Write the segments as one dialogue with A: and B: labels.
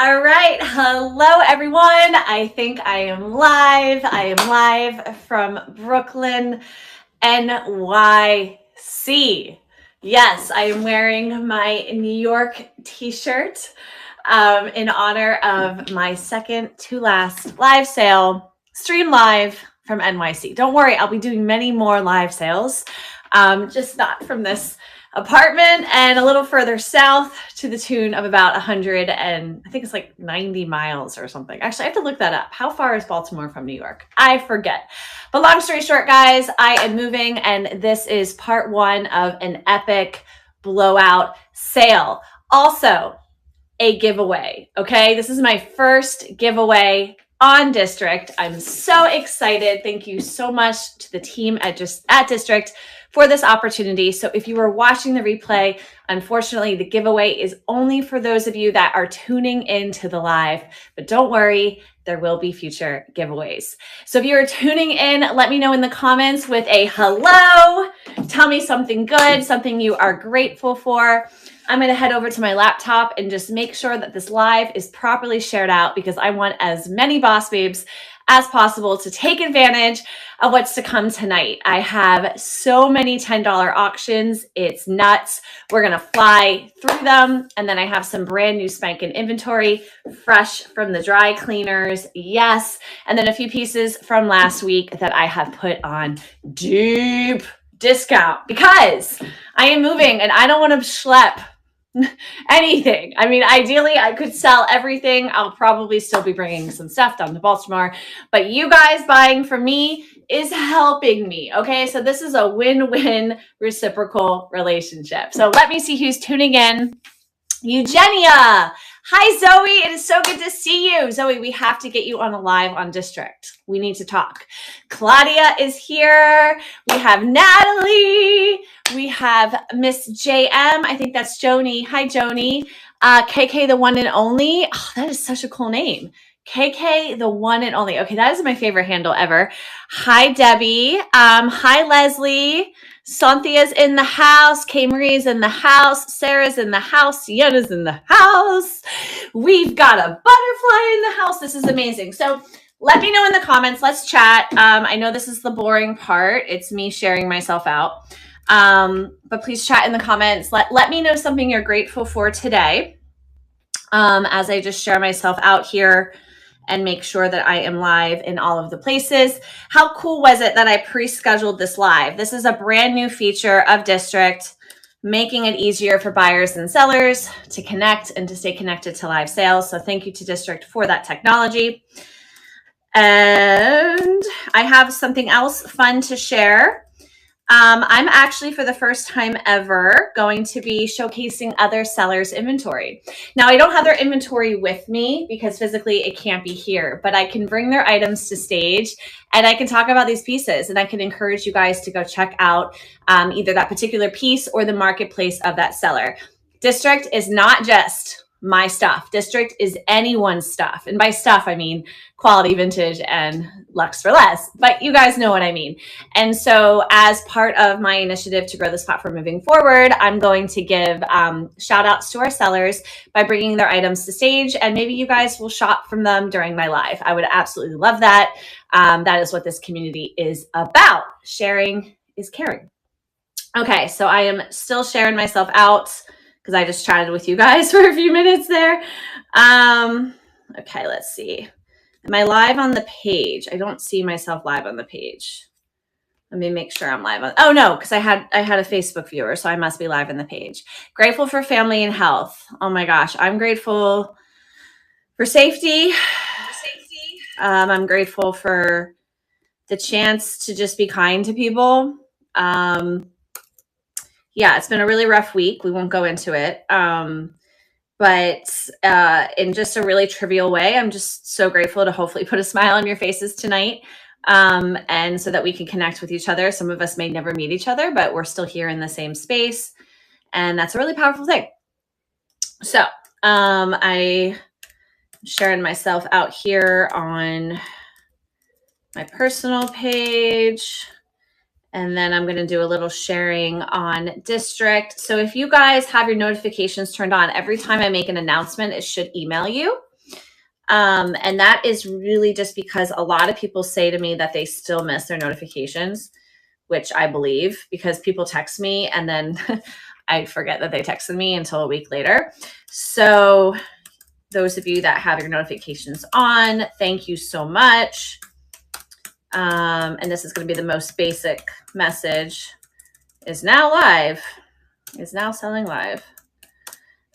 A: All right. Hello, everyone. I think I am live. I am live from Brooklyn, NYC. Yes, I am wearing my New York t-shirt in honor of my second to last live sale, stream live from NYC. Don't worry, I'll be doing many more live sales, just not from this apartment and a little further south to the tune of about 100 and I think it's like 90 miles or something. Actually, I have to look that up. How far is Baltimore from New York? I forget. But long story short, guys, I am moving and this is part one of an epic blowout sale. Also, a giveaway, okay? This is my first giveaway on District. I'm so excited. Thank you so much to the team at District for this opportunity. So if you were watching the replay, unfortunately, the giveaway is only for those of you that are tuning into the live, but don't worry, there will be future giveaways. So if you're tuning in, let me know in the comments with a hello. Tell me something good, something you are grateful for. I'm going to head over to my laptop and just make sure that this live is properly shared out because I want as many boss babes as possible to take advantage of what's to come tonight. I have so many $10 auctions. It's nuts. We're going to fly through them. And then I have some brand new spanking inventory, fresh from the dry cleaners. Yes. And then a few pieces from last week that I have put on deep discount because I am moving and I don't want to schlep anything. I mean, ideally, I could sell everything. I'll probably still be bringing some stuff down to Baltimore, but you guys buying from me is helping me. Okay, so this is a win-win reciprocal relationship. So let me see who's tuning in. Eugenia. Hi, Zoe. It is so good to see you. Zoe, we have to get you on a live on District. We need to talk. Claudia is here. We have Natalie. We have Miss JM. I think that's Joni. Hi, Joni. KK, the one and only. Oh, that is such a cool name. KK, the one and only. Okay, that is my favorite handle ever. Hi, Debbie. Hi, Leslie. Cynthia's in the house. K Marie's in the house. Sarah's in the house. Sienna's in the house. We've got a butterfly in the house. This is amazing. So let me know in the comments. Let's chat. I know this is the boring part. It's me sharing myself out. But please chat in the comments. Let me know something you're grateful for today. As I just share myself out here and make sure that I am live in all of the places. How cool was it that I pre-scheduled this live? This is a brand new feature of District, making it easier for buyers and sellers to connect and to stay connected to live sales. So thank you to District for that technology. And I have something else fun to share. I'm actually, for the first time ever, going to be showcasing other sellers' inventory. Now, I don't have their inventory with me because physically it can't be here, but I can bring their items to stage and I can talk about these pieces and I can encourage you guys to go check out either that particular piece or the marketplace of that seller. District is not just my stuff. District is anyone's stuff. And by stuff, I mean quality vintage and luxe for less, but you guys know what I mean. And so as part of my initiative to grow this platform moving forward, I'm going to give shout outs to our sellers by bringing their items to stage. And maybe you guys will shop from them during my live. I would absolutely love that. That is what this community is about. Sharing is caring. Okay, so I am still sharing myself out because I just chatted with you guys for a few minutes there. Okay, let's see. Am I live on the page? I don't see myself live on the page. Let me make sure I'm live on. Oh no, because I had a Facebook viewer, so I must be live on the page. Grateful for family and health. Oh my gosh, I'm grateful for safety. I'm grateful for the chance to just be kind to people. Yeah, it's been a really rough week. We won't go into it. But in just a really trivial way, I'm just so grateful to hopefully put a smile on your faces tonight. And so that we can connect with each other. Some of us may never meet each other, but we're still here in the same space. And that's a really powerful thing. So I'm sharing myself out here on my personal page. And then I'm going to do a little sharing on District. So if you guys have your notifications turned on, every time I make an announcement, it should email you. And that is really just because a lot of people say to me that they still miss their notifications, which I believe, because people text me and then I forget that they texted me until a week later. So those of you that have your notifications on, thank you so much. And this is going to be the most basic message. Is now live. Is now selling live.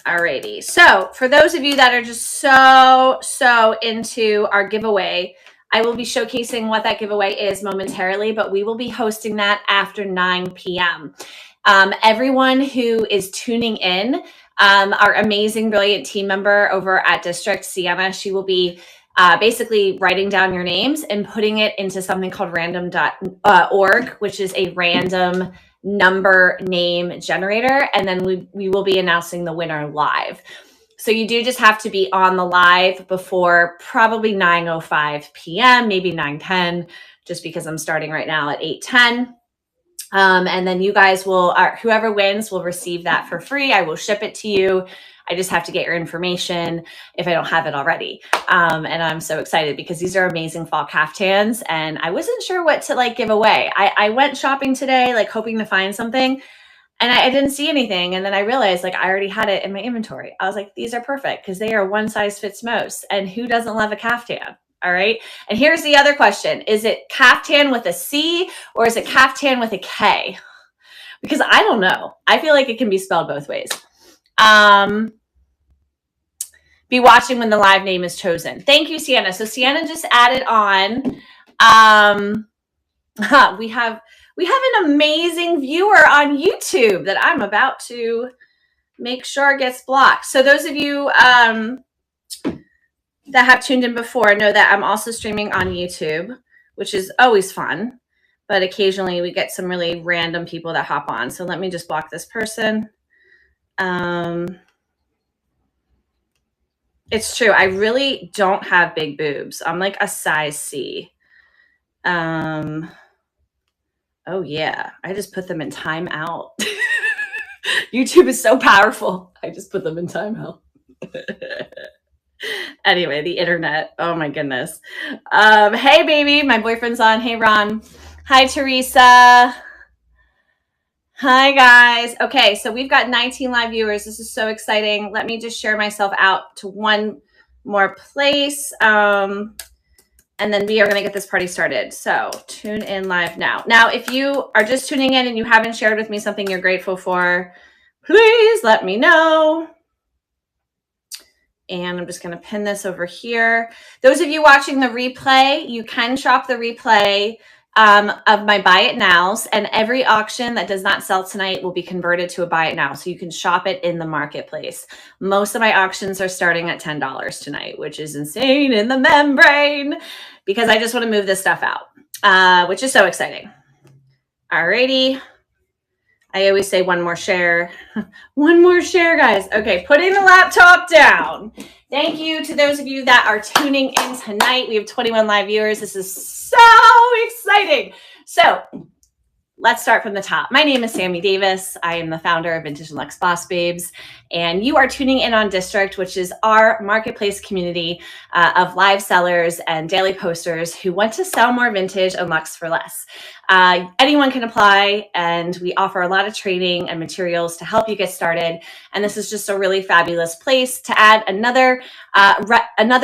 A: Alrighty. So for those of you that are just so into our giveaway, I will be showcasing what that giveaway is momentarily, but we will be hosting that after 9 p.m. Everyone who is tuning in, our amazing, brilliant team member over at District, Sienna, she will be basically writing down your names and putting it into something called random.org, which is a random number name generator. And then we will be announcing the winner live. So you do just have to be on the live before probably 9:05 p.m., maybe 9:10, just because I'm starting right now at 8:10. And then you guys will, whoever wins will receive that for free. I will ship it to you. I just have to get your information if I don't have it already. And I'm so excited because these are amazing fall caftans and I wasn't sure what to give away. I went shopping today, hoping to find something and I didn't see anything. And then I realized I already had it in my inventory. I was like, these are perfect because they are one size fits most. And who doesn't love a caftan? All right. And here's the other question. Is it caftan with a C or is it caftan with a K? Because I don't know. I feel like it can be spelled both ways. Be watching when the live name is chosen. Thank you, Sienna. So Sienna just added on. We have an amazing viewer on YouTube that I'm about to make sure gets blocked. So those of you that have tuned in before know that I'm also streaming on YouTube, which is always fun. But occasionally we get some really random people that hop on. So let me just block this person. It's true. I really don't have big boobs. I'm like a size C. Oh yeah. I just put them in timeout. YouTube is so powerful. I just put them in timeout. Anyway, the internet. Oh my goodness. Hey baby, my boyfriend's on. Hey Ron. Hi Teresa. Hi guys. Okay, so we've got 19 live viewers. This is so exciting. Let me just share myself out to one more place. And then we are going to get this party started. So tune in live now. Now, if you are just tuning in and you haven't shared with me something you're grateful for, please let me know. And I'm just going to pin this over here. Those of you watching the replay, you can shop the replay of my buy it nows, and every auction that does not sell tonight will be converted to a buy it now. So you can shop it in the marketplace. Most of my auctions are starting at $10 tonight, which is insane in the membrane because I just want to move this stuff out, which is so exciting. Alrighty. I always say one more share. One more share, guys. Okay, putting the laptop down. Thank you to those of you that are tuning in tonight. We have 21 live viewers. This is so exciting. So let's start from the top. My name is Sammy Davis. I am the founder of Vintage and Luxe Boss Babes, and you are tuning in on District, which is our marketplace community of live sellers and daily posters who want to sell more vintage and luxe for less. Anyone can apply, and we offer a lot of training and materials to help you get started. And this is just a really fabulous place to add another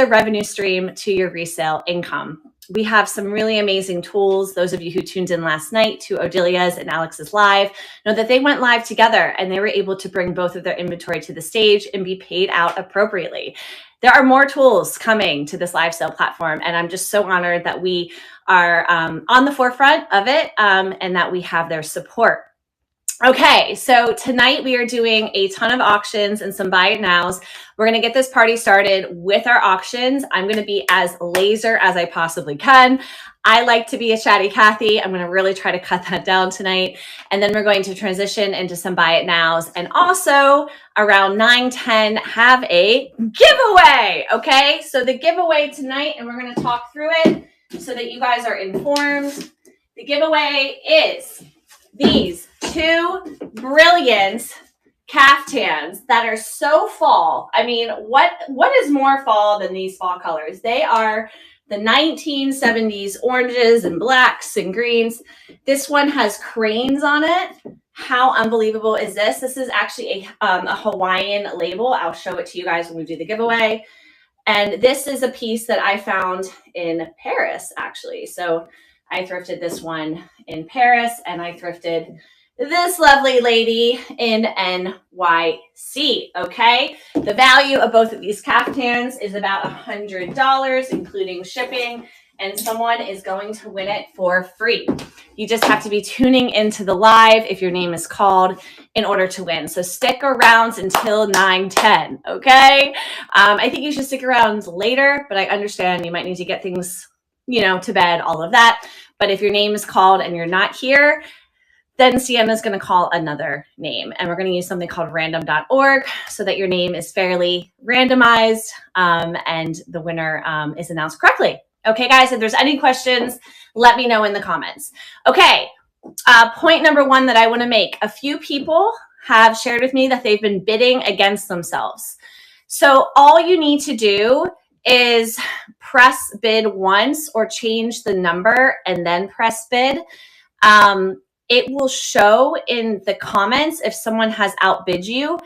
A: revenue stream to your resale income. We have some really amazing tools. Those of you who tuned in last night to Odilia's and Alex's live know that they went live together and they were able to bring both of their inventory to the stage and be paid out appropriately. There are more tools coming to this live sale platform, and I'm just so honored that we are on the forefront of it and that we have their support. Okay, so tonight we are doing a ton of auctions and some buy it nows. We're going to get this party started with our auctions. I'm going to be as laser as I possibly can. I like to be a chatty Cathy. I'm going to really try to cut that down tonight. And then we're going to transition into some buy it nows. And also around 9:10 have a giveaway. Okay, so the giveaway tonight, and we're going to talk through it so that you guys are informed. The giveaway is these two brilliant caftans that are so fall. I mean, what is more fall than these fall colors? They are the 1970s oranges and blacks and greens. This one has cranes on it. How unbelievable is this? This is actually a Hawaiian label. I'll show it to you guys when we do the giveaway. And this is a piece that I found in Paris, actually. So I thrifted this one in Paris, and I thrifted this lovely lady in NYC, okay? The value of both of these caftans is about $100, including shipping, and someone is going to win it for free. You just have to be tuning into the live if your name is called in order to win. So stick around until 9:10, okay? I think you should stick around later, but I understand you might need to get things, to bed, all of that. But if your name is called and you're not here, then Sienna's going to call another name, and we're going to use something called random.org so that your name is fairly randomized and the winner is announced correctly. Okay, guys, if there's any questions, let me know in the comments. Okay, point number one that I want to make. A few people have shared with me that they've been bidding against themselves. So all you need to do is press bid once or change the number and then press bid. It will show in the comments if someone has outbid you.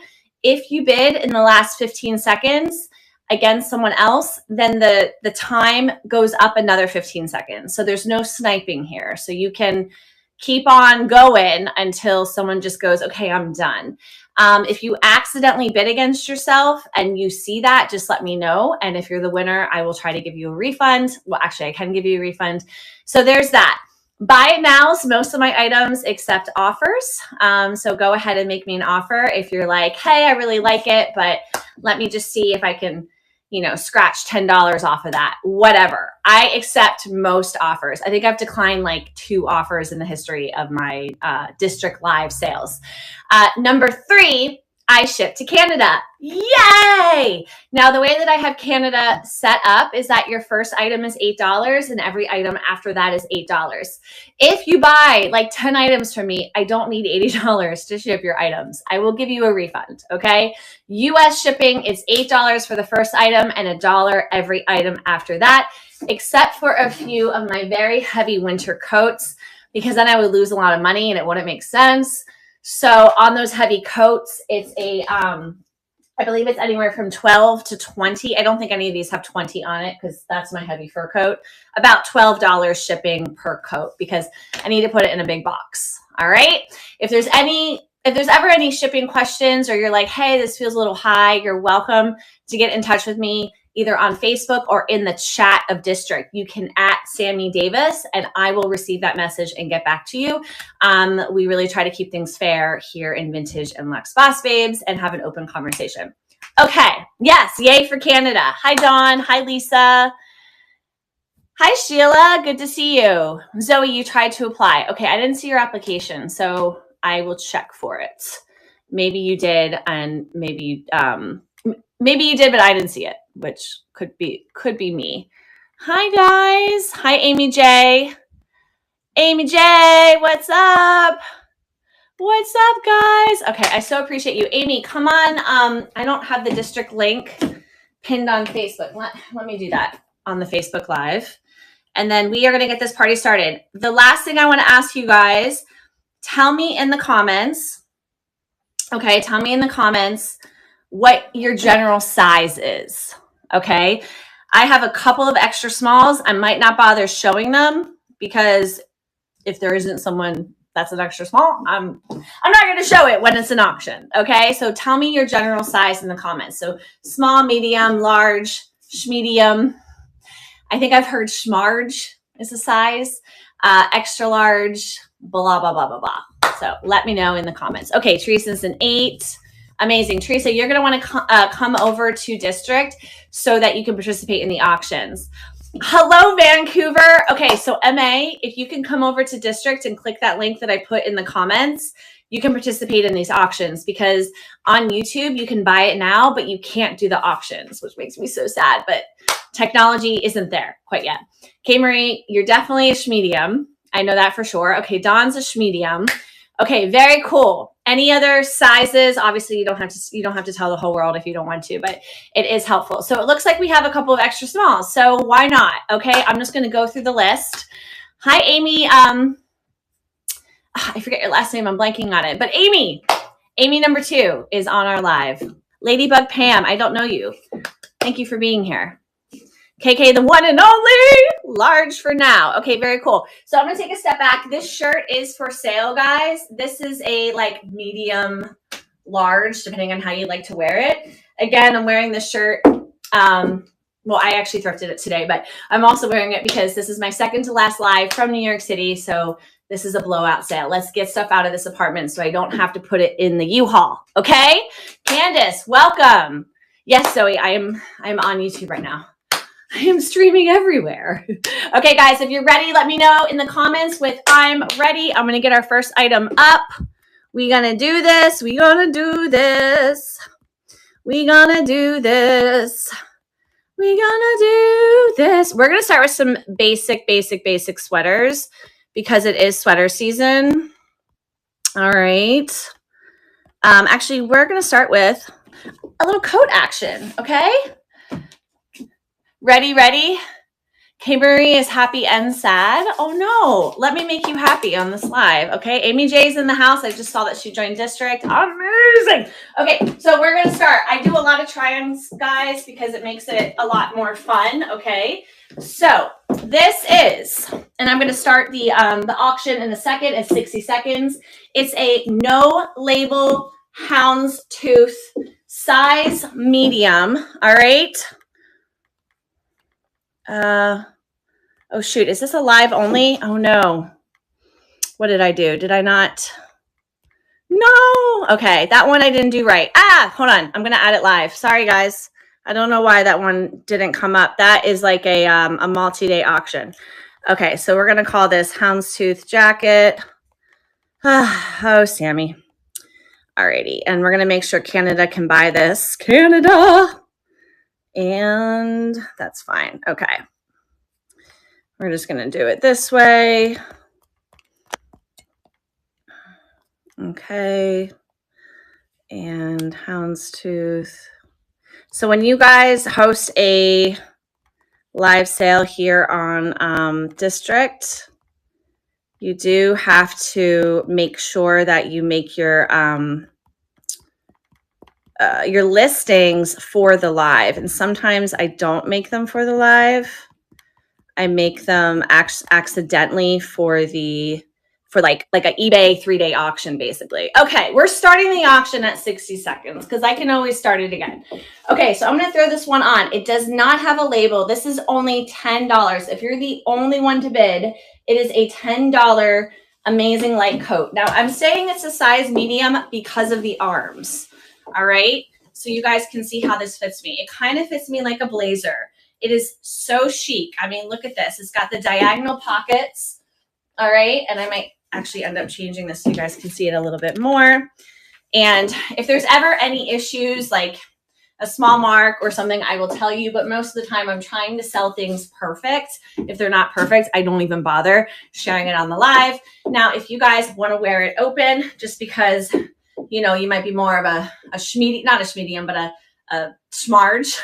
A: If you bid in the last 15 seconds against someone else, then the time goes up another 15 seconds. So there's no sniping here. So you can keep on going until someone just goes, okay, I'm done. If you accidentally bid against yourself and you see that, just let me know. And if you're the winner, I will try to give you a refund. Well, actually, I can give you a refund. So there's that. Buy it nows, most of my items accept offers. So go ahead and make me an offer if you're like, hey, I really like it, but let me just see if I can, scratch $10 off of that, whatever. I accept most offers. I think I've declined like 2 offers in the history of my district live sales. Number 3, I ship to Canada. Yay! Now, the way that I have Canada set up is that your first item is $8 and every item after that is $8. If you buy like 10 items from me, I don't need $80 to ship your items. I will give you a refund, okay? US shipping is $8 for the first item and $1 every item after that, except for a few of my very heavy winter coats, because then I would lose a lot of money and it wouldn't make sense. So on those heavy coats, it's I believe it's anywhere from 12 to 20. I don't think any of these have 20 on it because that's my heavy fur coat. About $12 shipping per coat because I need to put it in a big box. All right. If there's ever any shipping questions or you're like, hey, this feels a little high, you're welcome to get in touch with me either on Facebook or in the chat of district. You can @Sammy Davis and I will receive that message and get back to you. We really try to keep things fair here in Vintage and Luxe Boss Babes and have an open conversation. Okay. Yes. Yay for Canada. Hi, Dawn. Hi, Lisa. Hi, Sheila. Good to see you. Zoe, you tried to apply. Okay. I didn't see your application, so I will check for it. Maybe you did, and maybe you did, but I didn't see it, which could be me. Hi, guys. Hi, Amy J. Amy J, what's up? What's up, guys? Okay, I so appreciate you. Amy, come on. I don't have the district link pinned on Facebook. Let me do that on the Facebook Live. And then we are going to get this party started. The last thing I want to ask you guys, tell me in the comments, okay, tell me in the comments what your general size is, okay? I have a couple of extra smalls. I might not bother showing them because if there isn't someone that's an extra small, I'm not going to show it when it's an auction, okay? So tell me your general size in the comments. So small, medium, large, medium. I think I've heard schmarge is a size, extra large, blah, blah, blah, blah, blah. So let me know in the comments. Okay, Teresa's an 8. Amazing. Teresa, you're going to want to come over to district so that you can participate in the auctions. Hello, Vancouver. Okay, so MA, if you can come over to district and click that link that I put in the comments, you can participate in these auctions because on YouTube, you can buy it now, but you can't do the auctions, which makes me so sad, but technology isn't there quite yet. Okay, Marie, you're definitely a schmedium. I know that for sure. Okay, Dawn's a schmedium. Okay, very cool. Any other sizes? Obviously, you don't have to tell the whole world if you don't want to, but it is helpful. So it looks like we have a couple of extra smalls. So why not? Okay, I'm just going to go through the list. Hi, Amy. I forget your last name. I'm blanking on it. But Amy number 2 is on our live. Ladybug Pam, I don't know you. Thank you for being here. KK, the one and only, large for now. Okay, very cool. So I'm going to take a step back. This shirt is for sale, guys. This is a like medium large, depending on how you like to wear it. Again, I'm wearing this shirt. Well, I actually thrifted it today, but I'm also wearing it because this is my second to last live from New York City. So this is a blowout sale. Let's get stuff out of this apartment so I don't have to put it in the U-Haul. Okay? Candace, welcome. Yes, Zoe, I'm on YouTube right now. I am streaming everywhere. Okay, guys, if you're ready, let me know in the comments with I'm ready. I'm going to get our first item up. We're going to do this. We're going to do this. We're going to do this. We're going to do this. We're going to start with some basic sweaters because it is sweater season. All right. Actually, we're going to start with a little coat action, okay? Ready? K Marie is happy and sad. Oh no, let me make you happy on this live. Okay, Amy J's in the house. I just saw that she joined district. Amazing. Okay, so we're gonna start. I do a lot of try-ons, guys, because it makes it a lot more fun. Okay, so this is, and I'm gonna start the auction in a second. It's 60 seconds. It's a no label houndstooth size medium. All right. Oh shoot, is this a live only? Oh no. What did I do? Did I not? No. Okay, that one I didn't do right. Hold on. I'm gonna add it live. Sorry guys. I don't know why that one didn't come up. That is like a multi-day auction. Okay, so we're gonna call this houndstooth jacket. Oh, Sammy. Alrighty, and we're gonna make sure Canada can buy this. Canada. And that's fine. Okay. We're just going to do it this way. Okay. And houndstooth. So when you guys host a live sale here on District, you do have to make sure that you make your listings for the live. And sometimes I don't make them for the live. I make them accidentally for like an eBay 3-day auction, basically. Okay, we're starting the auction at 60 seconds because I can always start it again. Okay, so I'm going to throw this one on. It does not have a label. This is only $10. If you're the only one to bid, it is a $10 amazing light coat. Now, I'm saying it's a size medium because of the arms. All right, so you guys can see how this fits me. It kind of fits me like a blazer. It is so chic. I mean, look at this. It's got the diagonal pockets. All right, and I might actually end up changing this so you guys can see it a little bit more. And if there's ever any issues like a small mark or something, I will tell you, but most of the time I'm trying to sell things perfect. If they're not perfect, I don't even bother sharing it on the live. Now, if you guys want to wear it open, just because you know, you might be more of a not a schmedium, but a schmarge.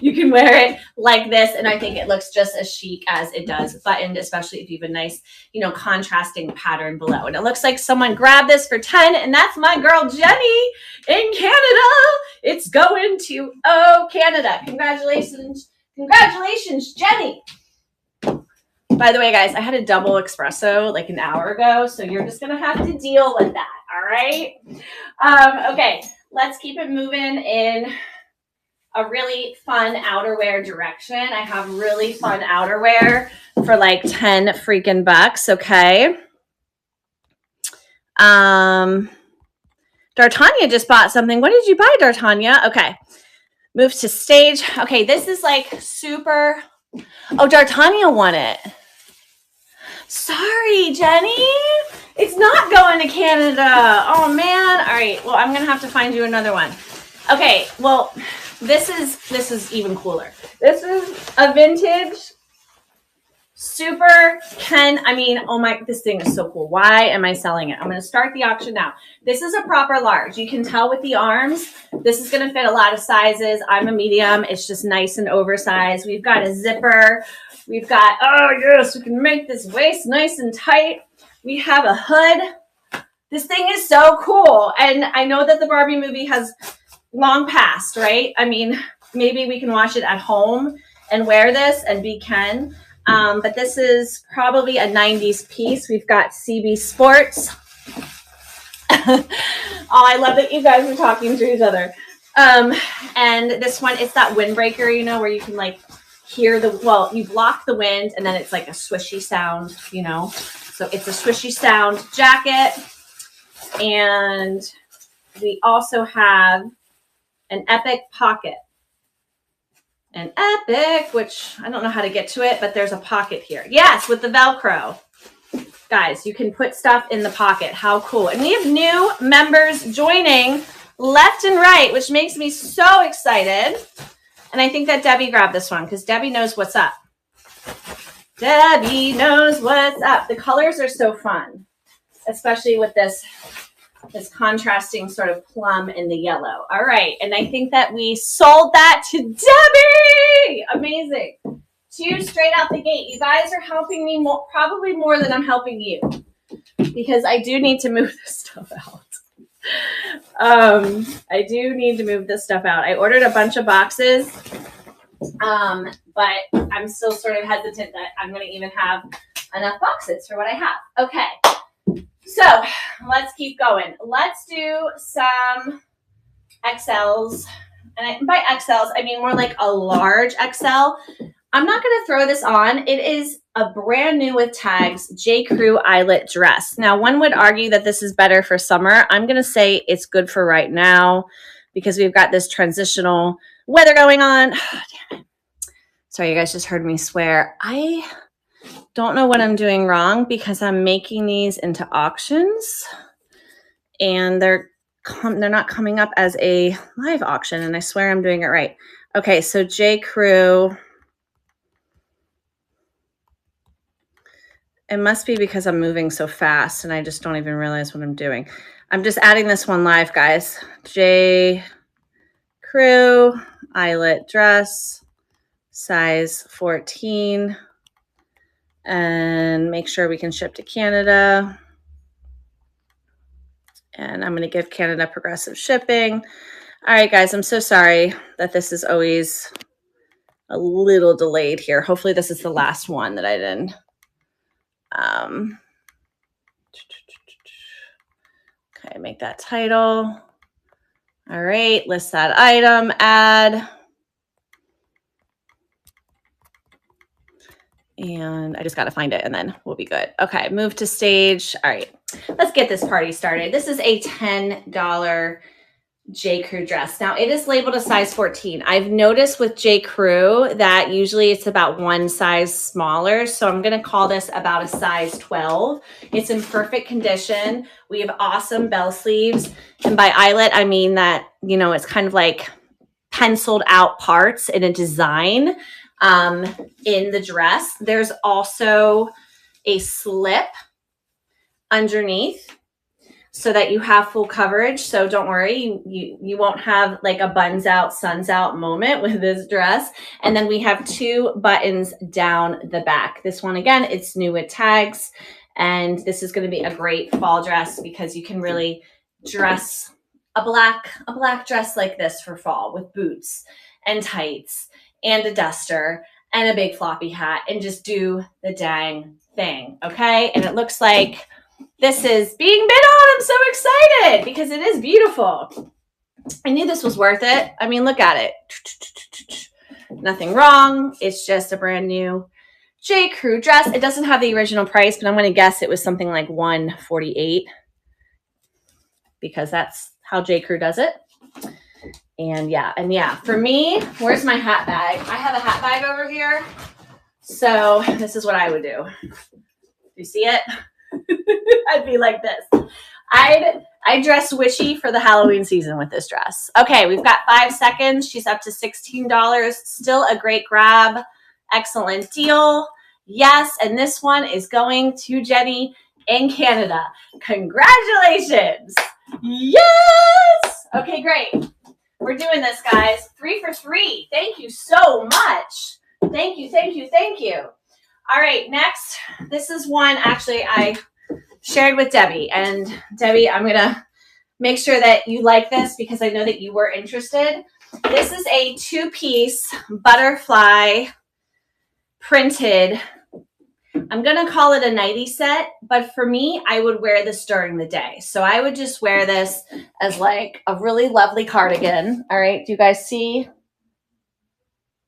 A: You can wear it like this, and I think it looks just as chic as it does buttoned, especially if you have a nice, you know, contrasting pattern below. And it looks like someone grabbed this for 10, and that's my girl Jenny in Canada. It's going to Canada. Congratulations, Jenny. By the way, guys, I had a double espresso like an hour ago, so you're just gonna have to deal with that. All right. Okay, let's keep it moving in a really fun outerwear direction. I have really fun outerwear for like 10 freaking bucks. Okay. D'Artagnan just bought something. What did you buy, D'Artagnan? Okay. Move to stage. Okay, this is like super. Oh, D'Artagnan won it. Sorry, Jenny. It's not going to Canada. Oh, man. All right. Well, I'm going to have to find you another one. Okay. Well, this is even cooler. This is a vintage Super Ken. I mean, oh my, this thing is so cool. Why am I selling it? I'm going to start the auction now. This is a proper large. You can tell with the arms, this is going to fit a lot of sizes. I'm a medium. It's just nice and oversized. We've got a zipper. We've got, oh yes, we can make this waist nice and tight. We have a hood. This thing is so cool. And I know that the Barbie movie has long passed, right? I mean, maybe we can watch it at home and wear this and be Ken. But this is probably a 90s piece. We've got CB Sports. Oh, I love that you guys are talking to each other. And this one, it's that windbreaker, you know, where you can like hear you block the wind and then it's like a swishy sound, you know. So it's a swishy sound jacket. And we also have an Epic pocket. An Epic, which I don't know how to get to it, but there's a pocket here. Yes, with the Velcro. Guys, you can put stuff in the pocket. How cool. And we have new members joining left and right, which makes me so excited. And I think that Debbie grabbed this one because Debbie knows what's up. Debbie knows what's up. The colors are so fun, especially with this contrasting sort of plum in the yellow. All right. And I think that we sold that to Debbie. Amazing. 2 straight out the gate. You guys are helping me probably more than I'm helping you because I do need to move this stuff out. I do need to move this stuff out. I ordered a bunch of boxes, but I'm still sort of hesitant that I'm going to even have enough boxes for what I have. Okay. So let's keep going. Let's do some XLs. And by XLs, I mean more like a large XL. I'm not going to throw this on. It is a brand new with tags J. Crew eyelet dress. Now, one would argue that this is better for summer. I'm going to say it's good for right now because we've got this transitional weather going on. Oh, damn it. Sorry, you guys just heard me swear. I don't know what I'm doing wrong because I'm making these into auctions and they're not coming up as a live auction, and I swear I'm doing it right. Okay, so J. Crew. It must be because I'm moving so fast and I just don't even realize what I'm doing. I'm just adding this one live, guys. J. Crew eyelet dress, size 14. And make sure we can ship to Canada. And I'm going to give Canada progressive shipping. All right, guys, I'm so sorry that this is always a little delayed here. Hopefully this is the last one that I did. Okay, make that title. All right, list that item, add. And I just got to find it and then we'll be good. Okay, move to stage. All right, let's get this party started. This is a $10 J. Crew dress. Now it is labeled a size 14. I've noticed with J. Crew that usually it's about one size smaller. So I'm going to call this about a size 12. It's in perfect condition. We have awesome bell sleeves. And by eyelet, I mean that, you know, it's kind of like penciled out parts in a design in the dress. There's also a slip underneath so that you have full coverage. So don't worry, you won't have like a buns out, suns out moment with this dress. And then we have 2 buttons down the back. This one, again, it's new with tags. And this is going to be a great fall dress because you can really dress a black dress like this for fall with boots and tights and a duster and a big floppy hat and just do the dang thing. Okay. And it looks like this is being bid on. I'm so excited because it is beautiful. I knew this was worth it. I mean, look at it. Nothing wrong. It's just a brand new J. Crew dress. It doesn't have the original price, but I'm going to guess it was something like $148 because that's how J. Crew does it. And yeah, for me, where's my hat bag? I have a hat bag over here. So this is what I would do. You see it? I'd be like this. I dress witchy for the Halloween season with this dress. Okay, we've got 5 seconds. She's up to $16. Still a great grab. Excellent deal. Yes, and this one is going to Jenny in Canada. Congratulations. Yes. Okay, great. We're doing this, guys. 3 for 3. Thank you so much. Thank you, thank you, thank you. All right, next. This is one actually I shared with Debbie. And Debbie, I'm going to make sure that you like this because I know that you were interested. This is a 2-piece butterfly printed. I'm going to call it a nightie set, but for me, I would wear this during the day. So I would just wear this as like a really lovely cardigan. All right. Do you guys see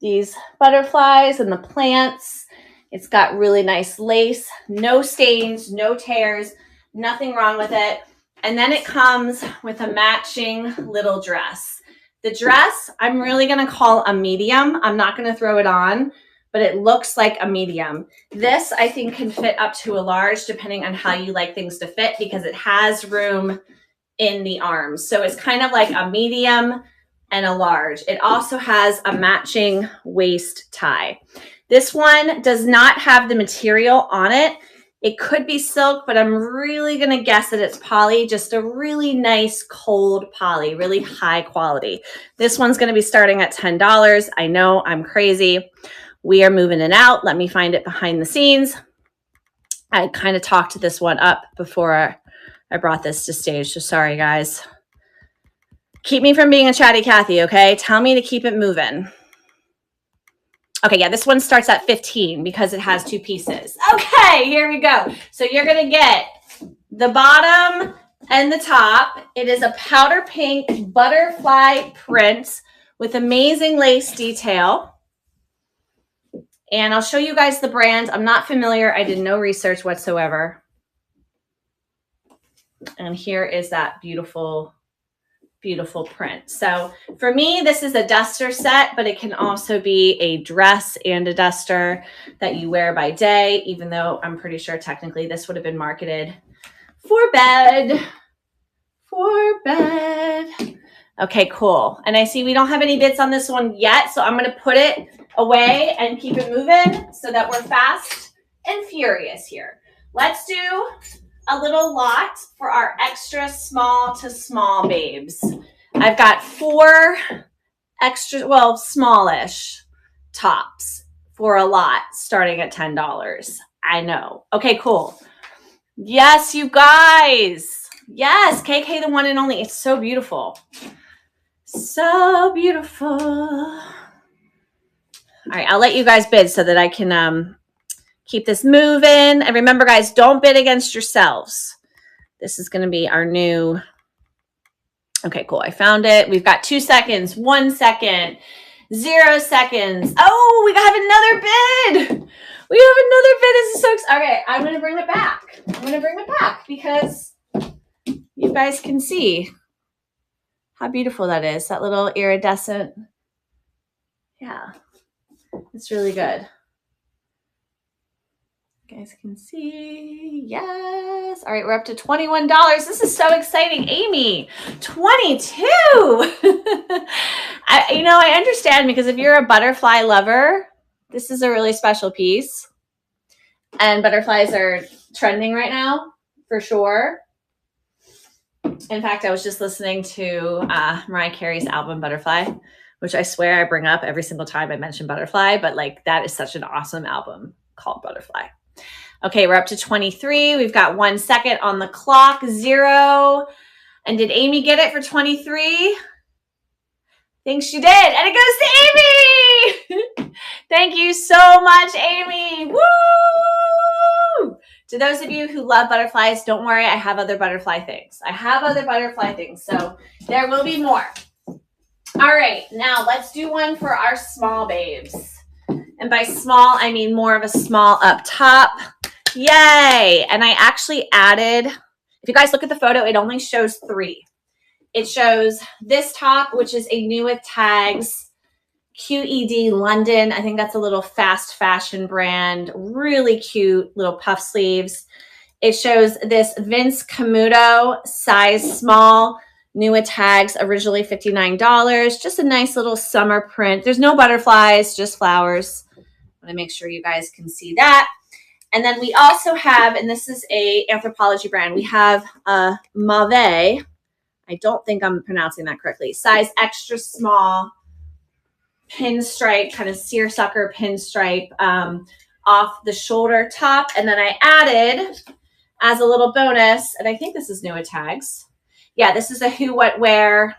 A: these butterflies and the plants? It's got really nice lace, no stains, no tears, nothing wrong with it. And then it comes with a matching little dress. The dress, I'm really going to call a medium. I'm not going to throw it on, but it looks like a medium. This, I think, can fit up to a large, depending on how you like things to fit, because it has room in the arms. So it's kind of like a medium and a large. It also has a matching waist tie. This one does not have the material on it. It could be silk, but I'm really going to guess that it's poly, just a really nice cold poly, really high quality. This one's going to be starting at $10. I know, I'm crazy. We are moving it out. Let me find it behind the scenes. I kind of talked this one up before I brought this to stage, so sorry, guys. Keep me from being a chatty Cathy, okay? Tell me to keep it moving. Okay, yeah, this one starts at 15 because it has 2 pieces. Okay, here we go. So you're going to get the bottom and the top. It is a powder pink butterfly print with amazing lace detail. And I'll show you guys the brand. I'm not familiar. I did no research whatsoever. And here is that beautiful print. So for me, this is a duster set, but it can also be a dress and a duster that you wear by day, even though I'm pretty sure technically this would have been marketed for bed. Okay, cool. And I see we don't have any bits on this one yet, so I'm going to put it away and keep it moving so that we're fast and furious here. Let's do a little lot for our extra small to small babes. I've got 4 extra, well, smallish tops for a lot starting at $10. I know. Okay, cool. Yes, you guys. Yes, KK, the one and only. It's so beautiful. So beautiful. All right, I'll let you guys bid so that I can keep this moving. And remember, guys, don't bid against yourselves. This is going to be our new. Okay, cool. I found it. We've got 2 seconds, 1 second, 0 seconds. Oh, we have another bid. We have another bid. This is so exciting. Okay, I'm going to bring it back. I'm going to bring it back because you guys can see how beautiful that is. That little iridescent. Yeah, it's really good. You guys can see. Yes. All right, we're up to $21. This is so exciting. Amy, 22. I understand, because if you're a butterfly lover, this is a really special piece. And butterflies are trending right now, for sure. In fact, I was just listening to Mariah Carey's album Butterfly, which I swear I bring up every single time I mention Butterfly, but like that is such an awesome album called Butterfly. Okay, we're up to 23. We've got 1 second on the clock, 0. And did Amy get it for 23? I think she did. And it goes to Amy. Thank you so much, Amy. Woo! To those of you who love butterflies, don't worry. I have other butterfly things. So there will be more. All right, now let's do one for our small babes. And by small, I mean more of a small up top. Yay! And I actually added, if you guys look at the photo, it only shows 3. It shows this top, which is a new with tags, QED London. I think that's a little fast fashion brand. Really cute little puff sleeves. It shows this Vince Camuto size small, new with tags, originally $59. Just a nice little summer print. There's no butterflies, just flowers. want to make sure you guys can see that. And then we also have, and this is a Anthropologie brand, we have Mauve. I don't think I'm pronouncing that correctly. Size extra small, pinstripe, kind of seersucker pinstripe off the shoulder top. And then I added, as a little bonus, and I think this is new at tags. Yeah, this is a Who What Wear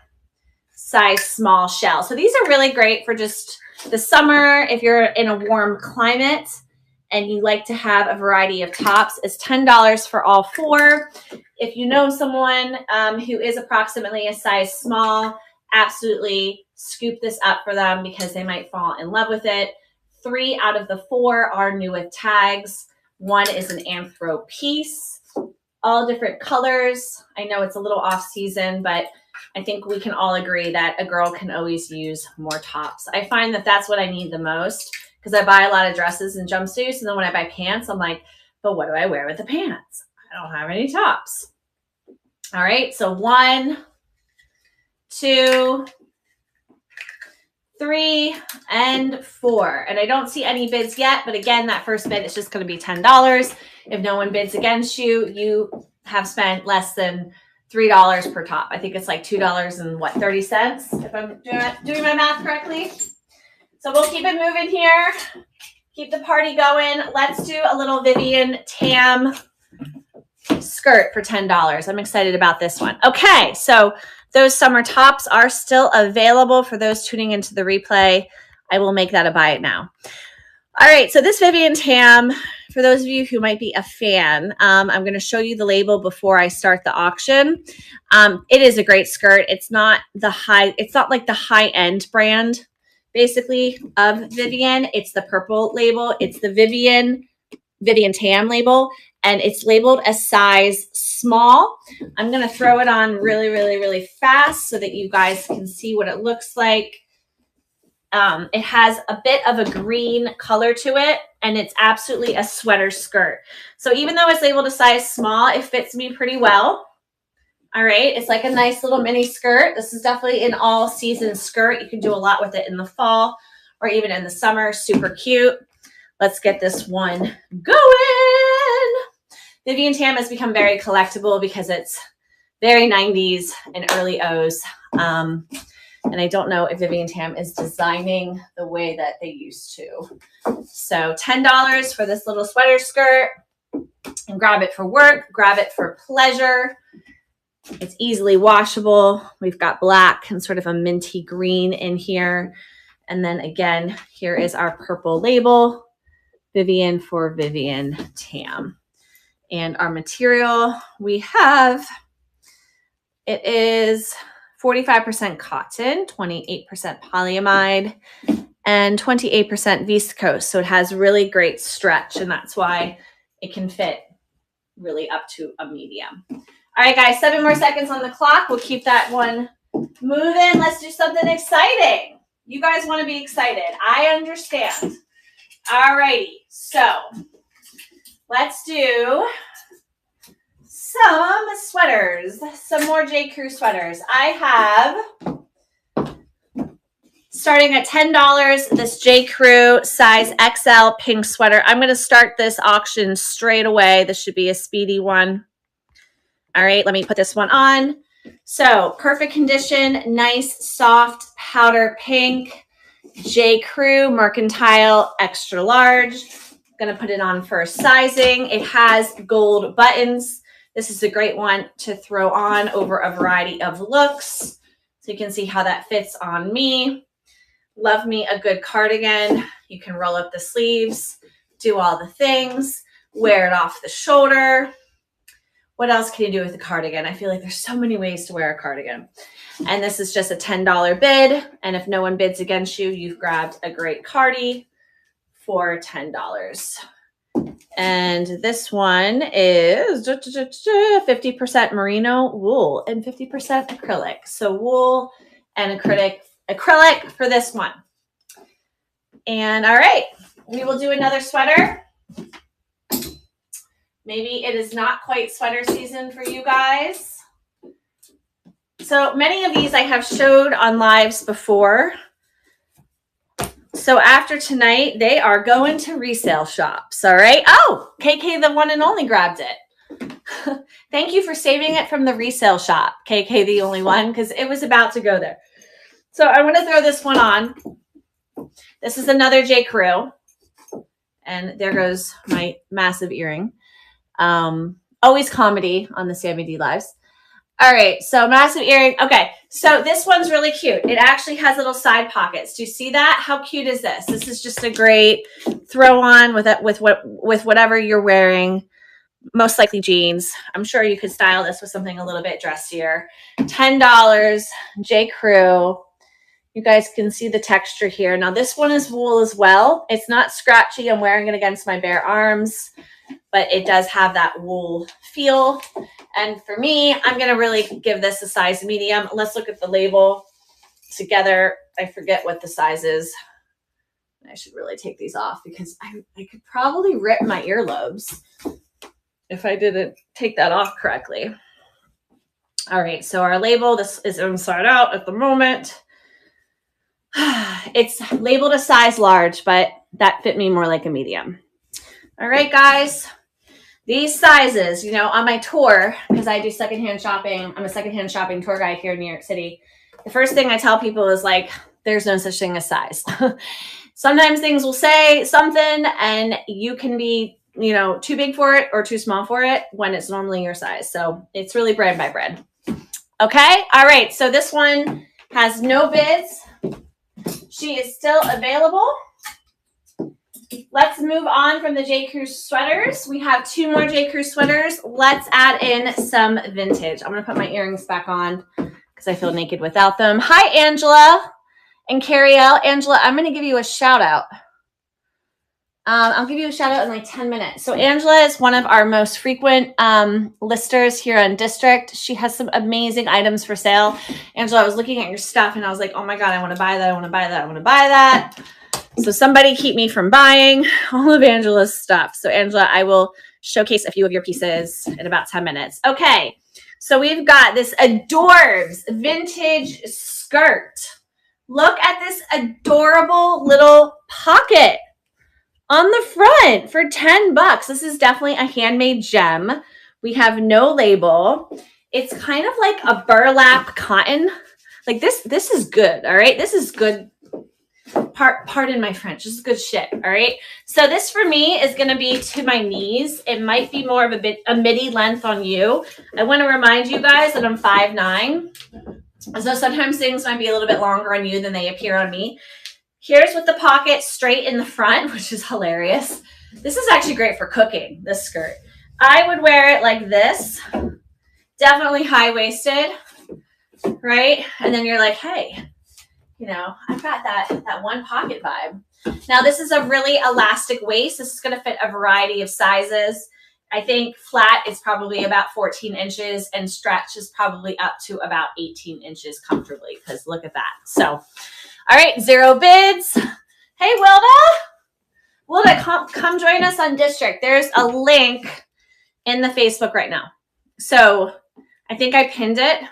A: size small shell. So these are really great for just the summer. If you're in a warm climate and you like to have a variety of tops, it's $10 for all 4. If you know someone who is approximately a size small, absolutely scoop this up for them because they might fall in love with it. 3 out of the 4 are new with tags. 1 is an Anthro piece, all different colors. I know it's a little off season, but I think we can all agree that a girl can always use more tops. I find that that's what I need the most because I buy a lot of dresses and jumpsuits. And then when I buy pants, I'm like, but what do I wear with the pants? I don't have any tops. All right. So 1, 2, 3, and 4. And I don't see any bids yet, but again, that first bid is just going to be $10. If no one bids against you, you have spent less than $3 per top. I think it's like $2.30 if I'm doing my math correctly. So we'll keep it moving here. Keep the party going. Let's do a little Vivian Tam skirt for $10. I'm excited about this one. Okay, so those summer tops are still available for those tuning into the replay. I will make that a buy it now. All right, so this Vivian Tam, for those of you who might be a fan, I'm going to show you the label before I start the auction. It is a great skirt. It's not like the high-end brand, basically, of Vivian. It's the purple label. It's the Vivian Tam label, and it's labeled as size small. I'm going to throw it on really, really, really fast so that you guys can see what it looks like. It has a bit of a green color to it, and it's absolutely a sweater skirt. So even though it's labeled a size small, it fits me pretty well. All right, it's like a nice little mini skirt. This is definitely an all-season skirt. You can do a lot with it in the fall or even in the summer. Super cute. Let's get this one going. Vivian Tam has become very collectible because it's very 90s and early O's. And I don't know if Vivian Tam is designing the way that they used to. So $10 for this little sweater skirt. And grab it for work, grab it for pleasure. It's easily washable. We've got black and sort of a minty green in here. And then again, here is our purple label, Vivian for Vivian Tam. And our material we have, it is 45% cotton, 28% polyamide, and 28% viscose. So it has really great stretch, and that's why it can fit really up to a medium. All right, guys, 7 more seconds on the clock. We'll keep that one moving. Let's do something exciting. You guys want to be excited. I understand. All righty, so let's do some sweaters, some more J. Crew sweaters. I have, starting at $10, this J. Crew size XL pink sweater. I'm going to start this auction straight away. This should be a speedy one. All right, let me put this one on. So perfect condition, nice, soft, powder pink, J. Crew, mercantile, extra large. Going to put it on for sizing. It has gold buttons. This is a great one to throw on over a variety of looks. So you can see how that fits on me. Love me a good cardigan. You can roll up the sleeves, do all the things, wear it off the shoulder. What else can you do with a cardigan? I feel like there's so many ways to wear a cardigan. And this is just a $10 bid. And if no one bids against you, you've grabbed a great cardi for $10. And this one is 50% merino wool and 50% acrylic. So wool and acrylic for this one. And all right, we will do another sweater. Maybe it is not quite sweater season for you guys. So many of these I have showed on lives before. So after tonight, they are going to resale shops. All right. Oh, KK, the one and only, grabbed it. Thank you for saving it from the resale shop, KK, the only one, because it was about to go there. So I want to throw this one on. This is another J. Crew. And there goes my massive earring. Always comedy on the Sammy D Lives. All right, so massive earring. Okay, so this one's really cute. It actually has little side pockets. Do you see that? How cute is this? This is just a great throw on with whatever you're wearing. Most likely jeans. I'm sure you could style this with something a little bit dressier. $10, J. Crew. You guys can see the texture here. Now this one is wool as well. It's not scratchy. I'm wearing it against my bare arms, but it does have that wool feel. And for me, I'm going to really give this a size medium. Let's look at the label together. I forget what the size is. I should really take these off because I could probably rip my earlobes if I didn't take that off correctly. All right, so our label, this is inside out at the moment. It's labeled a size large, but that fit me more like a medium. All right, guys. These sizes, you know, on my tour, because I do secondhand shopping, I'm a secondhand shopping tour guide here in New York City. The first thing I tell people is like, there's no such thing as size. Sometimes things will say something and you can be, you know, too big for it or too small for it when it's normally your size. So it's really brand by brand. Okay. All right. So this one has no bids. She is still available. Let's move on from the J. Crew sweaters. We have 2 more J. Crew sweaters. Let's add in some vintage. I'm going to put my earrings back on because I feel naked without them. Hi, Angela and Carrie L. Angela, I'm going to give you a shout out. I'll give you a shout out in like 10 minutes. So Angela is one of our most frequent listers here on District. She has some amazing items for sale. Angela, I was looking at your stuff and I was like, oh my God, I want to buy that. I want to buy that. I want to buy that. So somebody keep me from buying all of Angela's stuff. So Angela, I will showcase a few of your pieces in about 10 minutes. Okay. So we've got this Adorbs vintage skirt. Look at this adorable little pocket on the front for $10. This is definitely a handmade gem. We have no label. It's kind of like a burlap cotton. Like this is good. All right. This is good. Pardon my French. This is good shit. All right. So this for me is going to be to my knees. It might be more of a midi length on you. I want to remind you guys that I'm 5'9". So sometimes things might be a little bit longer on you than they appear on me. Here's with the pocket straight in the front, which is hilarious. This is actually great for cooking, this skirt. I would wear it like this. Definitely high-waisted, right? And then you're like, hey, you know, I've got that one pocket vibe. Now, this is a really elastic waist. This is going to fit a variety of sizes. I think flat is probably about 14 inches and stretch is probably up to about 18 inches comfortably because look at that. So, all right, 0 bids. Hey, Wilda, come join us on District. There's a link in the Facebook right now. So I think I pinned it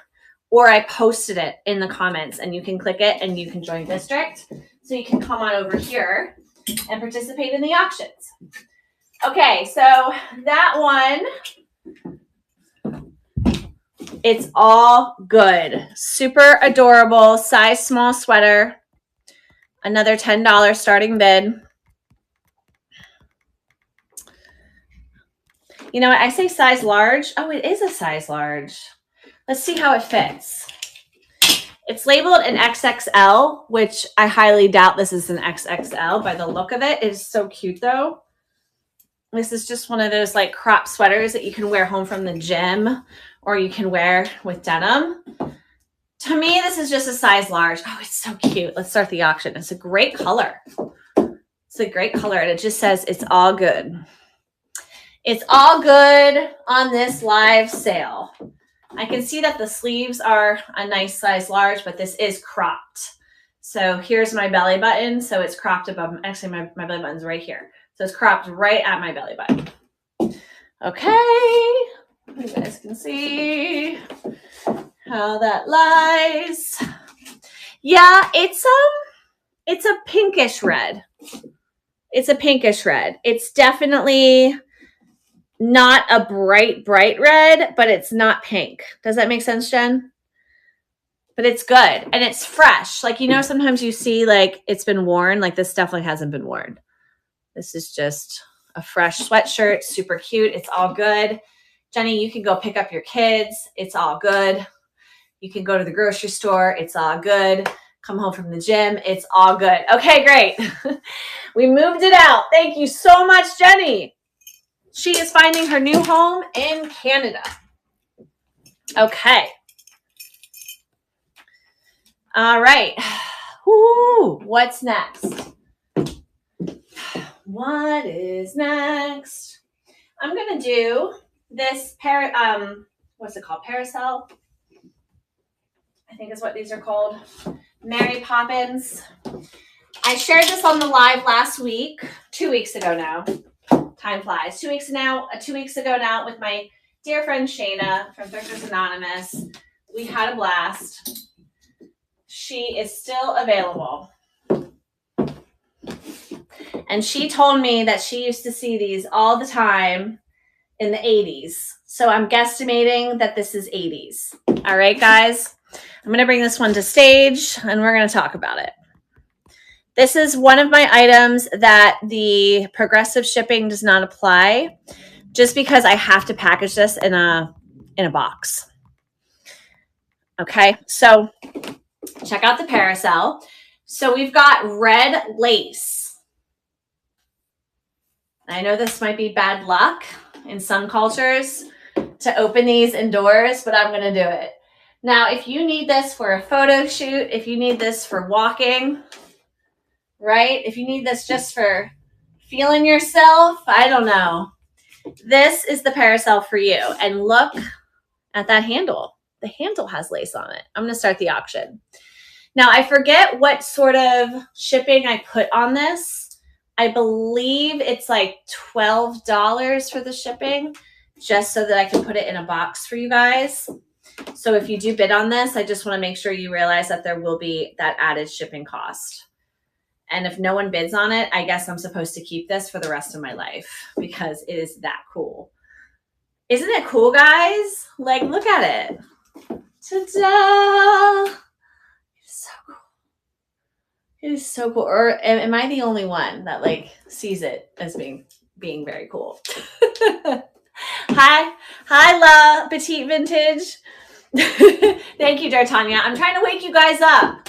A: or I posted it in the comments and you can click it and you can join District. So you can come on over here and participate in the auctions. Okay, so that one, it's all good. Super adorable, size small sweater. Another $10 starting bid. You know what? I say size large. Oh, it is a size large. Let's see how it fits. It's labeled an XXL, which I highly doubt this is an XXL by the look of it. It is so cute though. This is just one of those like crop sweaters that you can wear home from the gym or you can wear with denim. To me, this is just a size large. Oh, it's so cute. Let's start the auction. It's a great color. It's a great color. And it just says it's all good. It's all good on this live sale. I can see that the sleeves are a nice size large, but this is cropped. So here's my belly button. So it's cropped above. Actually, my belly button's right here. So it's cropped right at my belly button. Okay. You guys can see how that lies. Yeah, it's It's a pinkish red. It's a pinkish red. It's definitely not a bright, bright red, but it's not pink. Does that make sense, Jen? But it's good and it's fresh. Like, you know, sometimes you see like it's been worn. Like this definitely hasn't been worn. This is just a fresh sweatshirt. Super cute. It's all good. Jenny, you can go pick up your kids. It's all good. You can go to the grocery store. It's all good. Come home from the gym. It's all good. Okay, great. We moved it out. Thank you so much, Jenny. She is finding her new home in Canada. Okay. All right. Woo, what's next? What is next? I'm going to do this what's it called? Parasol. I think is what these are called. Mary Poppins. I shared this on the live last week, 2 weeks ago now. Time flies. 2 weeks ago now with my dear friend Shayna from Thrifter's Anonymous. We had a blast. She is still available. And she told me that she used to see these all the time in the 80s. So I'm guesstimating that this is 80s. All right, guys. I'm going to bring this one to stage and we're going to talk about it. This is one of my items that the progressive shipping does not apply just because I have to package this in a box. Okay, so check out the parasol. So we've got red lace. I know this might be bad luck in some cultures to open these indoors, but I'm going to do it. Now, if you need this for a photo shoot, if you need this for walking, right? If you need this just for feeling yourself, I don't know. This is the parasol for you. And look at that handle. The handle has lace on it. I'm going to start the auction. Now, I forget what sort of shipping I put on this. I believe it's like $12 for the shipping, just so that I can put it in a box for you guys. So if you do bid on this, I just want to make sure you realize that there will be that added shipping cost. And if no one bids on it, I guess I'm supposed to keep this for the rest of my life because it is that cool. Isn't it cool, guys? Like, look at it. Ta-da! It's so cool. It is so cool. Or am I the only one that like sees it as being very cool? Hi, La Petite Vintage. Thank you, D'Artagnan. I'm trying to wake you guys up.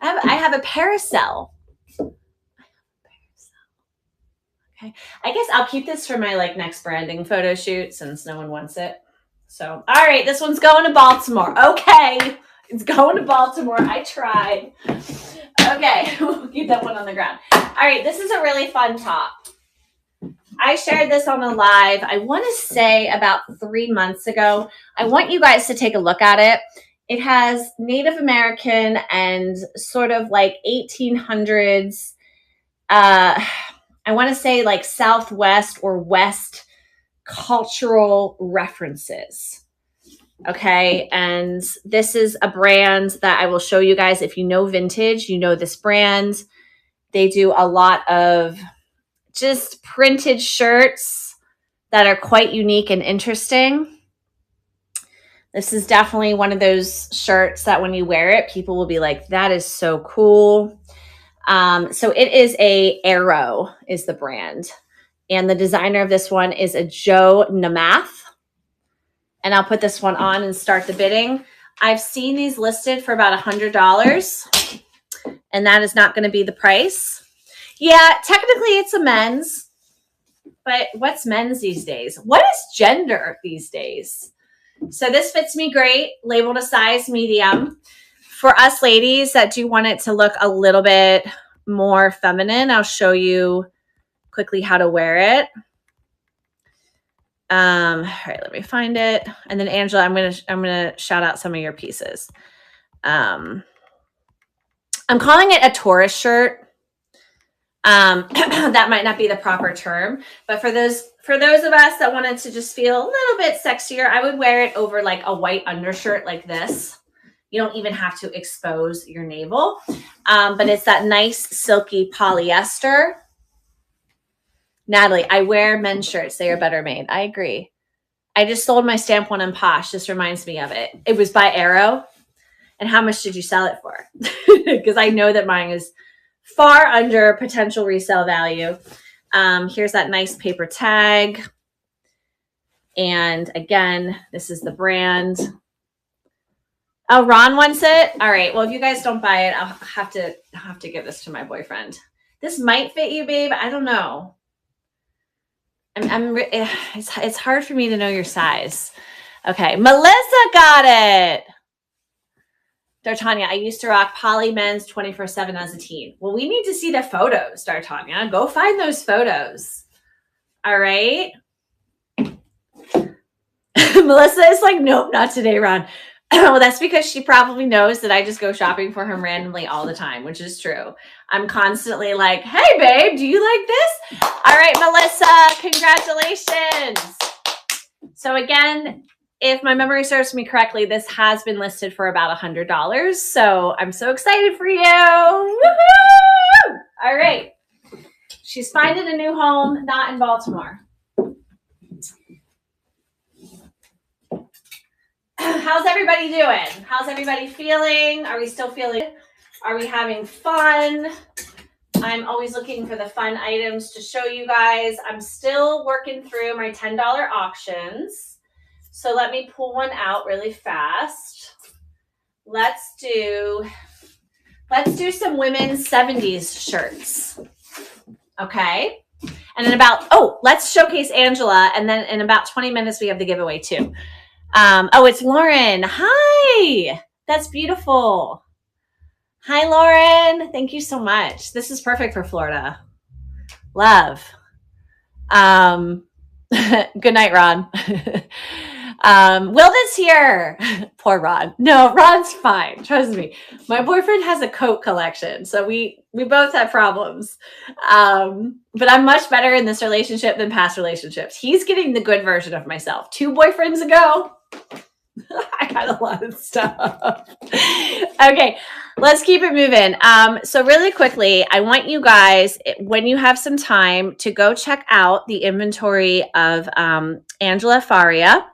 A: I have a parasol. Okay. I guess I'll keep this for my like next branding photo shoot since no one wants it. So, all right, this one's going to Baltimore. Okay. It's going to Baltimore. I tried. Okay. We'll keep that one on the ground. All right. This is a really fun top. I shared this on a live, I want to say about 3 months ago. I want you guys to take a look at it. It has Native American and sort of like 1800s, I want to say like Southwest or West cultural references. Okay. And this is a brand that I will show you guys. If you know vintage, you know this brand. They do a lot of just printed shirts that are quite unique and interesting. This is definitely one of those shirts that when you wear it, people will be like, that is so cool. So it is a Arrow is the brand. And the designer of this one is a Joe Namath. And I'll put this one on and start the bidding. I've seen these listed for about $100. And that is not going to be the price. Yeah, technically it's a men's. But what's men's these days? What is gender these days? So this fits me great. Labeled a size medium. For us ladies that do want it to look a little bit more feminine, I'll show you quickly how to wear it. All right, let me find it. And then Angela, I'm gonna shout out some of your pieces. I'm calling it a tourist shirt. That might not be the proper term, but for those of us that wanted to just feel a little bit sexier, I would wear it over like a white undershirt like this. You don't even have to expose your navel. But it's that nice silky polyester. Natalie, I wear men's shirts. They are better made. I agree. I just sold my stamp one on Posh. This reminds me of it. It was by Arrow. And how much did you sell it for? Because I know that mine is far under potential resale value. Here's that nice paper tag. And again, this is the brand. Oh, Ron wants it. All right. Well, if you guys don't buy it, I'll have to give this to my boyfriend. This might fit you, babe. I don't know. It's hard for me to know your size. Okay. Melissa got it. D'Artagnan, I used to rock poly men's 24/7 as a teen. Well, we need to see the photos, D'Artagnan. Go find those photos. All right. Melissa is like, nope, not today, Ron. Well, that's because she probably knows that I just go shopping for him randomly all the time, which is true. I'm constantly like, hey, babe, do you like this? All right, Melissa, congratulations. So again, if my memory serves me correctly, this has been listed for about $100. So I'm so excited for you. Woohoo! All right. She's finding a new home, not in Baltimore. How's everybody doing? How's everybody feeling? Are we still feeling? Are we having fun? I'm always looking for the fun items to show you guys. I'm still working through my $10 auctions. So let me pull one out really fast. Let's do some women's 70s shirts. Okay. And in let's showcase Angela. And then in about 20 minutes, we have the giveaway too. It's Lauren. Hi. That's beautiful. Hi, Lauren. Thank you so much. This is perfect for Florida. Love. Good night, Ron. Wilda's here. Poor Ron. No, Ron's fine. Trust me. My boyfriend has a coat collection, so we both have problems. But I'm much better in this relationship than past relationships. He's getting the good version of myself. 2 boyfriends ago, I had a lot of stuff. Okay, let's keep it moving. So really quickly, I want you guys, when you have some time, to go check out the inventory of Angela Faria.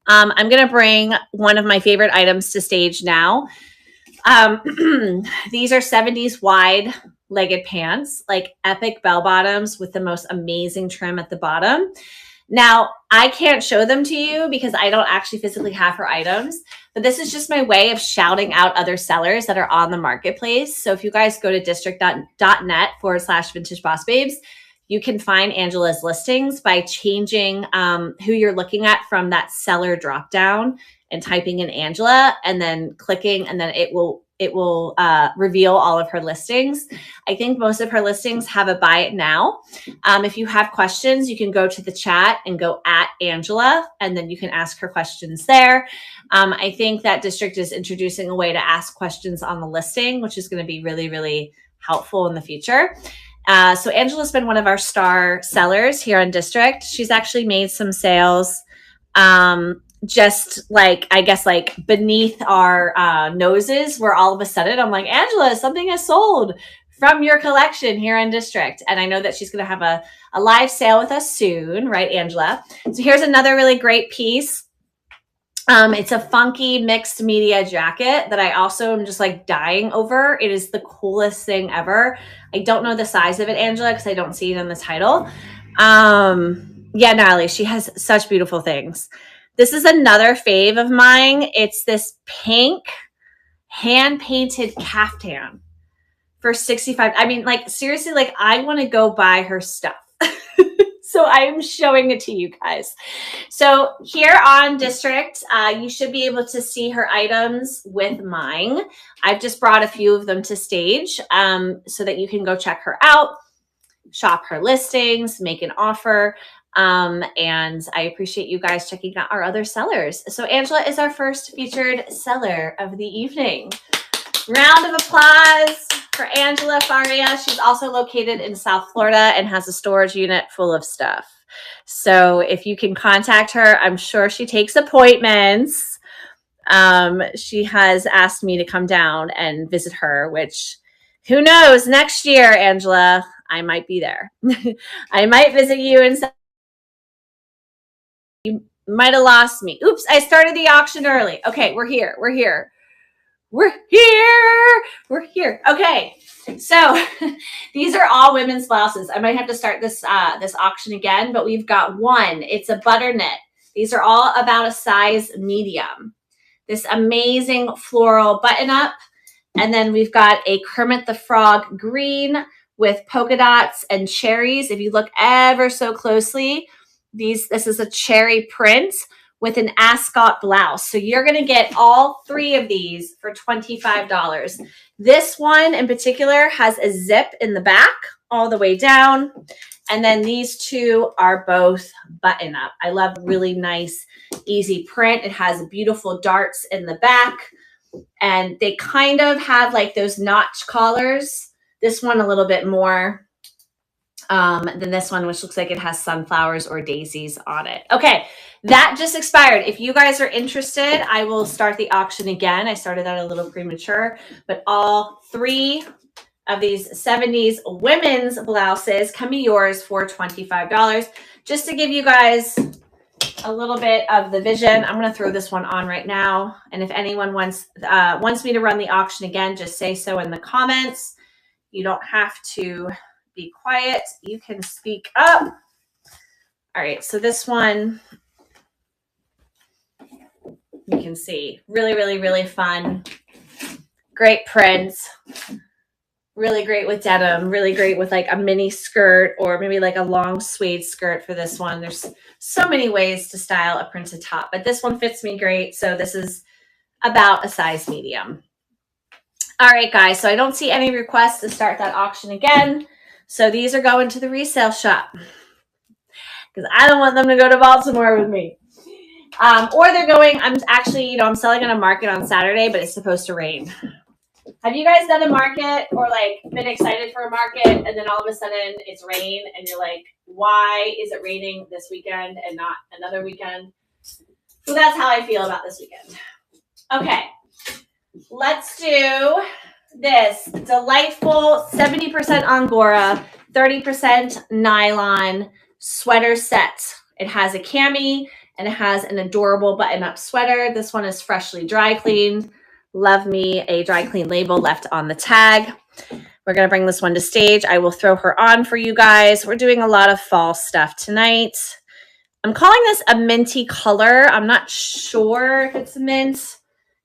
A: I'm going to bring one of my favorite items to stage now. These are 70s wide legged pants, like epic bell bottoms with the most amazing trim at the bottom. Now, I can't show them to you because I don't actually physically have her items, but this is just my way of shouting out other sellers that are on the marketplace. So if you guys go to district.net/vintage boss babes, you can find Angela's listings by changing who you're looking at from that seller dropdown and typing in Angela and then clicking, and then it will reveal all of her listings. I think most of her listings have a buy it now. If you have questions, you can go to the chat and go at Angela, and then you can ask her questions there. I think that District is introducing a way to ask questions on the listing, which is going to be really, really helpful in the future. So Angela's been one of our star sellers here on District. She's actually made some sales just like, I guess, like beneath our noses, where all of a sudden I'm like, Angela, something has sold from your collection here on District. And I know that she's going to have a live sale with us soon, right, Angela? So here's another really great piece. It's a funky mixed media jacket that I also am just like dying over. It is the coolest thing ever. I don't know the size of it, Angela, because I don't see it in the title. Yeah, Natalie, she has such beautiful things. This is another fave of mine. It's this pink hand-painted caftan for $65. I mean, like, seriously, like, I want to go buy her stuff. So I am showing it to you guys. So here on District, you should be able to see her items with mine. I've just brought a few of them to stage so that you can go check her out, shop her listings, make an offer. And I appreciate you guys checking out our other sellers. So Angela is our first featured seller of the evening. Round of applause for Angela Faria. She's also located in South Florida and has a storage unit full of stuff. So if you can contact her, I'm sure she takes appointments. She has asked me to come down and visit her, which who knows, next year, Angela, I might be there. I might visit you and you might have lost me. Oops, I started the auction early. Okay, we're here. We're here. We're here. We're here. Okay. So these are all women's blouses. I might have to start this this auction again, but we've got one. It's a butter knit. These are all about a size medium. This amazing floral button up. And then we've got a Kermit the Frog green with polka dots and cherries. If you look ever so closely, this is a cherry print with an ascot blouse. So you're going to get all three of these for $25. This one in particular has a zip in the back all the way down. And then these two are both button up. I love really nice, easy print. It has beautiful darts in the back. And they kind of have like those notch collars. This one a little bit more than this one, which looks like it has sunflowers or daisies on it. Okay, that just expired. If you guys are interested, I will start the auction again. I started that a little premature, but all three of these 70s women's blouses can be yours for $25. Just to give you guys a little bit of the vision, I'm going to throw this one on right now. And if anyone wants me to run the auction again, just say so in the comments. You don't have to be quiet. You can speak up. All right, so this one, you can see, really, really, really fun. Great prints. Really great with denim, really great with like a mini skirt or maybe like a long suede skirt for this one. There's so many ways to style a printed top, but this one fits me great. So this is about a size medium. All right, guys, so I don't see any requests to start that auction again. So these are going to the resale shop because I don't want them to go to Baltimore with me. Or they're going, I'm actually, I'm selling on a market on Saturday, but it's supposed to rain. Have you guys done a market or like been excited for a market and then all of a sudden it's rain and you're like, why is it raining this weekend and not another weekend? So that's how I feel about this weekend. Okay, let's do this delightful 70% Angora, 30% nylon sweater set. It has a cami and it has an adorable button-up sweater. This one is freshly dry cleaned. Love me a dry clean label left on the tag. We're going to bring this one to stage. I will throw her on for you guys. We're doing a lot of fall stuff tonight. I'm calling this a minty color. I'm not sure if it's mint.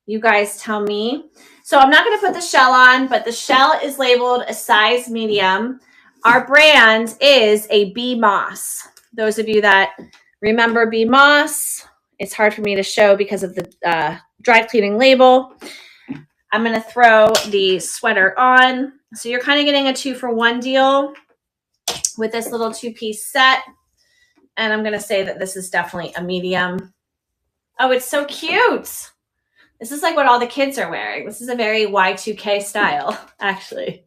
A: You guys tell me. So I'm not going to put the shell on, but the shell is labeled a size medium. Our brand is a Bee Moss. Those of you that remember Bee Moss, it's hard for me to show because of the dry cleaning label. I'm going to throw the sweater on. So you're kind of getting a 2-for-1 deal with this little 2-piece set. And I'm going to say that this is definitely a medium. Oh, it's so cute. This is like what all the kids are wearing. This is a very Y2K style, actually,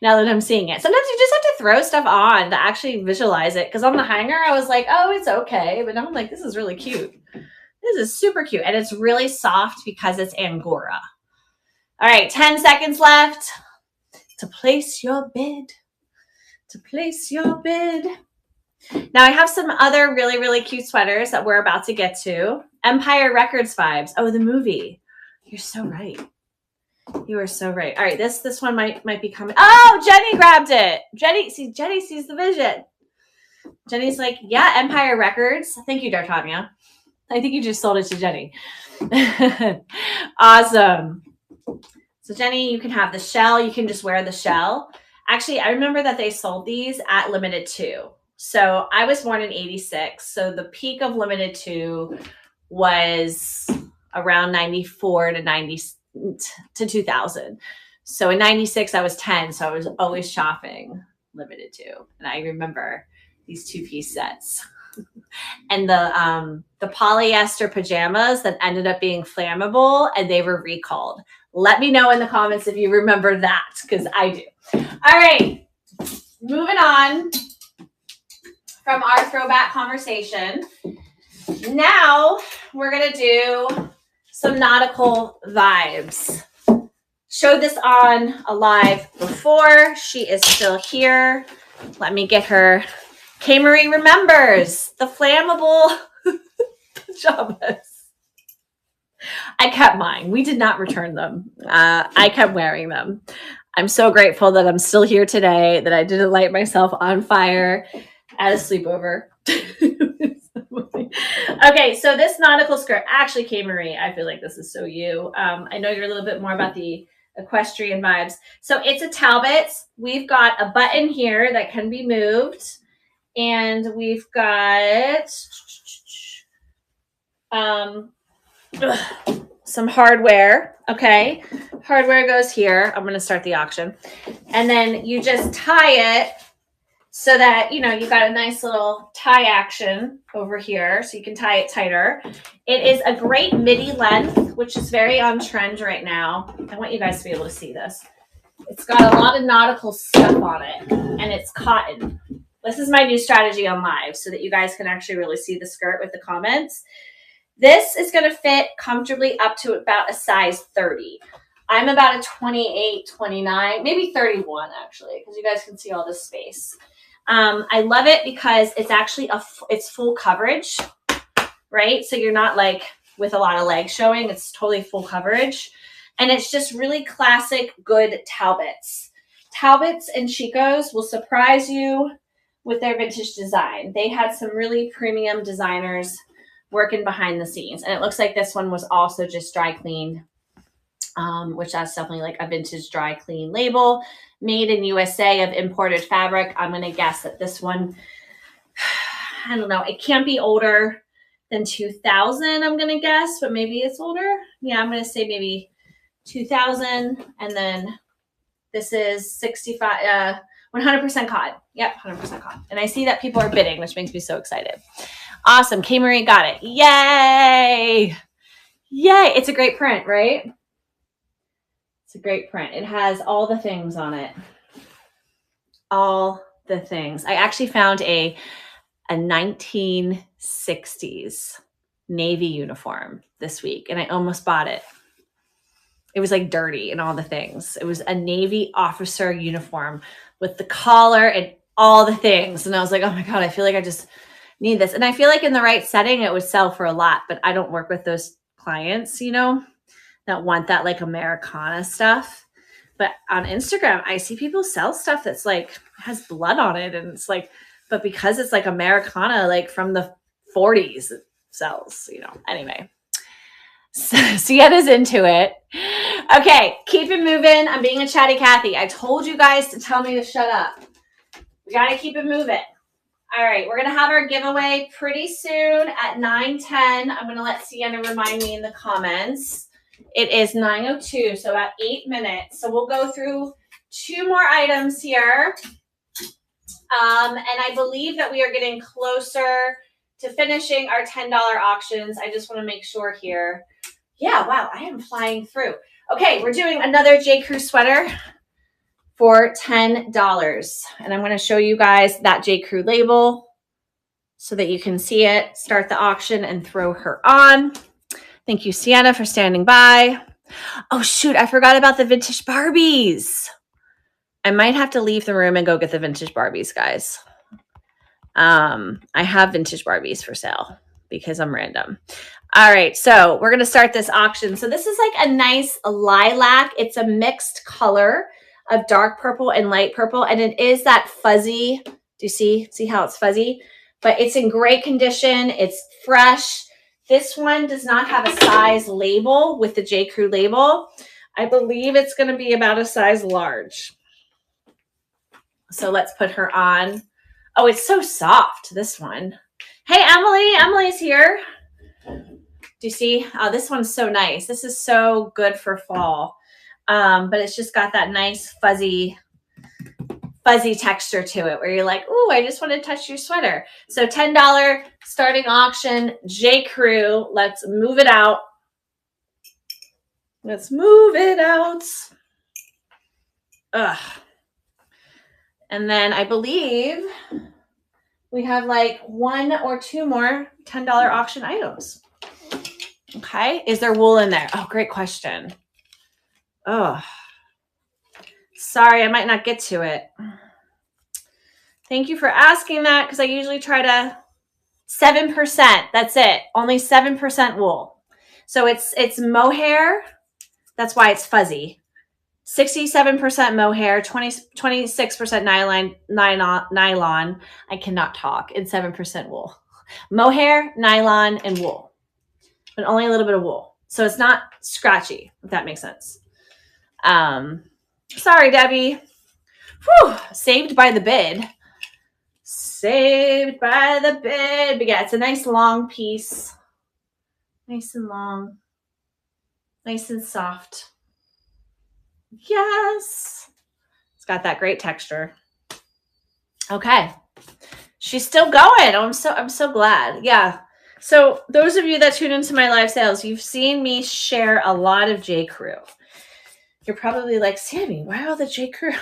A: now that I'm seeing it. Sometimes you just have to throw stuff on to actually visualize it. Because on the hanger, I was like, oh, it's okay. But now I'm like, this is really cute. This is super cute. And it's really soft because it's Angora. All right, 10 seconds left to place your bid. To place your bid. Now I have some other really, really cute sweaters that we're about to get to. Empire Records vibes. Oh, the movie. You're so right. You are so right. All right, this one might be coming. Oh, Jenny grabbed it. Jenny sees the vision. Jenny's like, yeah, Empire Records. Thank you, D'Artagnan. I think you just sold it to Jenny. Awesome. So Jenny, you can have the shell. You can just wear the shell. Actually, I remember that they sold these at Limited 2. So I was born in 86. So the peak of Limited 2 was around 94 to 2000. So in 96, I was 10. So I was always shopping Limited 2. And I remember these 2-piece sets. And the polyester pajamas that ended up being flammable and they were recalled. Let me know in the comments if you remember that, because I do. All right, moving on from our throwback conversation. Now we're going to do some nautical vibes. Showed this on a live before. She is still here. Let me get her. K. Marie remembers the flammable pajamas. I kept mine. We did not return them. I kept wearing them. I'm so grateful that I'm still here today, that I didn't light myself on fire at a sleepover. Okay, so this nautical skirt, actually, K. Marie, I feel like this is so you. I know you're a little bit more about the equestrian vibes. So it's a Talbot. We've got a button here that can be moved. And we've got some hardware. Okay, hardware goes here. I'm going to start the auction. And then you just tie it so that, you know, you got a nice little tie action over here, so you can tie it tighter. It is a great midi length, which is very on trend right now. I want you guys to be able to see this. It's got a lot of nautical stuff on it, and it's cotton. This is my new strategy on live, so that you guys can actually really see the skirt with the comments. This is going to fit comfortably up to about a size 30. I'm about a 28, 29, maybe 31 actually, because you guys can see all this space. I love it because it's actually it's full coverage, right? So you're not like with a lot of legs showing. It's totally full coverage. And it's just really classic, good Talbots. Talbots and Chicos will surprise you with their vintage design. They had some really premium designers working behind the scenes. And it looks like this one was also just dry cleaned, which that's definitely like a vintage dry clean label. Made in USA of imported fabric. I'm going to guess that this one, I don't know, it can't be older than 2000, I'm going to guess, but maybe it's older. Yeah, I'm going to say maybe 2000. And then this is 65, 100% cotton. Yep, 100% cotton. And I see that people are bidding, which makes me so excited. Awesome. K. Marie got it. Yay. Yay. It's a great print, right? It's a great print. It has all the things on it. All the things. I actually found a 1960s Navy uniform this week, and I almost bought it. It was like dirty and all the things. It was a Navy officer uniform with the collar and all the things. And I was like, oh my God, I feel like I just need this. And I feel like in the right setting, it would sell for a lot, but I don't work with those clients, you know, that want that like Americana stuff. But on Instagram, I see people sell stuff that's like has blood on it. And it's like, but because it's like Americana, like from the 40s, it sells, you know. Anyway, so Sienna's into it. Okay, keep it moving. I'm being a chatty Cathy. I told you guys to tell me to shut up. We got to keep it moving. All right, we're going to have our giveaway pretty soon at 9:10. I'm going to let Sienna remind me in the comments. It is 9:02, so about 8 minutes. So we'll go through 2 more items here. And I believe that we are getting closer to finishing our $10 auctions. I just want to make sure here. Yeah, wow, I am flying through. Okay, we're doing another J. Crew sweater for $10. And I'm going to show you guys that J. Crew label so that you can see it, start the auction, and throw her on. Thank you, Sienna, for standing by. Oh, shoot, I forgot about the vintage Barbies. I might have to leave the room and go get the vintage Barbies, guys. I have vintage Barbies for sale because I'm random. All right, so we're going to start this auction. So this is like a nice lilac. It's a mixed color of dark purple and light purple, and it is that fuzzy. Do you see how it's fuzzy? But it's in great condition. It's fresh. This one does not have a size label with the J. Crew label. I believe it's going to be about a size large. So let's put her on. Oh, it's so soft, this one. Hey, Emily. Emily's here. Do you see? Oh, this one's so nice. This is so good for fall. But it's just got that nice fuzzy texture to it where you're like, ooh, I just want to touch your sweater. So $10 starting auction, J. Crew. Let's move it out. Let's move it out. Ugh. And then I believe we have like 1 or 2 more $10 auction items. Okay. Is there wool in there? Oh, great question. Oh, sorry, I might not get to it. Thank you for asking that, because I usually try to 7%. That's it. Only 7% wool. So it's mohair. That's why it's fuzzy. 67% mohair, 26% nylon. I cannot talk. And 7% wool. Mohair, nylon, and wool. But only a little bit of wool. So it's not scratchy, if that makes sense. Sorry, Debbie. Whew, saved by the bid. Saved by the bid. But yeah, it's a nice long piece. Nice and long. Nice and soft. Yes. It's got that great texture. Okay. She's still going. Oh, I'm so glad. Yeah. So those of you that tune into my live sales, you've seen me share a lot of J. Crew. You're probably like, Sammy, why all the J. Crew?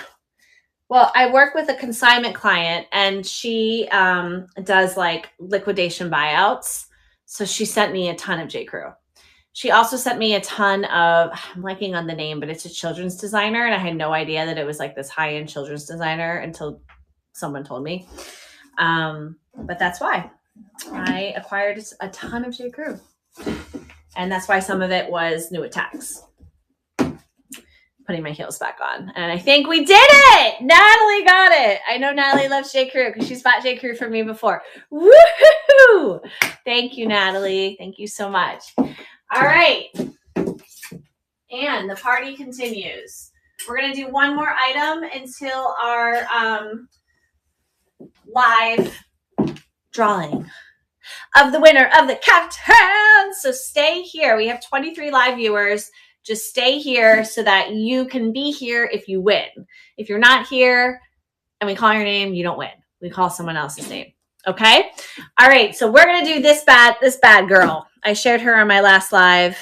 A: Well, I work with a consignment client, and she does like liquidation buyouts. So she sent me a ton of J. Crew. She also sent me a ton of, I'm blanking on the name, but it's a children's designer. And I had no idea that it was like this high-end children's designer until someone told me. But that's why I acquired a ton of J. Crew. And that's why some of it was new attacks. Putting my heels back on. And I think we did it! Natalie got it! I know Natalie loves J. Crew because she's bought J. Crew from me before. Woohoo! Thank you, Natalie. Thank you so much. All right. And the party continues. We're going to do one more item until our live drawing of the winner of the caftan. So stay here. We have 23 live viewers. Just stay here so that you can be here if you win. If you're not here and we call your name, you don't win. We call someone else's name. Okay? All right. So we're going to do this bad girl. I shared her on my last live.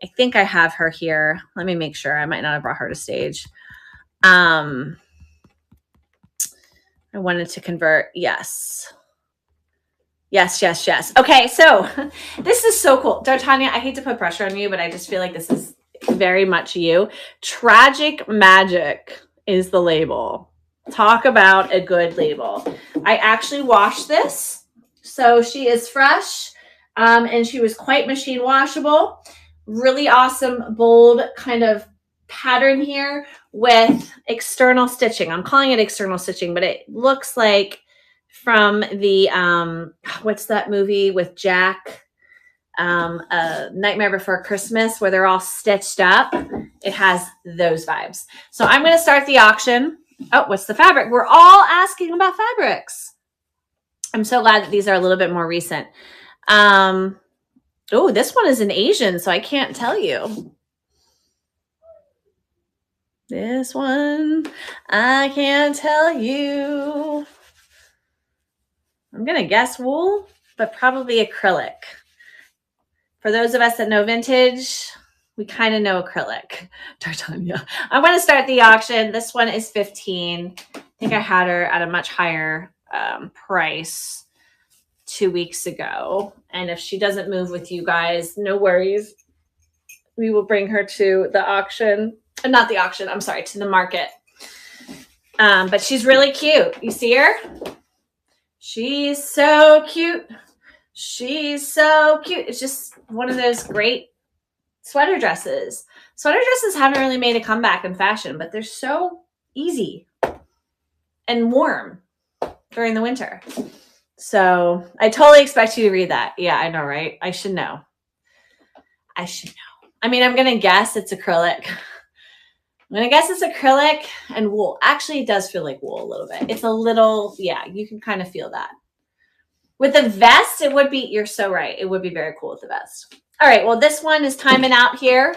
A: I think I have her here. Let me make sure. I might not have brought her to stage. I wanted to convert. Yes. Yes. Okay, so this is so cool. D'Artagnan, I hate to put pressure on you, but I just feel like this is very much you. Tragic Magic is the label. Talk about a good label. I actually washed this. So she is fresh, and she was quite machine washable. Really awesome, bold kind of pattern here with external stitching. I'm calling it external stitching, but it looks like from the, what's that movie with Jack? Nightmare Before Christmas, where they're all stitched up. It has those vibes. So I'm going to start the auction. Oh, what's the fabric? We're all asking about fabrics. I'm so glad that these are a little bit more recent. Oh, this one is an Asian, so I can't tell you. This one, I can't tell you. I'm going to guess wool, but probably acrylic. For those of us that know vintage, we kind of know acrylic. D'Artagnan. I want to start the auction. This one is $15. I think I had her at a much higher price 2 weeks ago. And if she doesn't move with you guys, no worries. We will bring her to the auction. Not the auction, I'm sorry, to the market. But she's really cute. You see her? She's so cute. She's so cute. It's just one of those great sweater dresses. Sweater dresses haven't really made a comeback in fashion, but they're so easy and warm during the winter. So I totally expect you to read that. Yeah, I know, right? I should know. I mean, I'm going to guess it's acrylic. I'm going to guess it's acrylic and wool. Actually, it does feel like wool a little bit. It's a little, yeah, you can kind of feel that. With the vest, it would be, you're so right. It would be very cool with the vest. All right, well, this one is timing out here.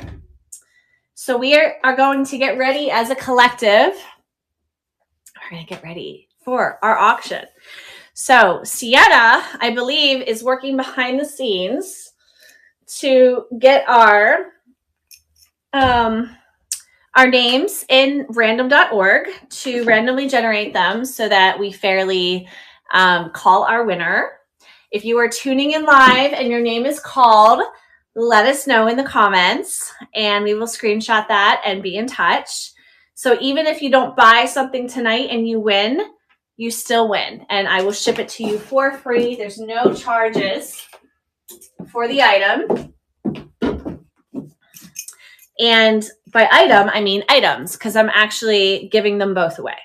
A: So we are going to get ready as a collective. We're going to get ready for our auction. So Sienna, I believe, is working behind the scenes to get our names in random.org to randomly generate them so that we fairly call our winner. If you are tuning in live and your name is called, let us know in the comments and we will screenshot that and be in touch. So even if you don't buy something tonight and you win, you still win. And I will ship it to you for free. There's no charges for the item. And by item, I mean items, because I'm actually giving them both away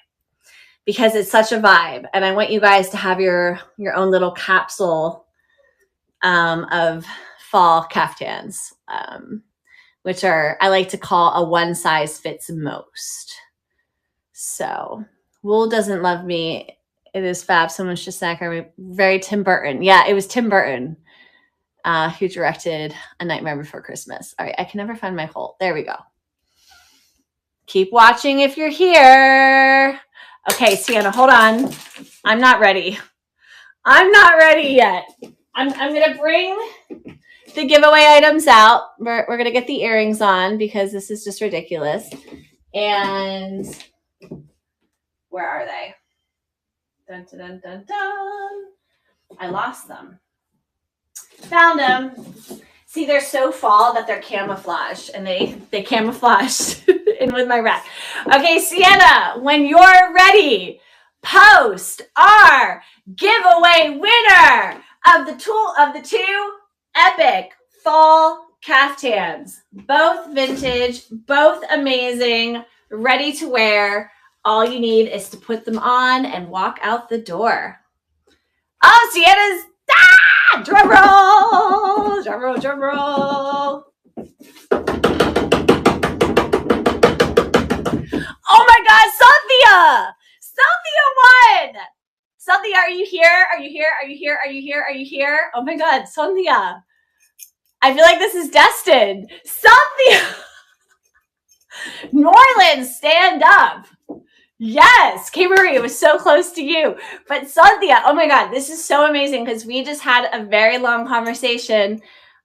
A: because it's such a vibe. And I want you guys to have your own little capsule of fall caftans, which I like to call a one size fits most. So wool doesn't love me. It is fab. Someone's just saying, very Tim Burton. Yeah, it was Tim Burton who directed A Nightmare Before Christmas. All right, I can never find my hole. There we go. Keep watching if you're here. Okay, Sienna, hold on. I'm not ready. I'm not ready yet. I'm going to bring the giveaway items out. We're going to get the earrings on because this is just ridiculous. And where are they? Dun, dun, dun, dun, dun. I lost them. Found them. See, they're so fall that they're camouflaged, and they camouflaged in with my rack. Okay, Sienna, when you're ready, post our giveaway winner of the two epic fall caftans. Both vintage, both amazing, ready to wear. All you need is to put them on and walk out the door. Oh, Sienna's drum roll, drum roll, drum roll. Oh my God, Cynthia! Cynthia won! Cynthia, are you here? Are you here? Are you here? Are you here? Are you here? Oh my God, Cynthia. I feel like this is destined. Cynthia! Norland, stand up. Yes, Kay Marie, it was so close to you. But Cynthia, oh my God, this is so amazing because we just had a very long conversation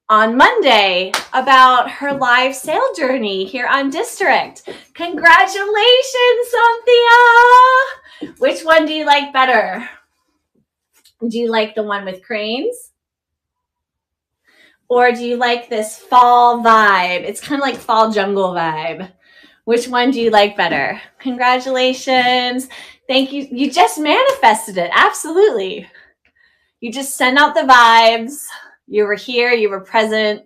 A: on Monday about her live sale journey here on District. Congratulations, Cynthia! Which one do you like better? Do you like the one with cranes? Or do you like this fall vibe? It's kind of like fall jungle vibe. Which one do you like better? Congratulations. Thank you. You just manifested it. Absolutely. You just sent out the vibes. You were here. You were present.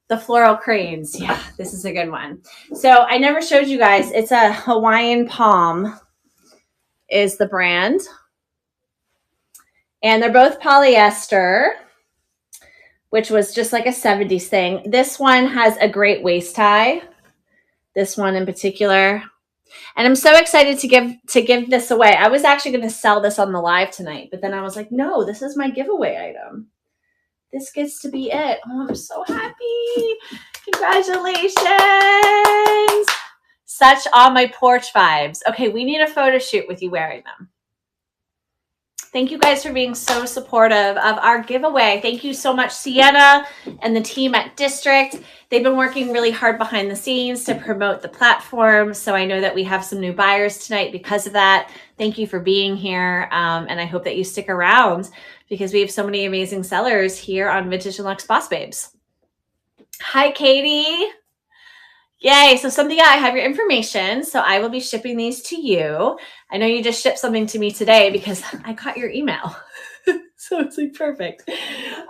A: The floral cranes. Yeah, this is a good one. So I never showed you guys. It's a Hawaiian Palm is the brand. And they're both polyester, which was just like a 70s thing. This one has a great waist tie. This one in particular. And I'm so excited to give this away. I was actually going to sell this on the live tonight, but then I was like, no, this is my giveaway item. This gets to be it. Oh, I'm so happy. Congratulations. Such on my porch vibes. Okay, we need a photo shoot with you wearing them. Thank you guys for being so supportive of our giveaway. Thank you so much, Sienna and the team at District. They've been working really hard behind the scenes to promote the platform. So I know that we have some new buyers tonight because of that. Thank you for being here. And I hope that you stick around because we have so many amazing sellers here on Vintage and Luxe Boss Babes. Hi, Katie. Yay. So Cynthia, I have your information. So I will be shipping these to you. I know you just shipped something to me today because I got your email. So it's like perfect.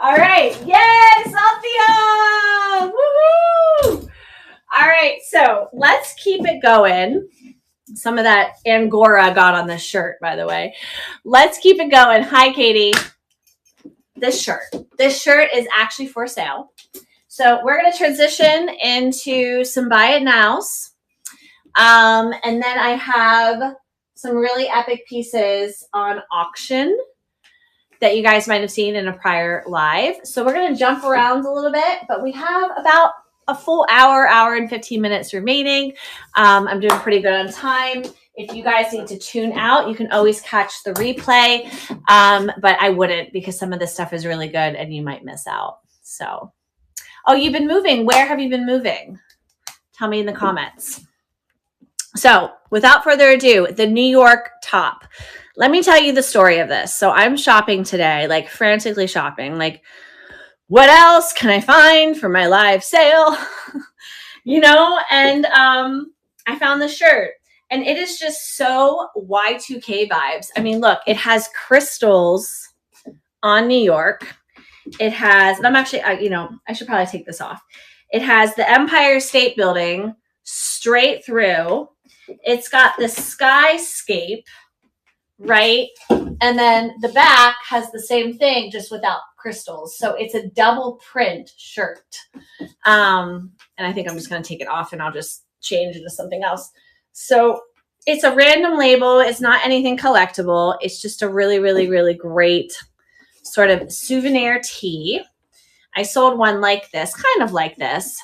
A: All right. Yay, Cynthia. Woohoo. All right. So let's keep it going. Some of that Angora got on this shirt, by the way. Let's keep it going. Hi, Katie. This shirt is actually for sale. So we're going to transition into some buy it nows. And then I have some really epic pieces on auction that you guys might have seen in a prior live. So we're going to jump around a little bit, but we have about a full hour and 15 minutes remaining. I'm doing pretty good on time. If you guys need to tune out, you can always catch the replay. But I wouldn't because some of this stuff is really good and you might miss out. So. Oh, you've been moving. Where have you been moving? Tell me in the comments. So without further ado, the New York top. Let me tell you the story of this. So I'm shopping today, like frantically shopping. Like what else can I find for my live sale? And I found this shirt. And it is just so Y2K vibes. I mean, look, it has crystals on New York. It has, and I'm actually, I should probably take this off. It has the Empire State Building straight through. It's got the skyscape, right? And then the back has the same thing, just without crystals. So it's a double print shirt. And I think I'm just going to take it off and I'll just change it to something else. So it's a random label. It's not anything collectible. It's just a really, really, really great sort of souvenir tee. I sold one like this, kind of like this,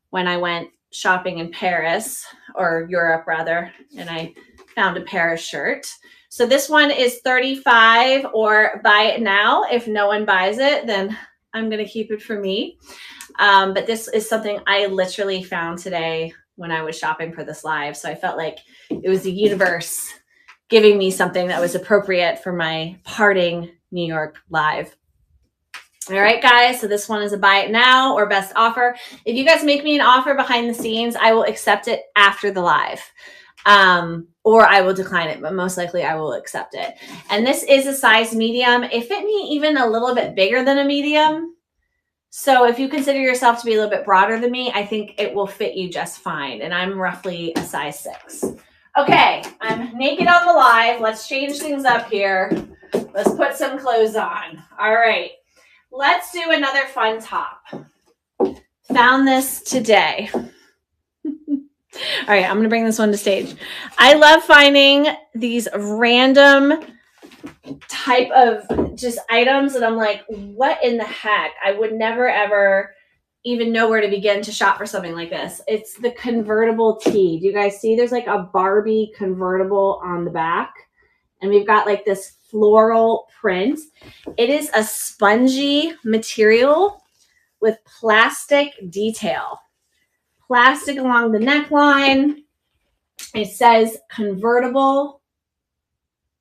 A: when I went shopping in Paris, or Europe rather, and I found a Paris shirt. So this one is $35 or buy it now. If no one buys it, then I'm going to keep it for me. But this is something I literally found today when I was shopping for this live. So I felt like it was the universe giving me something that was appropriate for my parting New York live. All right, guys. So this one is a buy it now or best offer. If you guys make me an offer behind the scenes, I will accept it after the live. Or I will decline it, but most likely I will accept it. And this is a size medium. It fit me even a little bit bigger than a medium. So if you consider yourself to be a little bit broader than me, I think it will fit you just fine. And I'm roughly a size 6. Okay, I'm naked on the live. Let's change things up here. Let's put some clothes on. All right, let's do another fun top. Found this today. All right, I'm going to bring this one to stage. I love finding these random type of just items that I'm like, what in the heck? I would never, ever even know where to begin to shop for something like this. It's the convertible tee. Do you guys see there's like a Barbie convertible on the back? And we've got like this floral print. It is a spongy material with plastic detail. Plastic along the neckline. It says convertible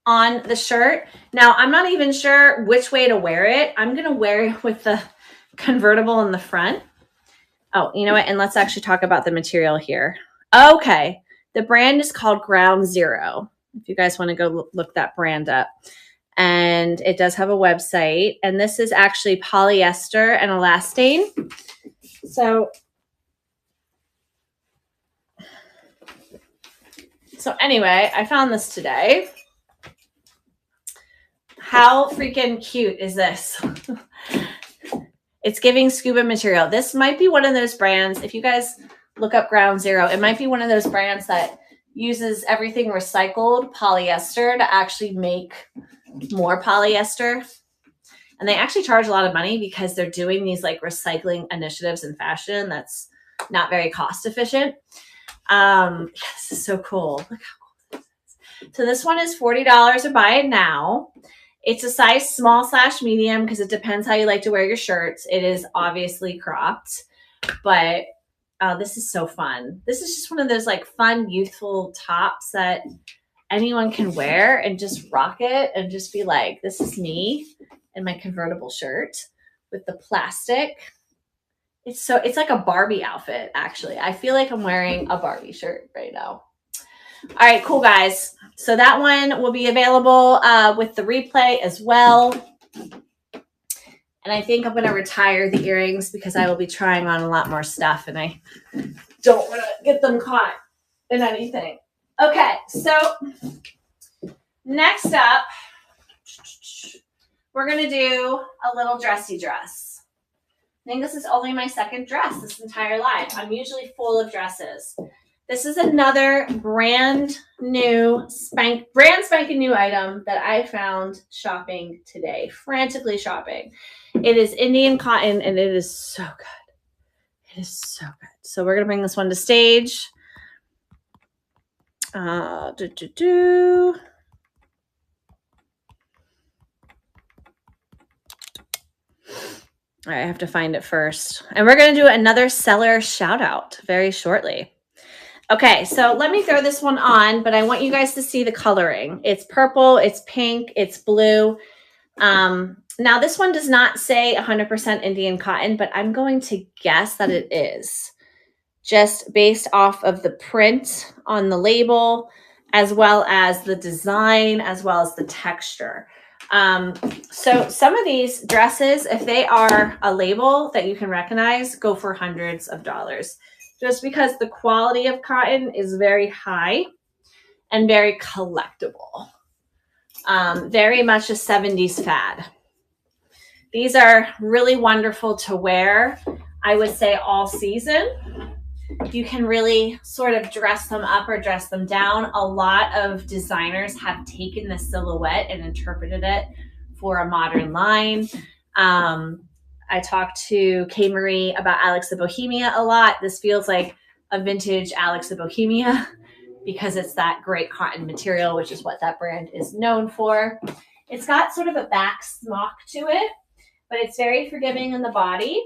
A: on the shirt. Now, I'm not even sure which way to wear it. I'm going to wear it with the convertible in the front. Oh, you know what? And let's actually talk about the material here. Okay. The brand is called Ground Zero. If you guys want to go look that brand up. And it does have a website. And this is actually polyester and elastane. So anyway, I found this today. How freaking cute is this? It's giving scuba material. This might be one of those brands. If you guys look up Ground Zero, it might be one of those brands that uses everything recycled polyester to actually make more polyester. And they actually charge a lot of money because they're doing these like recycling initiatives in fashion that's not very cost efficient. This is so cool. Look how cool this is. So this one is $40 or buy it now. It's a size small/medium because it depends how you like to wear your shirts. It is obviously cropped, but this is so fun. This is just one of those like fun, youthful tops that anyone can wear and just rock it and just be like, this is me in my convertible shirt with the plastic. It's like a Barbie outfit, actually. I feel like I'm wearing a Barbie shirt right now. All right, cool, guys. So that one will be available with the replay as well. And I think I'm going to retire the earrings because I will be trying on a lot more stuff and I don't want to get them caught in anything. Okay, so next up, we're going to do a little dressy dress. I think this is only my second dress this entire life. I'm usually full of dresses. This is another brand spanking new item that I found shopping today, frantically shopping. It is Indian cotton and it is so good. It is so good. So we're going to bring this one to stage. All right, I have to find it first. And we're going to do another seller shout out very shortly. Okay, so let me throw this one on, but I want you guys to see the coloring. It's purple, it's pink, it's blue. Now this one does not say 100% Indian cotton, but I'm going to guess that it is, just based off of the print on the label, as well as the design, as well as the texture. So some of these dresses, if they are a label that you can recognize, go for hundreds of dollars, just because the quality of cotton is very high and very collectible. Very much a 70s fad. These are really wonderful to wear, I would say, all season. You can really sort of dress them up or dress them down. A lot of designers have taken the silhouette and interpreted it for a modern line. I talked to Kay Marie about Alex the Bohemia a lot. This feels like a vintage Alex the Bohemia because it's that great cotton material, which is what that brand is known for. It's got sort of a back smock to it, but it's very forgiving in the body.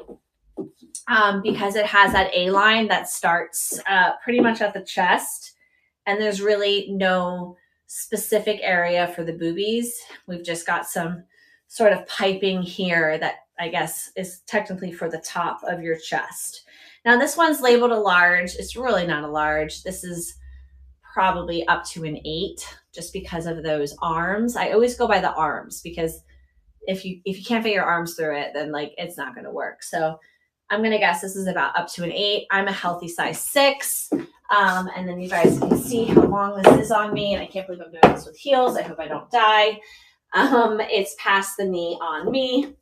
A: Because it has that A-line that starts pretty much at the chest, and there's really no specific area for the boobies. We've just got some sort of piping here that I guess is technically for the top of your chest. Now this one's labeled a large. It's really not a large. This is probably up to an 8 just because of those arms. I always go by the arms because if you can't fit your arms through it, then like it's not going to work. So I'm going to guess this is about up to an 8. I'm a healthy size 6. And then you guys can see how long this is on me. And I can't believe I'm doing this with heels. I hope I don't die. It's past the knee on me.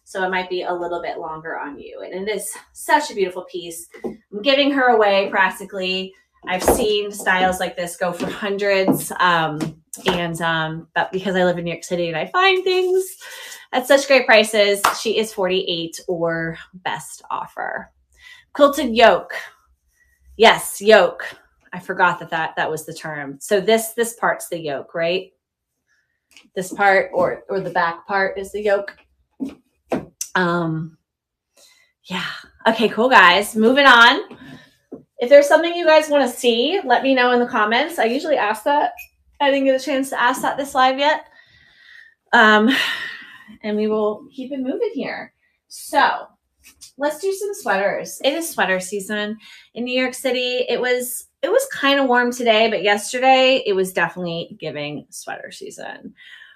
A: So it might be a little bit longer on you. And it is such a beautiful piece. I'm giving her away practically. I've seen styles like this go for hundreds. But because I live in New York City and I find things at such great prices, she is $48 or best offer. Quilted yoke. Yes, yoke. I forgot that was the term. So this part's the yoke, right? This part or the back part is the yoke. Yeah. Okay, cool, guys. Moving on. If there's something you guys want to see, let me know in the comments. I usually ask that. I didn't get a chance to ask that this live yet. And we will keep it moving here. So let's do some sweaters. It is sweater season in New York City. It was kind of warm today, but yesterday it was definitely giving sweater season,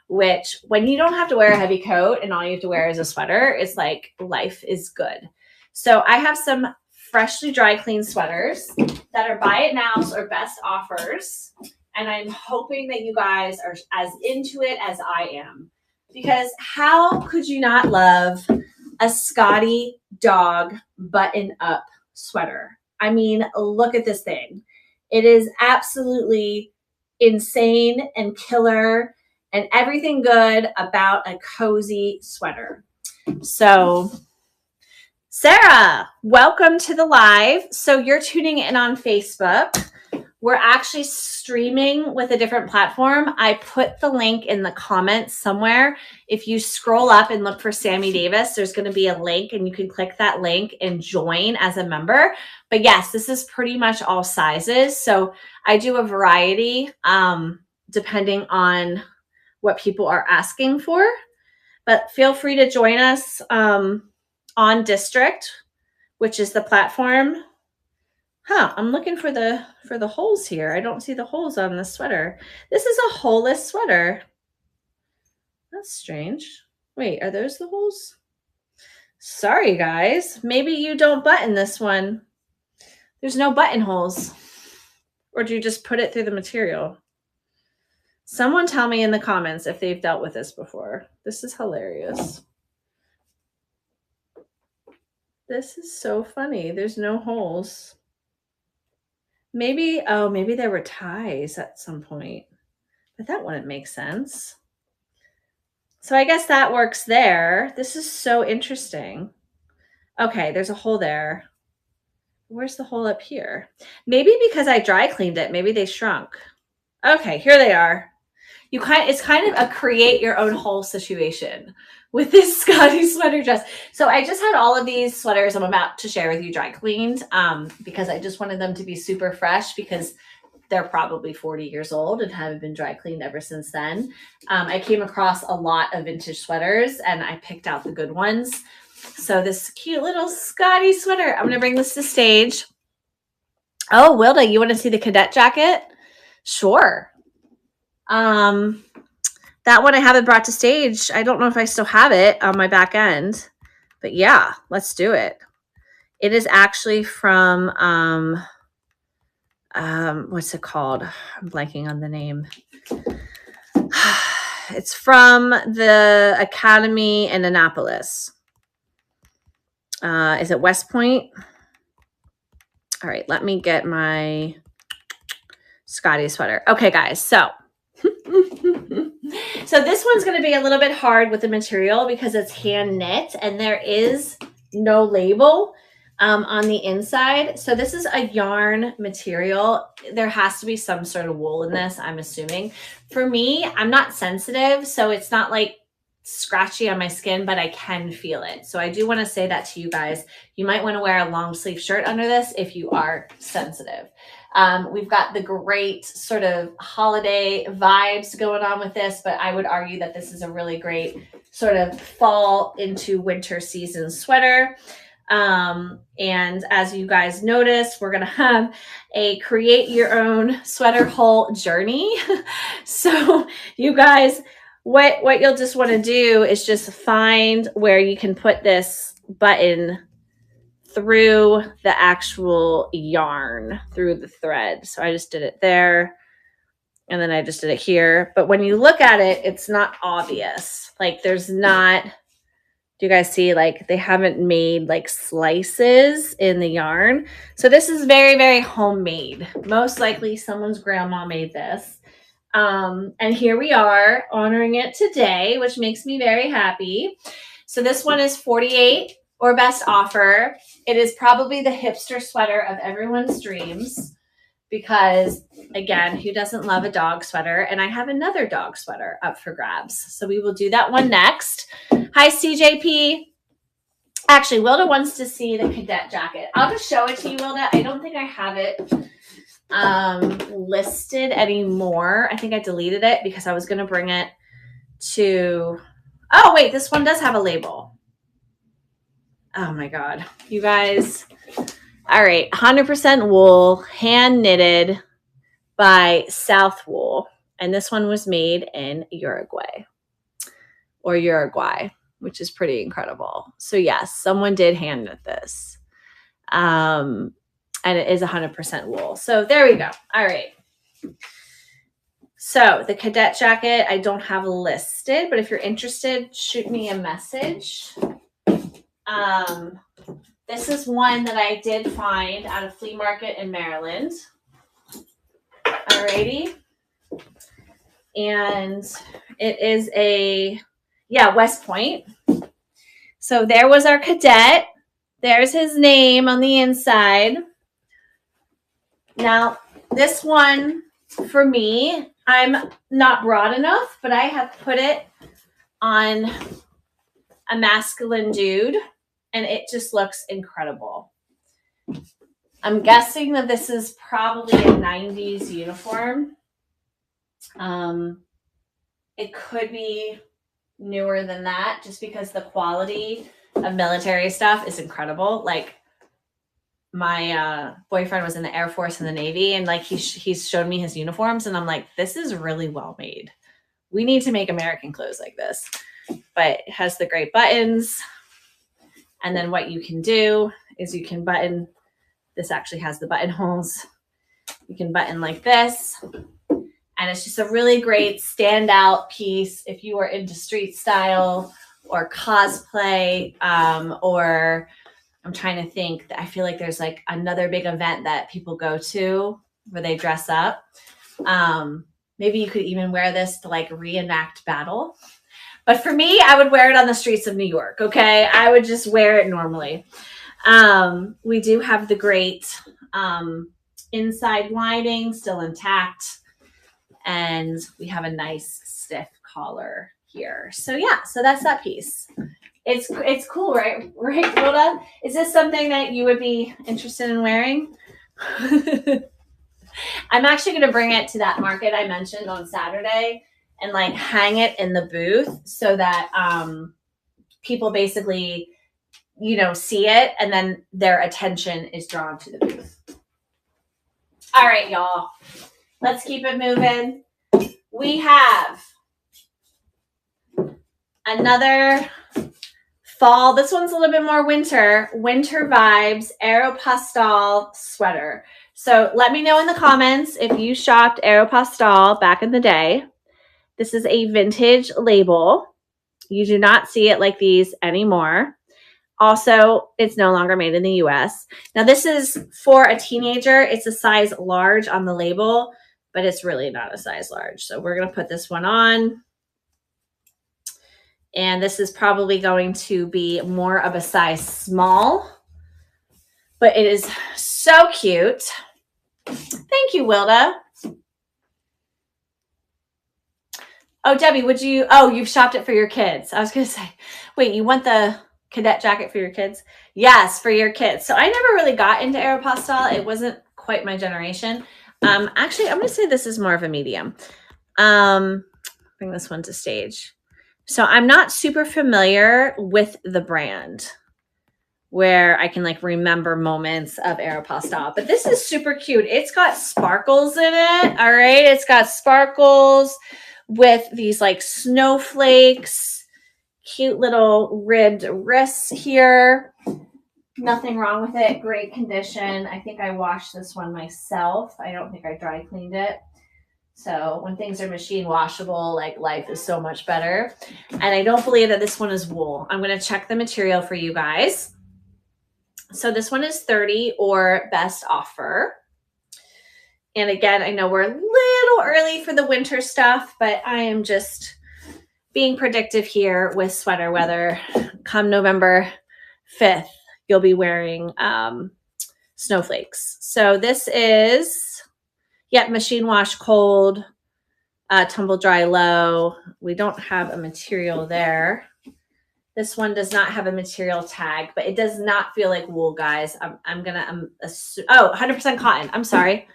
A: which when you don't have to wear a heavy coat and all you have to wear is a sweater, it's like life is good. So I have some freshly dry clean sweaters that are buy it nows or best offers. And I'm hoping that you guys are as into it as I am. Because how could you not love a Scotty dog button-up sweater? I mean, look at this thing. It is absolutely insane and killer and everything good about a cozy sweater. So, Sarah, welcome to the live. So you're tuning in on Facebook. We're actually streaming with a different platform. I put the link in the comments somewhere. If you scroll up and look for Sammy Davis, there's going to be a link and you can click that link and join as a member. But yes, this is pretty much all sizes. So I do a variety depending on what people are asking for. But feel free to join us on District, which is the platform. I'm looking for the holes here. I don't see the holes on the sweater. This is a holeless sweater. That's strange. Wait, are those the holes? Sorry, guys. Maybe you don't button this one. There's no buttonholes. Or do you just put it through the material? Someone tell me in the comments if they've dealt with this before. This is hilarious. This is so funny. There's no holes. Maybe there were ties at some point, but that wouldn't make sense. So I guess that works there. This is so interesting. Okay, there's a hole there. Where's the hole up here? Maybe because I dry cleaned it, maybe they shrunk. Okay, here they are. It's kind of a create your own hole situation with this Scotty sweater dress. So I just had all of these sweaters I'm about to share with you dry cleaned because I just wanted them to be super fresh because they're probably 40 years old and haven't been dry cleaned ever since then. I came across a lot of vintage sweaters and I picked out the good ones. So this cute little Scotty sweater, I'm going to bring this to stage. Oh, Wilda, you want to see the cadet jacket? Sure. That one I haven't brought to stage. I don't know if I still have it on my back end, but yeah, let's do it. It is actually from, what's it called? I'm blanking on the name. It's from the Academy in Annapolis. Is it West Point? All right, let me get my Scotty sweater. Okay, guys, so so this one's going to be a little bit hard with the material because it's hand knit and there is no label on the inside. So this is a yarn material. There has to be some sort of wool in this, I'm assuming. For me, I'm not sensitive, so it's not like scratchy on my skin, but I can feel it. So I do want to say that to you guys. You might want to wear a long sleeve shirt under this if you are sensitive. We've got the great sort of holiday vibes going on with this, but I would argue that this is a really great sort of fall into winter season sweater. And as you guys notice, we're going to have a create your own sweater haul journey. So you guys, what you'll just want to do is just find where you can put this button through the actual yarn, through the thread. So I just did it there and then I just did it here. But when you look at it, it's not obvious. Like there's not, do you guys see, like they haven't made like slices in the yarn. So this is very, very homemade. Most likely someone's grandma made this. And here we are honoring it today, which makes me very happy. So this one is 48 or best offer. It is probably the hipster sweater of everyone's dreams because, again, who doesn't love a dog sweater? And I have another dog sweater up for grabs. So we will do that one next. Hi, CJP. Actually, Wilda wants to see the cadet jacket. I'll just show it to you, Wilda. I don't think I have it listed anymore. I think I deleted it because I was going to bring it to, oh, wait, this one does have a label. Oh my God, you guys. All right. 100% wool, hand knitted by South Wool. And this one was made in Uruguay, which is pretty incredible. So yes, someone did hand knit this. And it is 100% wool. So there we go. All right. So the cadet jacket, I don't have listed, but if you're interested, shoot me a message. This is one that I did find at a flea market in Maryland. Alrighty. And it is West Point. So there was our cadet. There's his name on the inside. Now, this one, for me, I'm not broad enough, but I have put it on a masculine dude, and it just looks incredible. I'm guessing that this is probably a 90s uniform. It could be newer than that just because the quality of military stuff is incredible. Like my boyfriend was in the Air Force and the Navy, and like he's showed me his uniforms, and I'm like, this is really well made. We need to make American clothes like this. But it has the great buttons. And then what you can do is you can button. This actually has the buttonholes. You can button like this. And it's just a really great standout piece if you are into street style or cosplay, or I'm trying to think. I feel like there's like another big event that people go to where they dress up. Maybe you could even wear this to like reenact battle. But for me, I would wear it on the streets of New York, okay? I would just wear it normally. We do have the great inside lining still intact. And we have a nice stiff collar here. So yeah, so that's that piece. It's cool, right? Right, Rhoda? Is this something that you would be interested in wearing? I'm actually going to bring it to that market I mentioned on Saturday and like hang it in the booth so that people basically, you know, see it and then their attention is drawn to the booth. All right, y'all. Let's keep it moving. We have another fall. This one's a little bit more winter vibes Aeropostale sweater. So let me know in the comments if you shopped Aeropostale back in the day. This is a vintage label. You do not see it like these anymore. Also, it's no longer made in the US. Now, this is for a teenager. It's a size large on the label, but it's really not a size large. So we're going to put this one on. And this is probably going to be more of a size small, but it is so cute. Thank you, Wilda. Oh, Debbie, you've shopped it for your kids. I was going to say, wait, you want the cadet jacket for your kids? Yes, for your kids. So I never really got into Aeropostale. It wasn't quite my generation. Actually, I'm going to say this is more of a medium. Bring this one to stage. So I'm not super familiar with the brand where I can like remember moments of Aeropostale, but this is super cute. It's got sparkles in it. All right. It's got sparkles with these like snowflakes, cute little ribbed wrists here. Nothing wrong with it. Great condition. I think I washed this one myself. I don't think I dry cleaned it. So when things are machine washable, like life is so much better. And I don't believe that this one is wool. I'm going to check the material for you guys. So this one is 30 or best offer. And again, I know we're a little early for the winter stuff, but I am just being predictive here with sweater weather. Come November 5th, you'll be wearing snowflakes. So this is... Yep, machine wash cold, tumble dry low. We don't have a material there. This one does not have a material tag, but it does not feel like wool, guys. I'm gonna assume, 100% cotton. I'm sorry.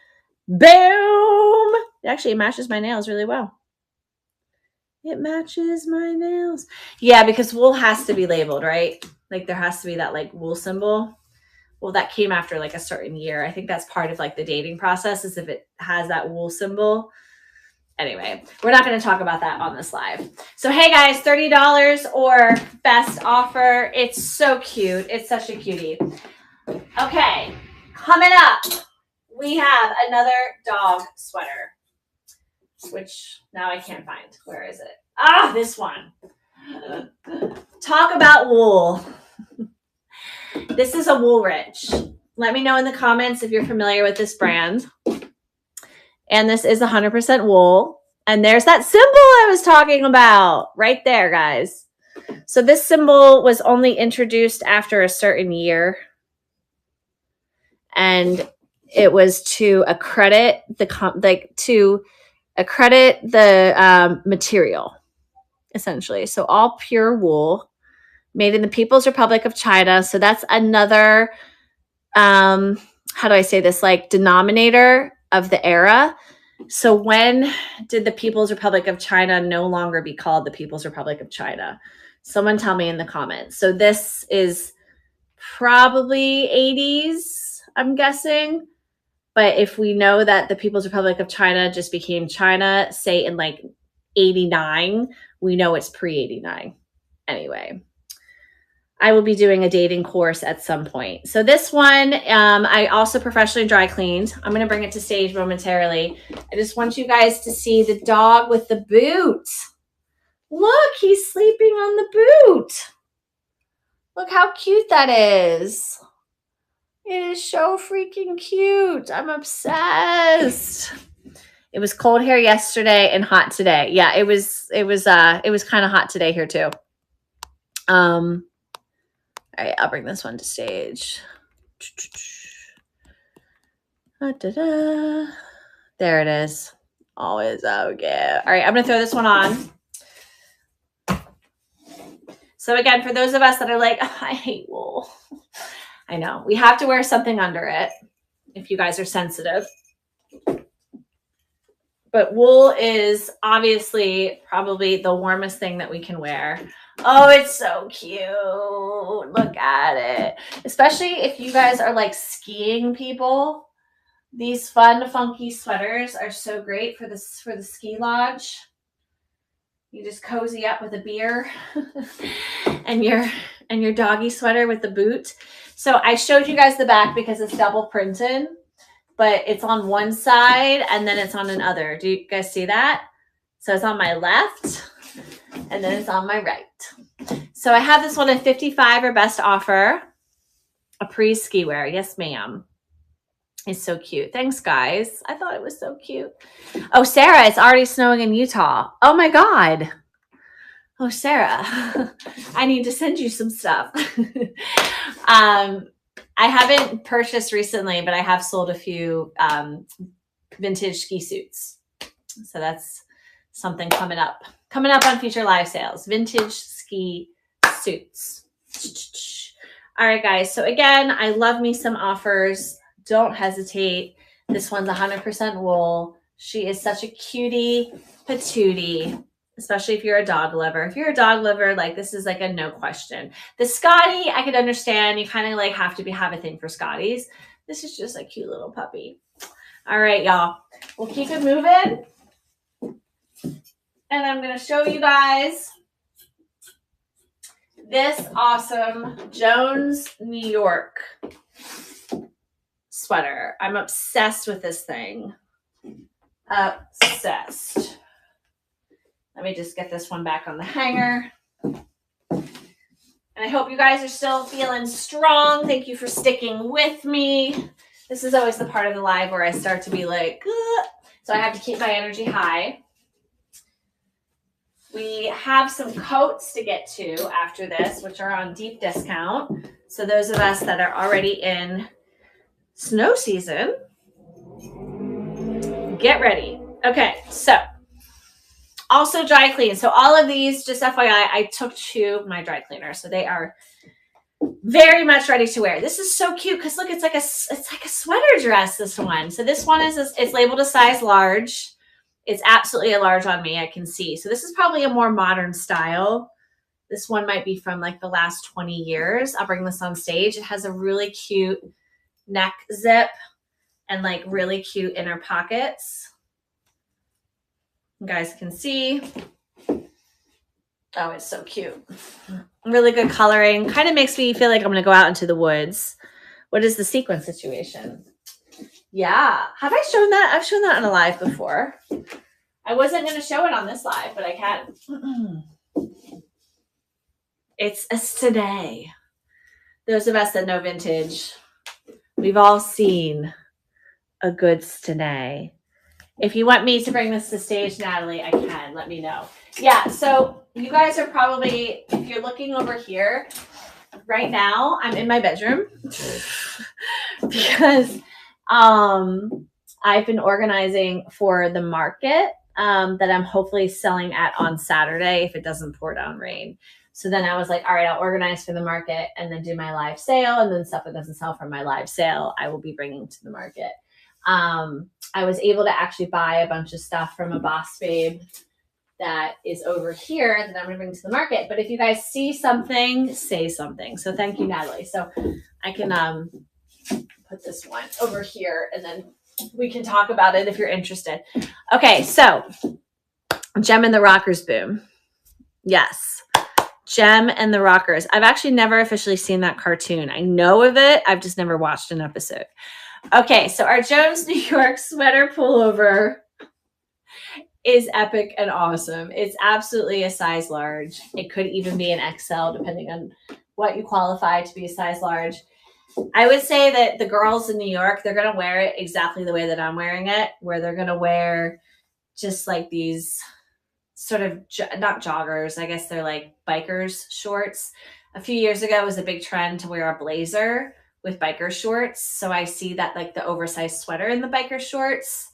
A: Boom! It actually matches my nails really well. It matches my nails. Yeah, because wool has to be labeled, right? Like there has to be that like wool symbol. Well, that came after like a certain year. I think that's part of like the dating process is if it has that wool symbol. Anyway, we're not going to talk about that on this live. So, hey guys, $30 or best offer. It's so cute. It's such a cutie. Okay, coming up, we have another dog sweater, which now I can't find. Where is it? Ah, this one. Talk about wool. This is a Woolrich. Let me know in the comments if you're familiar with this brand. And this is 100% wool. And there's that symbol I was talking about right there, guys. So this symbol was only introduced after a certain year. And it was to accredit the material, essentially. So all pure wool. Made in the People's Republic of China. So that's another, how do I say this, like denominator of the era. So when did the People's Republic of China no longer be called the People's Republic of China? Someone tell me in the comments. So this is probably 80s, I'm guessing. But if we know that the People's Republic of China just became China, say in like 89, we know it's pre-89. Anyway. I will be doing a dating course at some point. So this one, I also professionally dry cleaned. I'm going to bring it to stage momentarily. I just want you guys to see the dog with the boot. Look, he's sleeping on the boot. Look how cute that is. It is so freaking cute. I'm obsessed. It was cold here yesterday and hot today. Yeah, it was kind of hot today here too. All right, I'll bring this one to stage. There it is. Always okay. All right, I'm going to throw this one on. So again, for those of us that are like, oh, I hate wool. I know. We have to wear something under it if you guys are sensitive. But wool is obviously probably the warmest thing that we can wear. Oh, it's so cute. Look at it. Especially if you guys are like skiing people. These fun, funky sweaters are so great for the ski lodge. You just cozy up with a beer and your doggy sweater with the boot. So I showed you guys the back because it's double printed, but it's on one side and then it's on another. Do you guys see that? So it's on my left and then it's on my right. So I have this one at 55 or best offer. A pre-ski wear. Yes, ma'am. It's so cute. Thanks, guys. I thought it was so cute. Oh, Sarah, it's already snowing in Utah. Oh my God. Oh, Sarah, I need to send you some stuff. I haven't purchased recently, but I have sold a few vintage ski suits. So that's something coming up on future live sales. Vintage ski suits. All right, guys. So again, I love me some offers. Don't hesitate. This one's 100% wool. She is such a cutie patootie, especially if you're a dog lover. If you're a dog lover, like this is like a no question. The Scotty, I could understand. You kind of like have to have a thing for Scotties. This is just a cute little puppy. All right, y'all. We'll keep it moving. And I'm going to show you guys this awesome Jones, New York sweater. I'm obsessed with this thing. Obsessed. Let me just get this one back on the hanger. And I hope you guys are still feeling strong. Thank you for sticking with me. This is always the part of the live where I start to be like, ugh. So I have to keep my energy high. We have some coats to get to after this, which are on deep discount. So those of us that are already in snow season, get ready. Okay, so also dry clean. So all of these, just FYI, I took to my dry cleaner. So they are very much ready to wear. This is so cute because look, it's like a sweater dress, this one. So this one is labeled a size large. It's absolutely a large on me, I can see. So this is probably a more modern style. This one might be from like the last 20 years. I'll bring this on stage. It has a really cute neck zip and like really cute inner pockets. You guys can see. Oh, it's so cute. Really good coloring. Kind of makes me feel like I'm going to go out into the woods. What is the sequin situation? Yeah. Have I shown that? I've shown that on a live before. I wasn't going to show it on this live, but I can. It's a today. Those of us that know vintage, we've all seen a good stene. If you want me to bring this to stage, Natalie, I can. Let me know. Yeah, so you guys are probably, if you're looking over here, right now, I'm in my bedroom because I've been organizing for the market that I'm hopefully selling at on Saturday if it doesn't pour down rain. So then I was like, all right, I'll organize for the market and then do my live sale. And then stuff that doesn't sell from my live sale, I will be bringing to the market. I was able to actually buy a bunch of stuff from a Boss Babe that is over here that I'm going to bring to the market. But if you guys see something, say something. So thank you, Natalie. So I can put this one over here and then we can talk about it if you're interested. Okay, so Gem and the Rockers boom. Yes. Gem and the Rockers. I've actually never officially seen that cartoon. I know of it. I've just never watched an episode. Okay, so our Jones, New York sweater pullover is epic and awesome. It's absolutely a size large. It could even be an XL depending on what you qualify to be a size large. I would say that the girls in New York, they're going to wear it exactly the way that I'm wearing it, where they're going to wear just like these sort of, not joggers, I guess they're like bikers shorts. A few years ago, it was a big trend to wear a blazer with biker shorts. So I see that like the oversized sweater in the biker shorts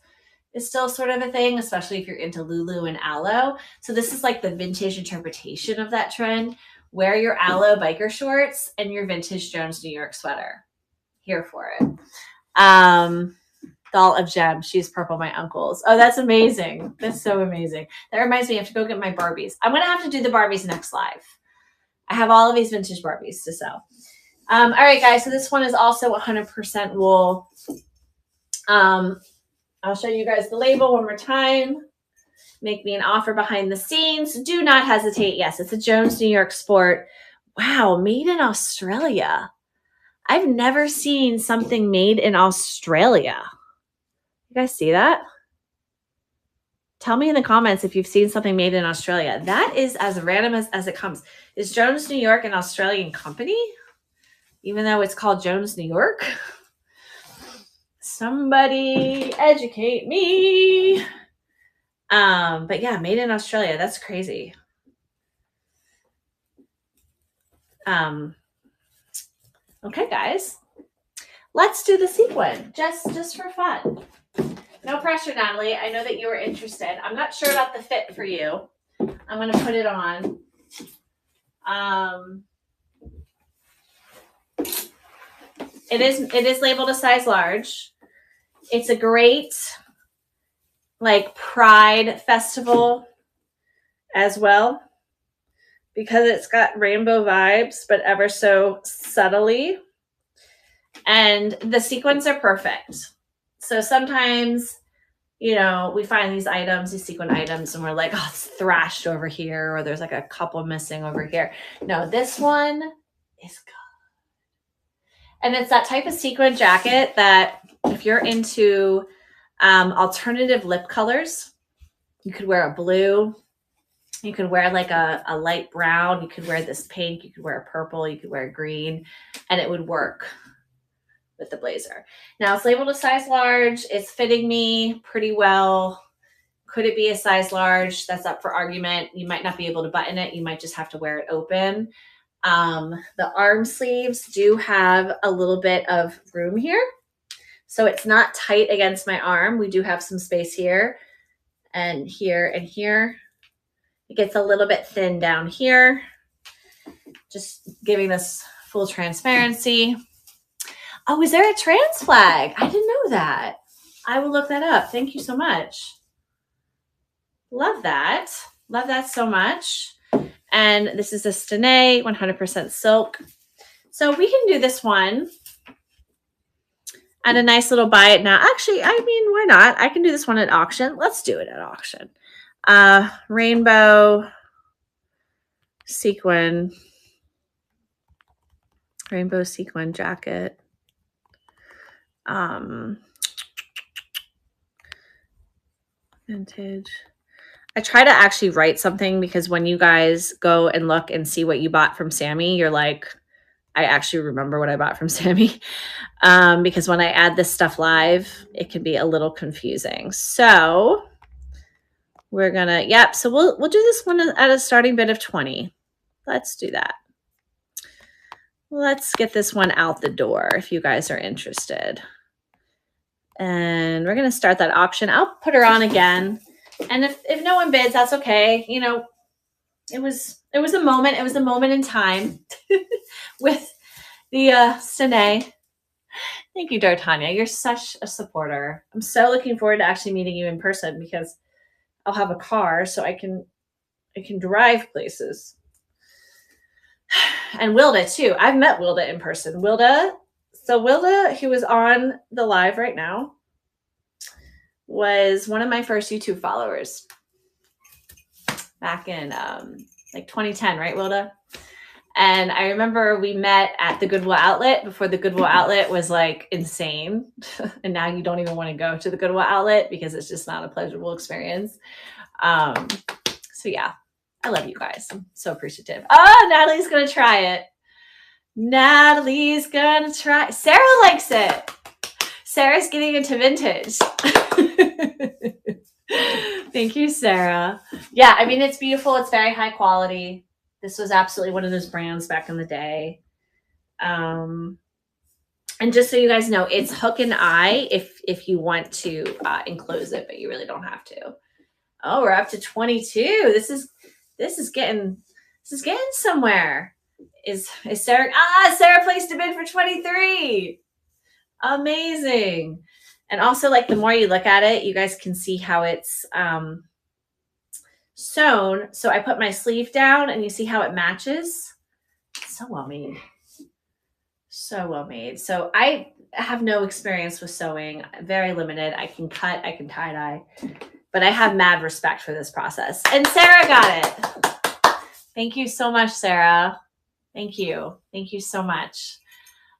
A: is still sort of a thing, especially if you're into Lulu and Aloe. So this is like the vintage interpretation of that trend. Wear your Aloe biker shorts and your vintage Jones New York sweater. Here for it. Doll of Gem. She's purple, my uncle's. Oh, that's amazing. That's so amazing. That reminds me, I have to go get my Barbies. I'm going to have to do the Barbies next live. I have all of these vintage Barbies to sell. All right, guys. So this one is also 100% wool. I'll show you guys the label one more time. Make me an offer behind the scenes. Do not hesitate. Yes, it's a Jones New York Sport. Wow, made in Australia. I've never seen something made in Australia. You guys see that? Tell me in the comments if you've seen something made in Australia. That is as random as it comes. Is Jones New York an Australian company? Even though it's called Jones New York? Somebody educate me. But yeah, made in Australia. That's crazy. Okay, guys. Let's do the sequin just for fun. No pressure, Natalie. I know that you were interested. I'm not sure about the fit for you. I'm going to put it on. It is labeled a size large. It's a great like pride festival as well because it's got rainbow vibes, but ever so subtly. And the sequins are perfect. So sometimes, you know, we find these items, these sequin items, and we're like, oh, it's thrashed over here, or there's like a couple missing over here. No, this one is good. And it's that type of sequin jacket that if you're into alternative lip colors, you could wear a blue, you could wear like a light brown, you could wear this pink, you could wear a purple, you could wear a green, and it would work with the blazer. Now it's labeled a size large. It's fitting me pretty well. Could it be a size large? That's up for argument. You might not be able to button it. You might just have to wear it open. The arm sleeves do have a little bit of room here. So it's not tight against my arm. We do have some space here and here and here. It gets a little bit thin down here. Just giving this full transparency. Oh, is there a trans flag? I didn't know that. I will look that up. Thank you so much. Love that. Love that so much. And this is a Stenay, 100% silk. So we can do this one at a nice little buy it now. Actually, I mean, why not? I can do this one at auction. Let's do it at auction. Rainbow sequin jacket. Vintage. I try to actually write something because when you guys go and look and see what you bought from Sammy, you're like, I actually remember what I bought from Sammy. Because when I add this stuff live, it can be a little confusing. So we're gonna, yep. So we'll do this one at a starting bid of 20. Let's do that. Let's get this one out the door if you guys are interested. And we're going to start that auction. I'll put her on again. And if no one bids, that's okay. You know, it was a moment. It was a moment in time with the Stenay. Thank you, D'Artagnan. You're such a supporter. I'm so looking forward to actually meeting you in person because I'll have a car so I can drive places. And Wilda too. I've met Wilda in person. Wilda, who is on the live right now, was one of my first YouTube followers back in like 2010, right, Wilda? And I remember we met at the Goodwill Outlet before the Goodwill Outlet was like insane. And now you don't even want to go to the Goodwill Outlet because it's just not a pleasurable experience. So yeah, I love you guys. I'm so appreciative. Oh, Natalie's going to try it. Natalie's going to try. Sarah likes it. Sarah's getting into vintage. Thank you, Sarah. Yeah, I mean, it's beautiful. It's very high quality. This was absolutely one of those brands back in the day. And just so you guys know, it's hook and eye if you want to enclose it, but you really don't have to. Oh, we're up to 22. This is getting somewhere. Is Sarah? Sarah placed a bid for 23. Amazing. And also, like, the more you look at it, you guys can see how it's sewn. So I put my sleeve down and you see how it matches. So well made. So well made. So I have no experience with sewing, very limited. I can cut, I can tie dye, but I have mad respect for this process. And Sarah got it. Thank you so much, Sarah. Thank you. Thank you so much.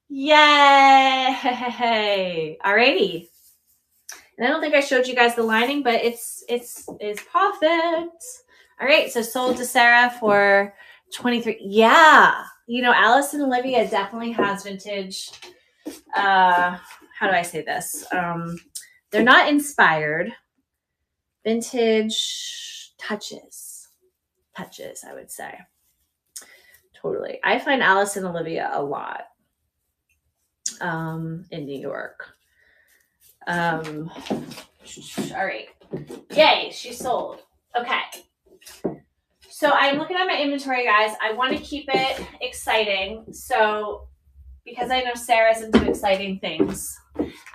A: Yay. Alrighty. And I don't think I showed you guys the lining, but it's perfect. All right, so sold to Sarah for 23. Yeah. You know, Alice and Olivia definitely has vintage. How do I say this? They're not inspired. Vintage touches, I would say. Totally. I find Alice and Olivia a lot in New York. All right. Yay, she sold. Okay. So I'm looking at my inventory, guys. I want to keep it exciting. So because I know Sarah's into exciting things,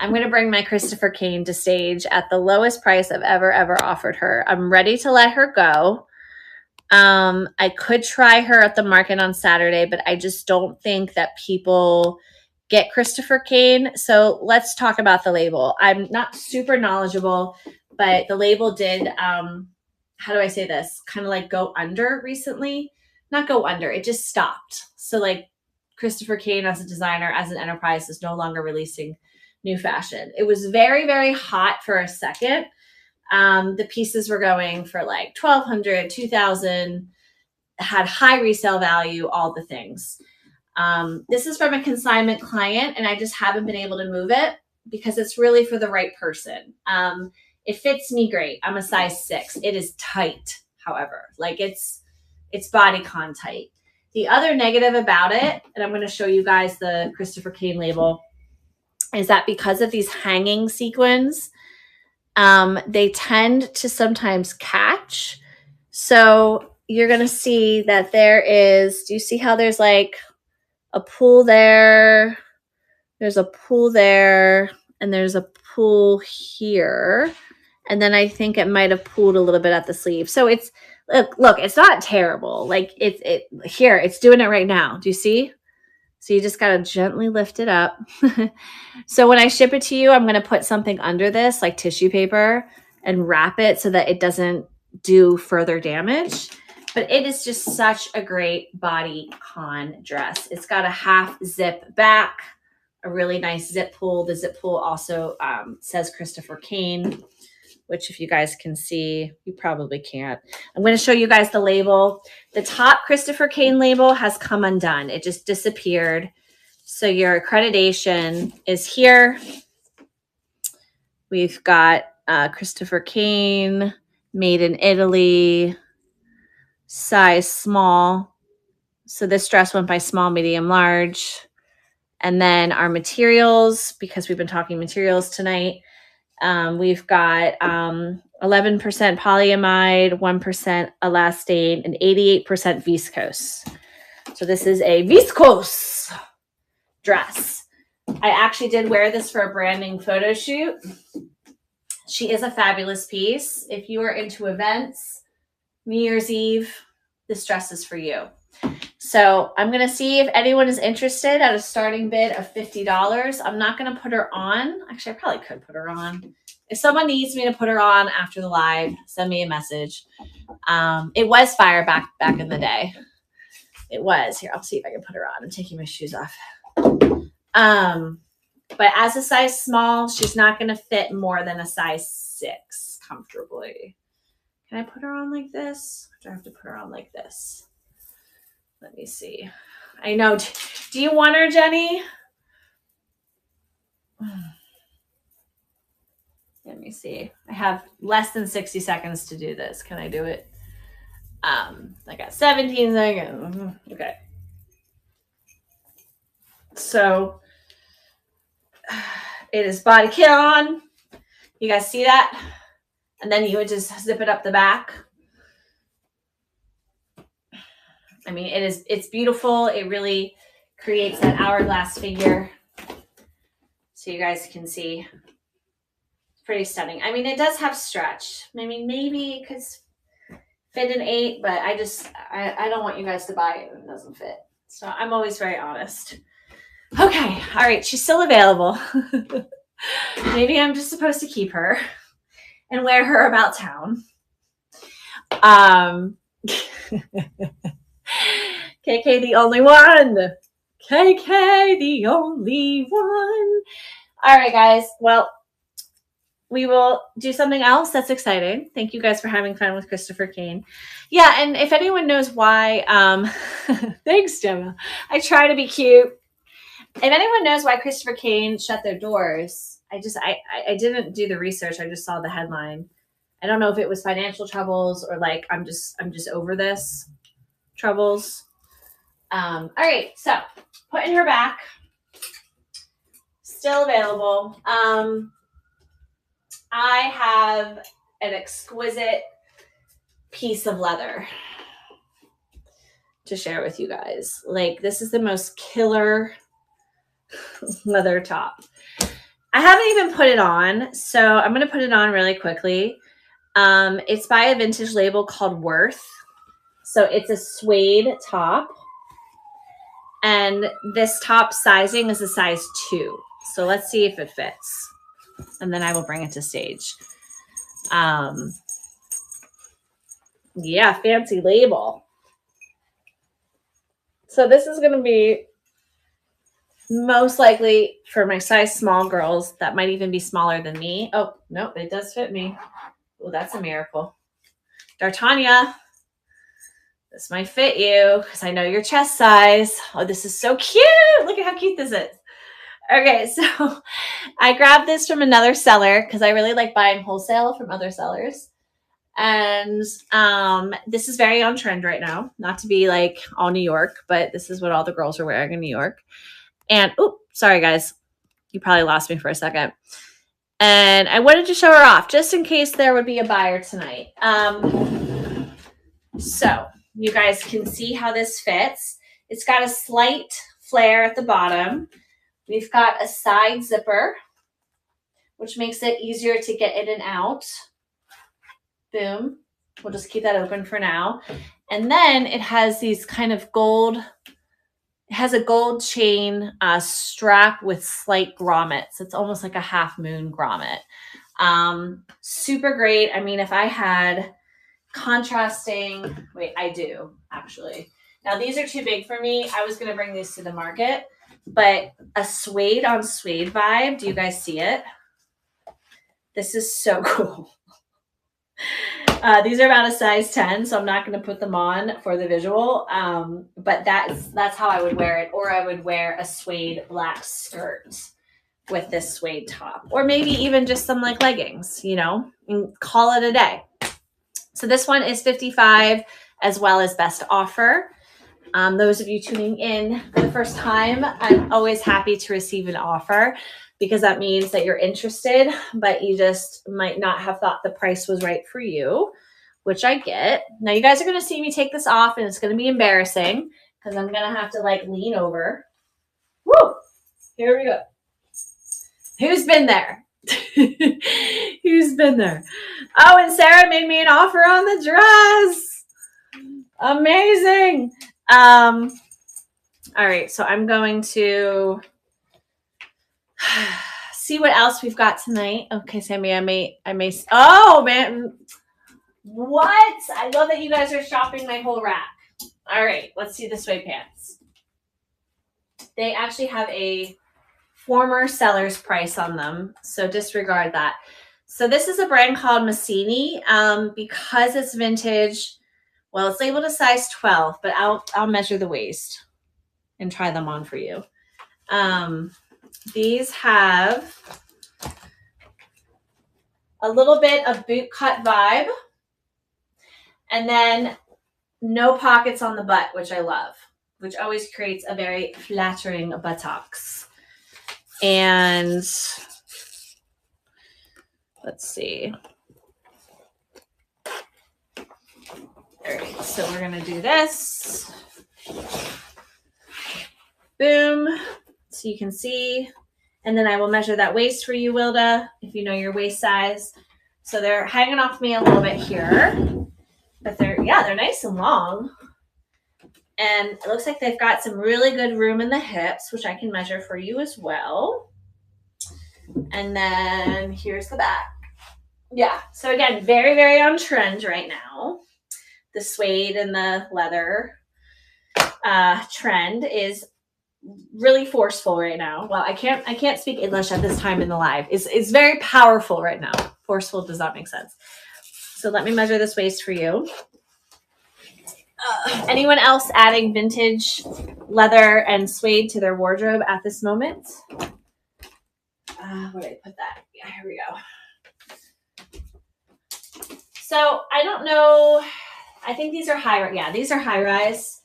A: I'm going to bring my Christopher Kane to stage at the lowest price I've ever offered her. I'm ready to let her go. I could try her at the market on Saturday, but I just don't think that people get Christopher Kane. So let's talk about the label. I'm not super knowledgeable, but the label did, how do I say this? Kind of like go under recently. Not go under, it just stopped. So like Christopher Kane as a designer, as an enterprise, is no longer releasing new fashion. It was very, very hot for a second. The pieces were going for like $1,200, $2,000, had high resale value, all the things. This is from a consignment client, and I just haven't been able to move it because it's really for the right person. It fits me great. I'm a size 6. It is tight, however, like it's bodycon tight. The other negative about it, and I'm going to show you guys the Christopher Kane label, is that because of these hanging sequins, they tend to sometimes catch. So you're going to see that there is, do you see how there's like a pool there? There's a pool there, and there's a pool here. And then I think it might have pooled a little bit at the sleeve. So it's, look, it's not terrible. Like here, it's doing it right now. Do you see? So you just got to gently lift it up. So when I ship it to you, I'm going to put something under this, like tissue paper, and wrap it so that it doesn't do further damage. But it is just such a great bodycon dress. It's got a half zip back, a really nice zip pull. The zip pull also says Christopher Kane, which if you guys can see, you probably can't. I'm going to show you guys the label. The top Christopher Kane label has come undone. It just disappeared. So your accreditation is here. We've got Christopher Kane, made in Italy, size small. So this dress went by small, medium, large. And then our materials, because we've been talking materials tonight, we've got 11% polyamide, 1% elastane, and 88% viscose. So this is a viscose dress. I actually did wear this for a branding photo shoot. She is a fabulous piece. If you are into events, New Year's Eve, this dress is for you. So I'm going to see if anyone is interested at a starting bid of $50. I'm not going to put her on. Actually, I probably could put her on. If someone needs me to put her on after the live, send me a message. It was fire back in the day. It was. Here, I'll see if I can put her on. I'm taking my shoes off. But as a size small, she's not going to fit more than a size 6 comfortably. Can I put her on like this? Or do I have to put her on like this? Let me see. I know. Do you want her, Jenny? Let me see. I have less than 60 seconds to do this. Can I do it? I got 17 seconds. Okay. So it is bodycon. You guys see that? And then you would just zip it up the back. I mean, it's beautiful. It really creates that hourglass figure. So you guys can see. pretty stunning. I mean, it does have stretch. I mean, maybe it could fit an 8, but I don't want you guys to buy it and it doesn't fit. So I'm always very honest. Okay, all right, she's still available. Maybe I'm just supposed to keep her and wear her about town. KK the only one. KK the only one. All right, guys. Well, we will do something else that's exciting. Thank you guys for having fun with Christopher Kane. Yeah, and if anyone knows why, thanks, Gemma. I try to be cute. If anyone knows why Christopher Kane shut their doors, I didn't do the research. I just saw the headline. I don't know if it was financial troubles or like I'm just over this troubles. All right, so putting her back, still available. I have an exquisite piece of leather to share with you guys. Like, this is the most killer leather top. I haven't even put it on, so I'm going to put it on really quickly. It's by a vintage label called Worth. So it's a suede top. And this top sizing is a size 2. So let's see if it fits. And then I will bring it to stage. Yeah, fancy label. So this is going to be most likely for my size small girls that might even be smaller than me. Oh, no, it does fit me. Oh, that's a miracle. D'Artagnan, this might fit you because I know your chest size. Oh, this is so cute. Look at how cute this is. Okay, so I grabbed this from another seller because I really like buying wholesale from other sellers. And this is very on trend right now. Not to be like all New York, but this is what all the girls are wearing in New York. And, oh, sorry, guys. You probably lost me for a second. And I wanted to show her off just in case there would be a buyer tonight. So you guys can see how this fits. It's got a slight flare at the bottom. We've got a side zipper, which makes it easier to get in and out. Boom. We'll just keep that open for now. And then it has these kind of gold, it has a gold chain strap with slight grommets. It's almost like a half moon grommet. Super great. I mean, if I had contrasting, wait, I do actually. Now these are too big for me. I was going to bring these to the market, but a suede on suede vibe. Do you guys see it? This is so cool. These are about a size 10, so I'm not going to put them on for the visual. But that's how I would wear it. Or I would wear a suede black skirt with this suede top. Or maybe even just some like leggings, you know, and call it a day. So this one is $55 as well as best offer. Those of you tuning in for the first time, I'm always happy to receive an offer because that means that you're interested, but you just might not have thought the price was right for you, which I get. Now you guys are going to see me take this off and it's going to be embarrassing because I'm going to have to like lean over. Woo! Here we go. Who's been there? Who's been there? Oh, and Sarah made me an offer on the dress. Amazing. All right, so I'm going to see what else we've got tonight. Okay, Sammy, I may. Oh man, what? I love that you guys are shopping my whole rack. All right, let's see the suede pants. They actually have a former seller's price on them, so disregard that. So this is a brand called Massini. Because it's vintage, well, it's labeled a size 12, but I'll measure the waist and try them on for you. These have a little bit of boot cut vibe, and then no pockets on the butt, which I love, which always creates a very flattering buttocks. And let's see. All right, so we're going to do this. Boom. So you can see And then I will measure that waist for you, Wilda, if you know your waist size. So they're hanging off me a little bit here, but they're nice and long. And it looks like they've got some really good room in the hips, which I can measure for you as well. And then here's the back. Yeah. So again, very, very on trend right now. The suede and the leather trend is really forceful right now. Well, I can't speak English at this time in the live. It's very powerful right now. Forceful does not make sense. So let me measure this waist for you. Anyone else adding vintage leather and suede to their wardrobe at this moment? Where did I put that? Yeah, here we go. So I don't know. I think these are high. Yeah, these are high rise.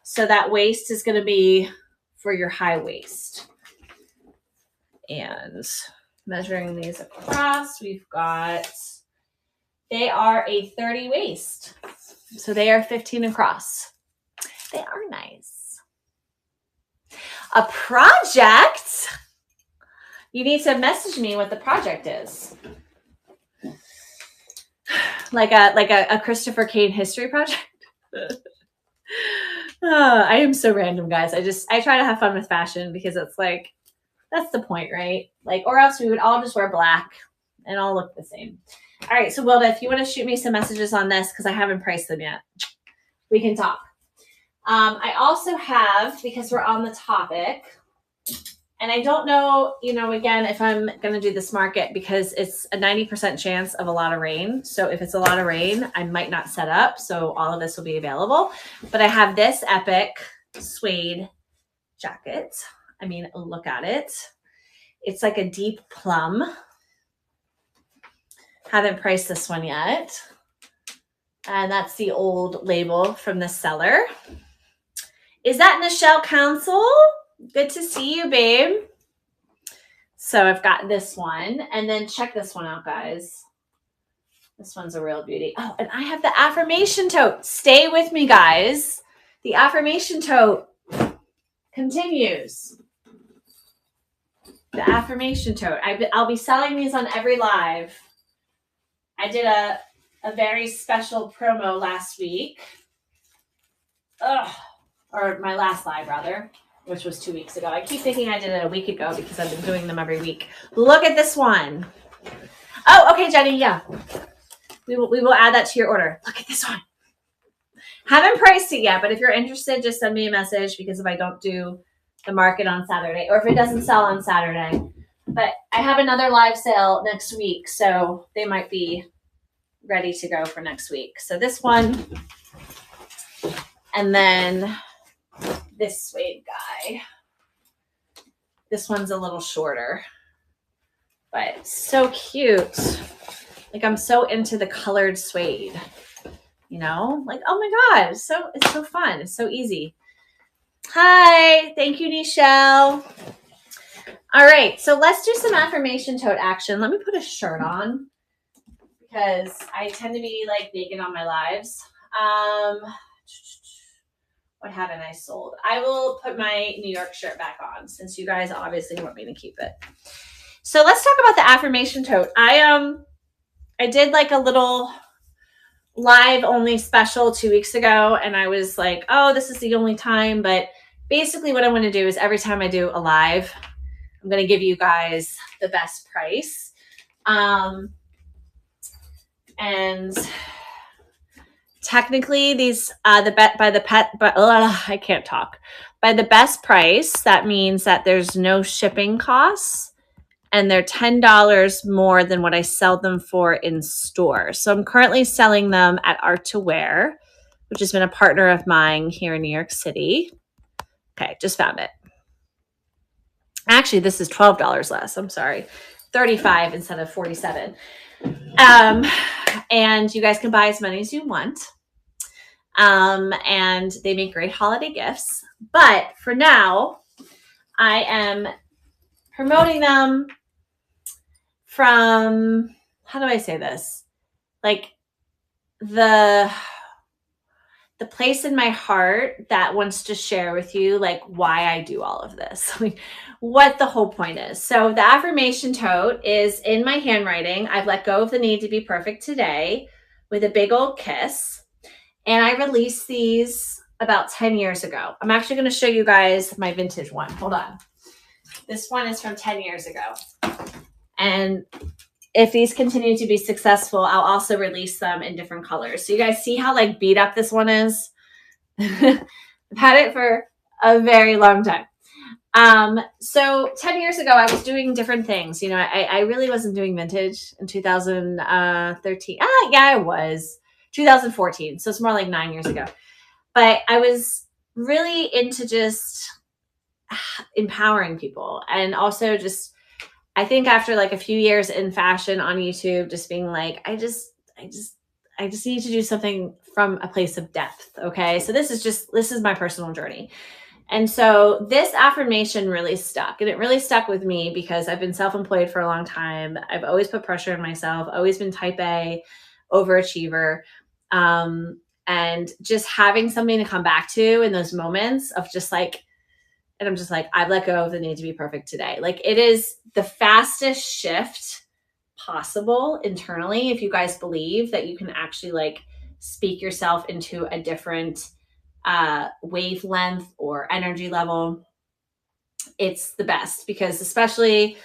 A: So that waist is going to be for your high waist. And measuring these across, we've got, they are a 30 waist. So they are 15 across. They are nice. A project? You need to message me what the project is. Like a Christopher Kane history project. I am so random, guys. I try to have fun with fashion because it's like, that's the point, right? Like, or else we would all just wear black and all look the same. All right. So Wilda, if you want to shoot me some messages on this, because I haven't priced them yet, we can talk. I also have, because we're on the topic, and I don't know, again, if I'm going to do this market because it's a 90% chance of a lot of rain. So if it's a lot of rain, I might not set up. So all of this will be available. But I have this epic suede jacket. I mean, look at it. It's like a deep plum. Haven't priced this one yet. And that's the old label from the seller. Is that Nichelle Council? Good to see you, babe. So I've got this one. And then check this one out, guys. This one's a real beauty. Oh, and I have the affirmation tote. Stay with me, guys. The affirmation tote continues. The affirmation tote. I'll be selling these on every live. I did a very special promo last week. Or my last live, rather, which was 2 weeks ago. I keep thinking I did it a week ago because I've been doing them every week. Look at this one. Oh, okay, Jenny. Yeah. We will add that to your order. Look at this one. Haven't priced it yet, but if you're interested, just send me a message because if I don't do the market on Saturday or if it doesn't sell on Saturday. But I have another live sale next week, so they might be ready to go for next week. So this one, and then this suede guy. This one's a little shorter, but so cute. Like I'm so into the colored suede, like, oh my God, it's so fun. It's so easy. Hi, thank you, Nichelle. All right, so let's do some affirmation tote action. Let me put a shirt on because I tend to be like naked on my lives. What haven't I sold? I will put my New York shirt back on since you guys obviously want me to keep it. So let's talk about the affirmation tote. I did like a little live only special 2 weeks ago and I was like, oh, this is the only time. But basically what I'm going to do is every time I do a live, I'm going to give you guys the best price. And technically these, by the best price, that means that there's no shipping costs and they're $10 more than what I sell them for in store. So I'm currently selling them at Art to Wear, which has been a partner of mine here in New York City. Okay, just found it. Actually, this is $12 less. I'm sorry. $35 instead of $47. And you guys can buy as many as you want. And they make great holiday gifts. But for now, I am promoting them from, how do I say this? Like the the place in my heart that wants to share with you like why I do all of this, like what the whole point is. So the affirmation tote is in my handwriting. I've let go of the need to be perfect today with a big old kiss. And I released these about 10 years ago. I'm actually going to show you guys my vintage one. Hold on. This one is from 10 years ago. And if these continue to be successful, I'll also release them in different colors. So you guys see how like beat up this one is? I've had it for a very long time. So 10 years ago, I was doing different things. You know, I really wasn't doing vintage in 2013. Yeah, I was 2014. So it's more like 9 years ago, but I was really into just empowering people. And also just, I think after like a few years in fashion on YouTube, just being like, I just need to do something from a place of depth. Okay. So this is my personal journey. And so this affirmation really stuck, and it really stuck with me because I've been self-employed for a long time. I've always put pressure on myself, always been type A, overachiever. And just having something to come back to in those moments of just like, and I'm just like, I've let go of the need to be perfect today. Like it is the fastest shift possible internally. If you guys believe that you can actually like speak yourself into a different wavelength or energy level, it's the best, because especially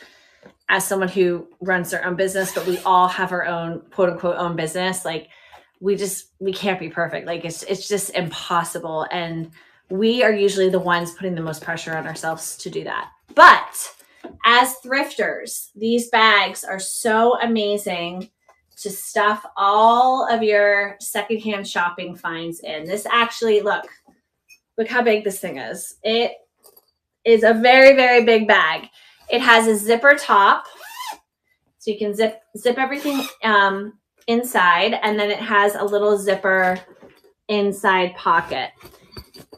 A: as someone who runs their own business, but we all have our own quote unquote own business. Like we can't be perfect. Like it's just impossible. And we are usually the ones putting the most pressure on ourselves to do that. But as thrifters, these bags are so amazing to stuff all of your secondhand shopping finds in. This actually, look how big this thing is. It is a very, very big bag. It has a zipper top, so you can zip everything inside, and then it has a little zipper inside pocket.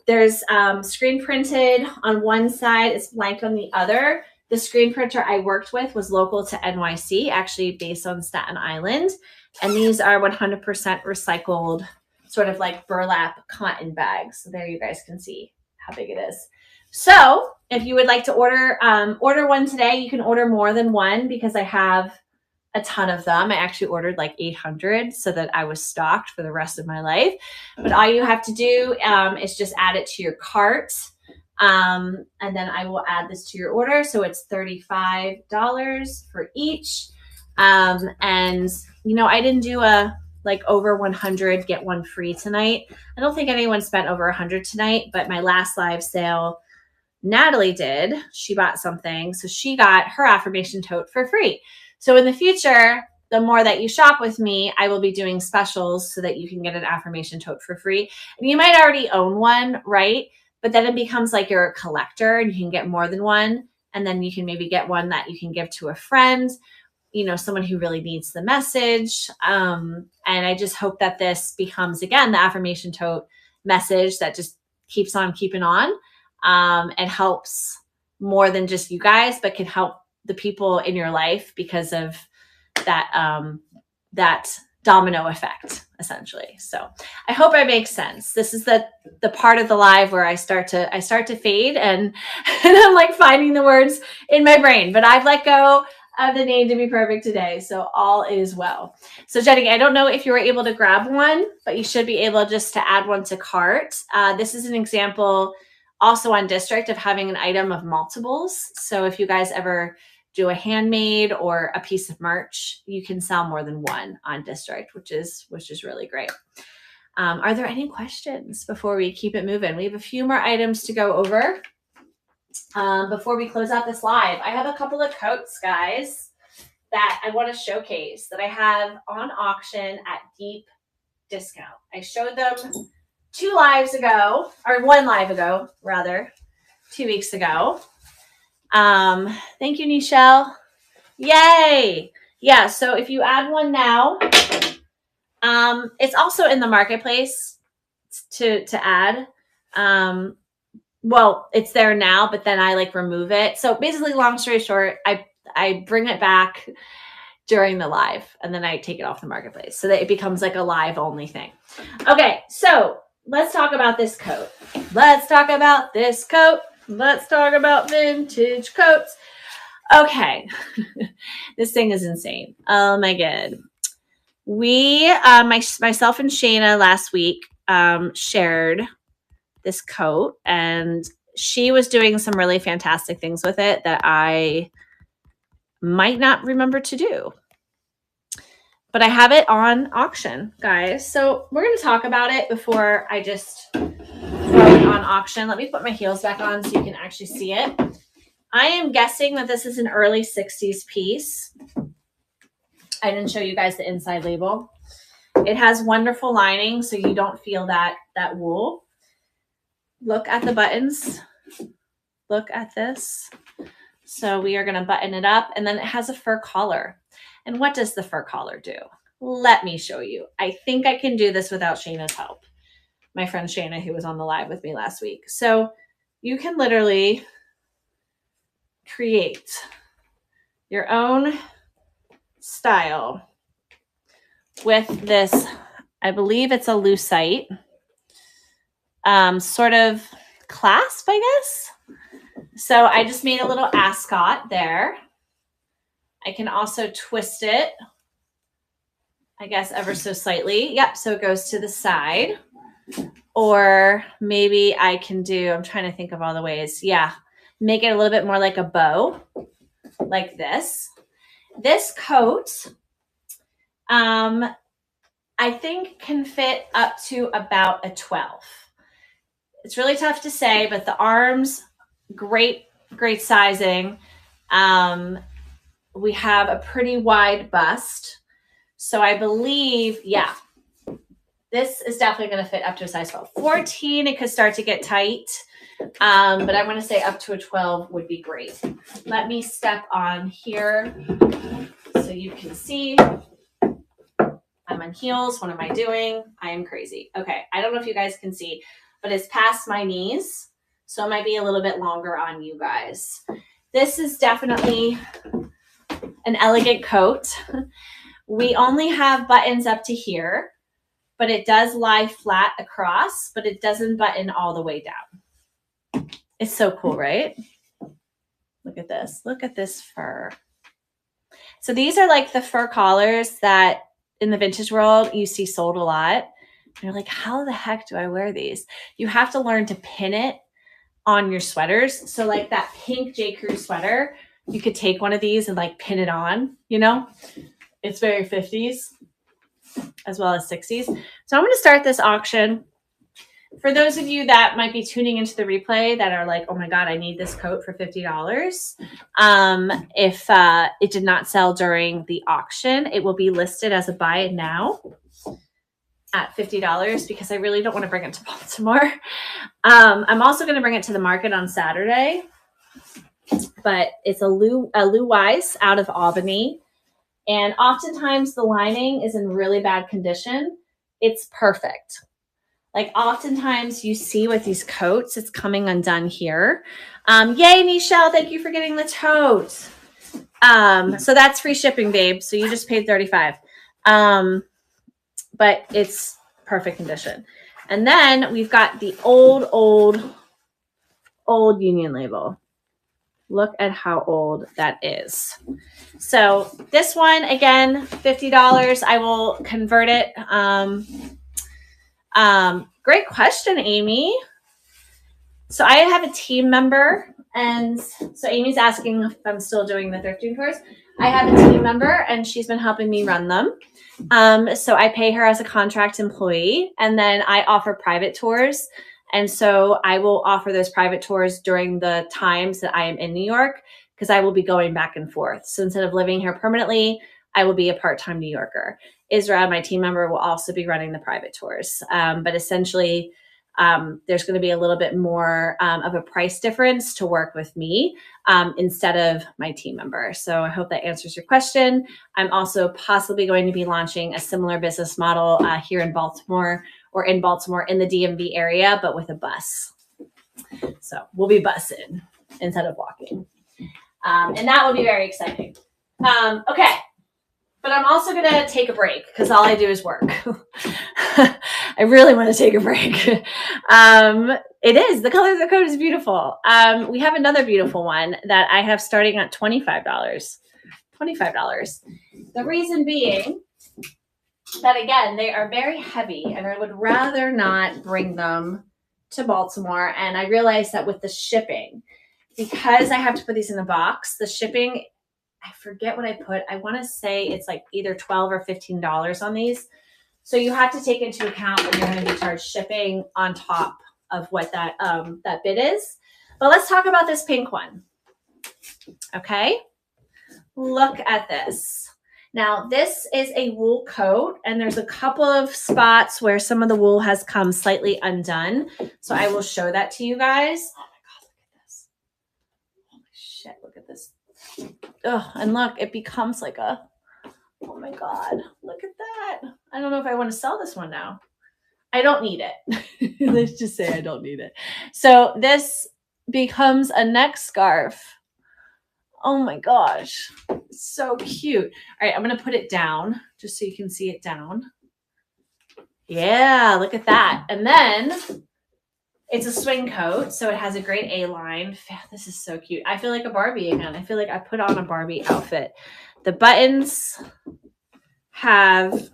A: There's screen printed on one side, it's blank on the other. The screen printer I worked with was local to NYC, actually based on Staten Island. And these are 100% recycled, sort of like burlap cotton bags. So there you guys can see how big it is. So if you would like to order one today, you can order more than one because I have a ton of them. I actually ordered like 800 so that I was stocked for the rest of my life. But all you have to do is just add it to your cart. And then I will add this to your order. So it's $35 for each. And you know, I didn't do a like over 100 get one free tonight. I don't think anyone spent over 100 tonight, but my last live sale, Natalie did. She bought something, so she got her affirmation tote for free. So in the future, the more that you shop with me, I will be doing specials so that you can get an affirmation tote for free. And you might already own one, right? But then it becomes like you're a collector and you can get more than one. And then you can maybe get one that you can give to a friend, you know, someone who really needs the message. And I just hope that this becomes, again, the affirmation tote message that just keeps on keeping on, and helps more than just you guys, but can help the people in your life because of that domino effect, essentially. So I hope it makes sense. This is the part of the live where I start to fade and I'm like finding the words in my brain, but I've let go of the need to be perfect today. So all is well. So Jenny, I don't know if you were able to grab one, but you should be able just to add one to cart. This is an example also on District of having an item of multiples. So if you guys ever do a handmade or a piece of merch, you can sell more than one on District, which is really great. Are there any questions before we keep it moving? We have a few more items to go over before we close out this live. I have a couple of coats, guys, that I want to showcase that I have on auction at deep discount. I showed them 2 lives ago, or 1 live ago, rather, 2 weeks ago. Thank you, Nichelle. Yay. Yeah. So if you add one now, it's also in the marketplace to add. Well, it's there now, but then I like remove it. So basically, long story short, I bring it back during the live and then I take it off the marketplace so that it becomes like a live only thing. Okay. So let's talk about this coat. Let's talk about this coat. Let's talk about vintage coats. Okay. This thing is insane. Oh my God. We, myself and Shayna last week shared this coat, and she was doing some really fantastic things with it that I might not remember to do. But I have it on auction, guys. So we're going to talk about it before I just throw it on auction. Let me put my heels back on so you can actually see it. I am guessing that this is an early 60s piece. I didn't show you guys the inside label. It has wonderful lining, so you don't feel that wool. Look at the buttons. Look at this. So we are going to button it up, and then it has a fur collar. And what does the fur collar do? Let me show you. I think I can do this without Shayna's help. My friend Shayna, who was on the live with me last week. So you can literally create your own style with this. I believe it's a lucite, sort of clasp, I guess. So I just made a little ascot there. I can also twist it, I guess, ever so slightly. Yep, so it goes to the side. Or maybe I can do, I'm trying to think of all the ways. Yeah, make it a little bit more like a bow, like this. This coat, I think can fit up to about a 12. It's really tough to say, but the arms, great sizing. We have a pretty wide bust. So I believe, yeah, this is definitely going to fit up to a size 12. 14, it could start to get tight. But I'm going to say up to a 12 would be great. Let me step on here so you can see. I'm on heels. What am I doing? I am crazy. Okay. I don't know if you guys can see, but it's past my knees. So it might be a little bit longer on you guys. This is definitely an elegant coat. We only have buttons up to here, but it does lie flat across, but it doesn't button all the way down. It's so cool, right? Look at this. Look at this fur. So these are like the fur collars that in the vintage world you see sold a lot. And you're like, how the heck do I wear these? You have to learn to pin it on your sweaters. So like that pink J. Crew sweater, you could take one of these and like pin it on, you know? It's very 50s as well as 60s. So I'm going to start this auction. For those of you that might be tuning into the replay that are like, oh my God, I need this coat for $50. If it did not sell during the auction, it will be listed as a buy it now at $50 because I really don't want to bring it to Baltimore. I'm also going to bring it to the market on Saturday, but it's a Lou Weiss out of Albany. And oftentimes the lining is in really bad condition. It's perfect. Like oftentimes you see with these coats, it's coming undone here. Yay, Nichelle, thank you for getting the tote. So that's free shipping, babe. So you just paid $35. But it's perfect condition. And then we've got the old Union label. Look at how old that is. So this one, again, $50. I will convert it. Great question, Amy. So I have a team member, and so Amy's asking if I'm still doing the thrifting tours. I have a team member, and she's been helping me run them. So I pay her as a contract employee, and then I offer private tours. And so I will offer those private tours during the times that I am in New York, because I will be going back and forth. So instead of living here permanently, I will be a part-time New Yorker. Isra, my team member, will also be running the private tours. But essentially, there's going to be a little bit more of a price difference to work with me instead of my team member. So I hope that answers your question. I'm also possibly going to be launching a similar business model here in Baltimore, or in Baltimore in the DMV area, but with a bus. So we'll be busing instead of walking. And that will be very exciting. Okay. But I'm also going to take a break because all I do is work. I really want to take a break. It is. The color of the coat is beautiful. We have another beautiful one that I have starting at $25. $25. The reason being that, again, they are very heavy and I would rather not bring them to Baltimore. And I realized that with the shipping, because I have to put these in a box, the shipping, I forget what I put. I want to say it's like either $12 or $15 on these. So you have to take into account when you're going to be charged shipping on top of what that bid is. But let's talk about this pink one. Okay. Look at this. Now, this is a wool coat, and there's a couple of spots where some of the wool has come slightly undone. So I will show that to you guys. Oh my God, look at this. Holy shit, look at this. Oh, and look, it becomes like a, oh my God, look at that. I don't know if I want to sell this one now. I don't need it. Let's just say I don't need it. So this becomes a neck scarf. Oh my gosh, it's so cute. All right, I'm going to put it down just so you can see it down. Yeah, look at that. And then it's a swing coat, so it has a great A-line. This is so cute. I feel like a Barbie again. I feel like I put on a Barbie outfit. The buttons have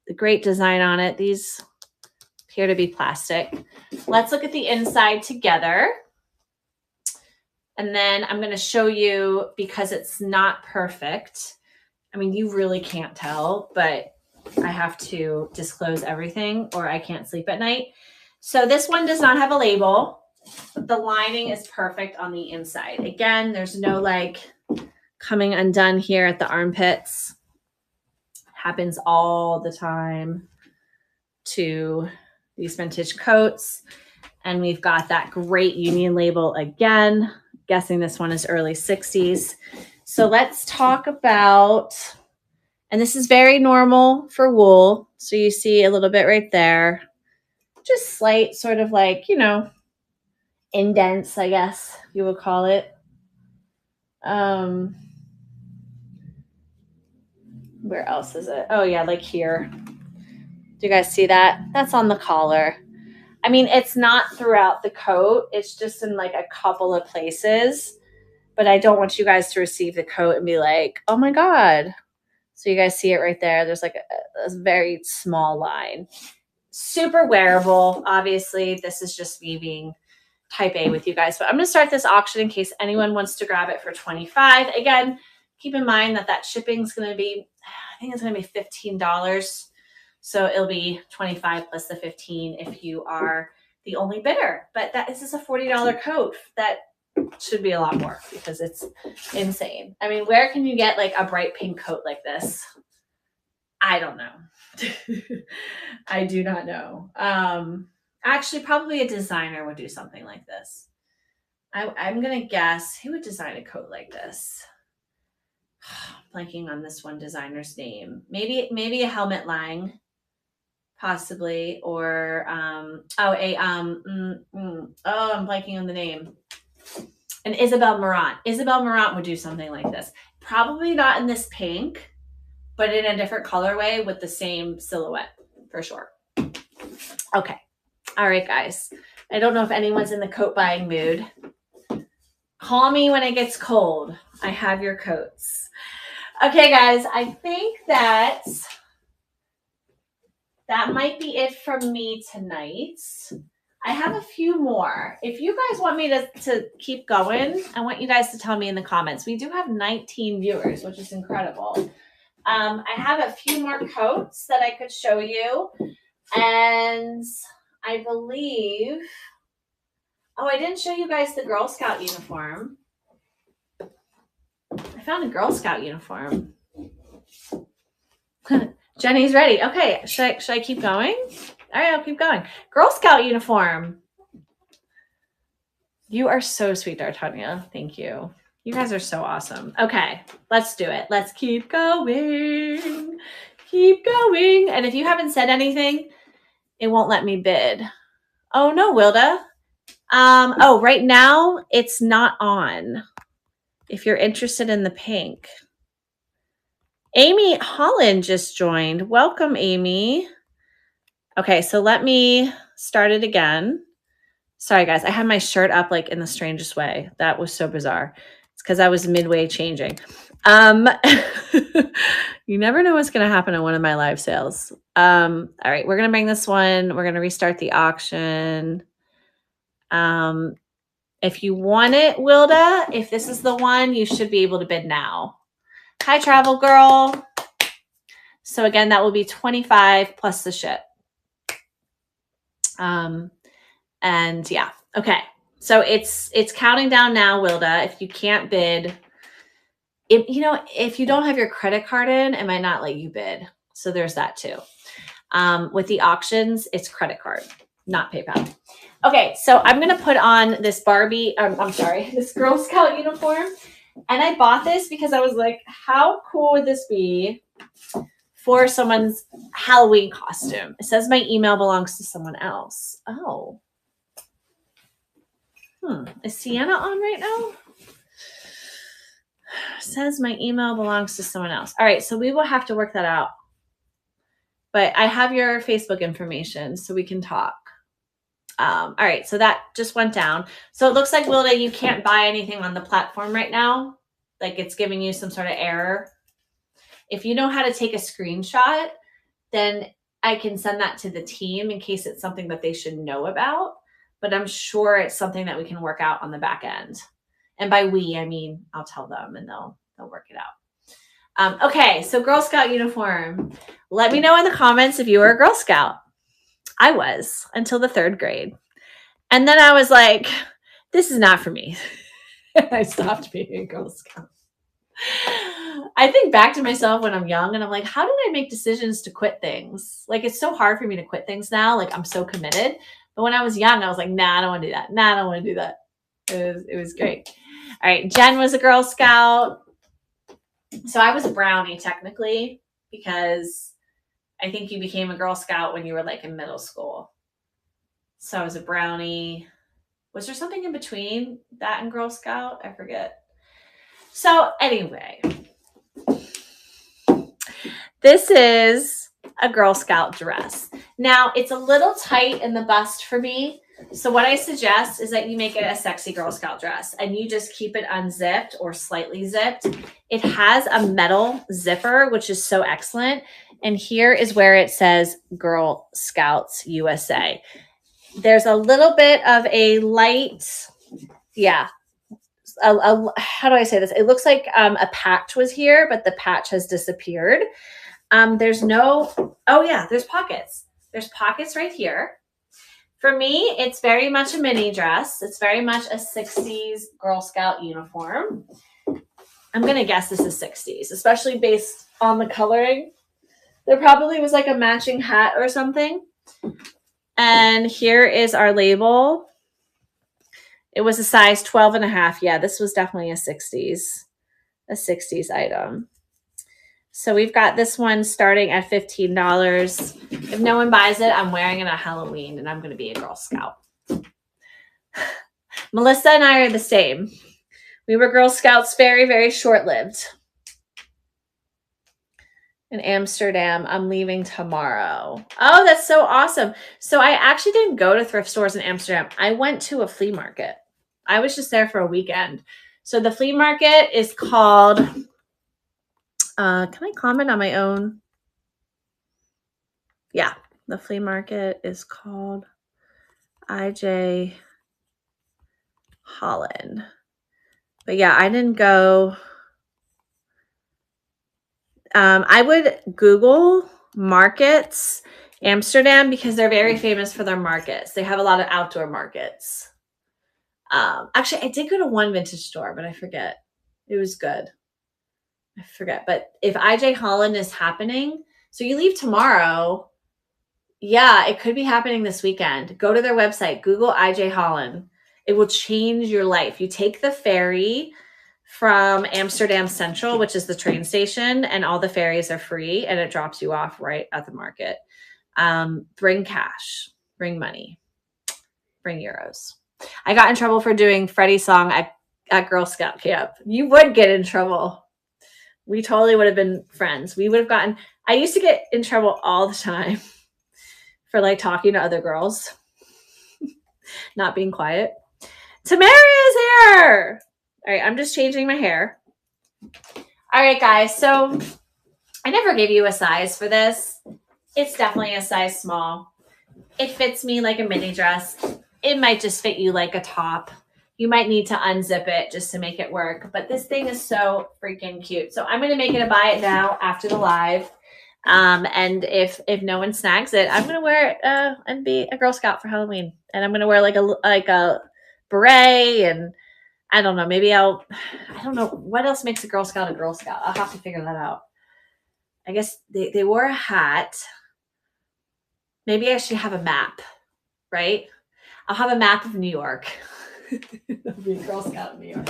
A: the great design on it. These appear to be plastic. Let's look at the inside together. And then I'm going to show you, because it's not perfect. I mean, you really can't tell, but I have to disclose everything or I can't sleep at night. So this one does not have a label. The lining is perfect on the inside. Again, there's no like coming undone here at the armpits. Happens all the time to these vintage coats. And we've got that great Union label again. Guessing this one is early 60s. So let's talk about, and this is very normal for wool. So you see a little bit right there, just slight sort of like, you know, indents, I guess you would call it. Where else is it? Oh yeah, like here. Do you guys see that? That's on the collar. I mean, it's not throughout the coat. It's just in like a couple of places. But I don't want you guys to receive the coat and be like, oh my God. So you guys see it right there. There's like a very small line. Super wearable. Obviously, this is just me being type A with you guys. But I'm going to start this auction in case anyone wants to grab it for $25. Again, keep in mind that shipping is going to be, I think it's going to be $15. So it'll be $25 plus the $15 if you are the only bidder. But this is a $40 coat that should be a lot more because it's insane. I mean, where can you get like a bright pink coat like this? I don't know. I do not know. Actually, probably a designer would do something like this. I'm going to guess who would design a coat like this. Blanking on this one designer's name. Maybe a Helmut Lang. Possibly, or I'm blanking on the name. And Isabel Marant. Isabel Marant would do something like this. Probably not in this pink, but in a different colorway with the same silhouette for sure. Okay. All right, guys. I don't know if anyone's in the coat buying mood. Call me when it gets cold. I have your coats. Okay, guys. I think that might be it from me tonight. I have a few more. If you guys want me to keep going, I want you guys to tell me in the comments. We do have 19 viewers, which is incredible. I have a few more coats that I could show you. And I believe, I didn't show you guys the Girl Scout uniform. I found a Girl Scout uniform. Jenny's ready. Okay, should I keep going? All right, I'll keep going. Girl Scout uniform. You are so sweet, D'Artagnan. Thank you. You guys are so awesome. Okay, let's do it. Let's keep going. Keep going. And if you haven't said anything, it won't let me bid. Oh, no, Wilda. Right now, it's not on. If you're interested in the pink. Amy Holland just joined. Welcome, Amy. Okay, so let me start it again. Sorry, guys. I had my shirt up like in the strangest way. That was so bizarre. It's because I was midway changing. You never know what's going to happen on one of my live sales. All right, we're going to bring this one. We're going to restart the auction. If you want it, Wilda, if this is the one, you should be able to bid now. Hi, Travel Girl. So again, that will be $25 plus the ship. And yeah, okay. So it's counting down now, Wilda. If you can't bid, if you don't have your credit card in, it might not let you bid. So there's that too. With the auctions, it's credit card, not PayPal. Okay, so I'm gonna put on this this Girl Scout uniform. And I bought this because I was like, how cool would this be for someone's Halloween costume? It says my email belongs to someone else. Oh. Is Sienna on right now? It says my email belongs to someone else. All right, so we will have to work that out. But I have your Facebook information, so we can talk. All right, so that just went down. So it looks like, Wilda, you can't buy anything on the platform right now. Like it's giving you some sort of error. If you know how to take a screenshot, then I can send that to the team in case it's something that they should know about. But I'm sure it's something that we can work out on the back end. And by we, I mean, I'll tell them and they'll work it out. Okay, so Girl Scout uniform. Let me know in the comments if you were a Girl Scout. I was until the 3rd grade. And then I was like, this is not for me. I stopped being a Girl Scout. I think back to myself when I'm young and I'm like, how did I make decisions to quit things? Like, it's so hard for me to quit things now. Like, I'm so committed. But when I was young, I was like, nah, I don't want to do that. Nah, I don't want to do that. It was great. All right. Jen was a Girl Scout. So I was a brownie technically because I think you became a Girl Scout when you were like in middle school. So I was a brownie. Was there something in between that and Girl Scout? I forget. So anyway, this is a Girl Scout dress. Now, it's a little tight in the bust for me. So what I suggest is that you make it a sexy Girl Scout dress and you just keep it unzipped or slightly zipped. It has a metal zipper, which is so excellent. And here is where it says Girl Scouts USA. There's a little bit of a light, how do I say this? It looks like a patch was here, but the patch has disappeared. There's pockets. There's pockets right here. For me, it's very much a mini dress. It's very much a 60s Girl Scout uniform. I'm going to guess this is 60s, especially based on the coloring. There probably was like a matching hat or something. And here is our label. It was a size 12.5. Yeah, this was definitely a 60s item. So we've got this one starting at $15. If no one buys it, I'm wearing it at Halloween and I'm going to be a Girl Scout. Melissa and I are the same. We were Girl Scouts very, very short-lived. In Amsterdam, I'm leaving tomorrow. Oh, that's so awesome. So I actually didn't go to thrift stores in Amsterdam. I went to a flea market. I was just there for a weekend. So the flea market is called, can I comment on my own? Yeah, the flea market is called IJ Holland. But yeah, I didn't go. I would Google markets Amsterdam because they're very famous for their markets. They have a lot of outdoor markets. Actually, I did go to one vintage store, but I forget. It was good. I forget. But if IJ Holland is happening, so you leave tomorrow. Yeah, it could be happening this weekend. Go to their website, Google IJ Holland. It will change your life. You take the ferry from Amsterdam Central, which is the train station, and all the ferries are free, and it drops you off right at the market. Bring cash, bring money, bring euros. I got in trouble for doing Freddie's song at Girl Scout camp. You would get in trouble. We totally would have been friends. We would have gotten, I used to get in trouble all the time for like talking to other girls, not being quiet. Tamaria is here. All right, I'm just changing my hair. All right, guys. So I never gave you a size for this. It's definitely a size small. It fits me like a mini dress. It might just fit you like a top. You might need to unzip it just to make it work. But this thing is so freaking cute. So I'm going to make it a buy it now after the live. And if no one snags it, I'm going to wear it and be a Girl Scout for Halloween. And I'm going to wear like a beret, and I don't know, maybe I don't know what else makes a Girl Scout a Girl Scout. I'll have to figure that out. I guess they wore a hat. Maybe I should have a map, right? I'll have a map of New York. I'll be a Girl Scout in New York.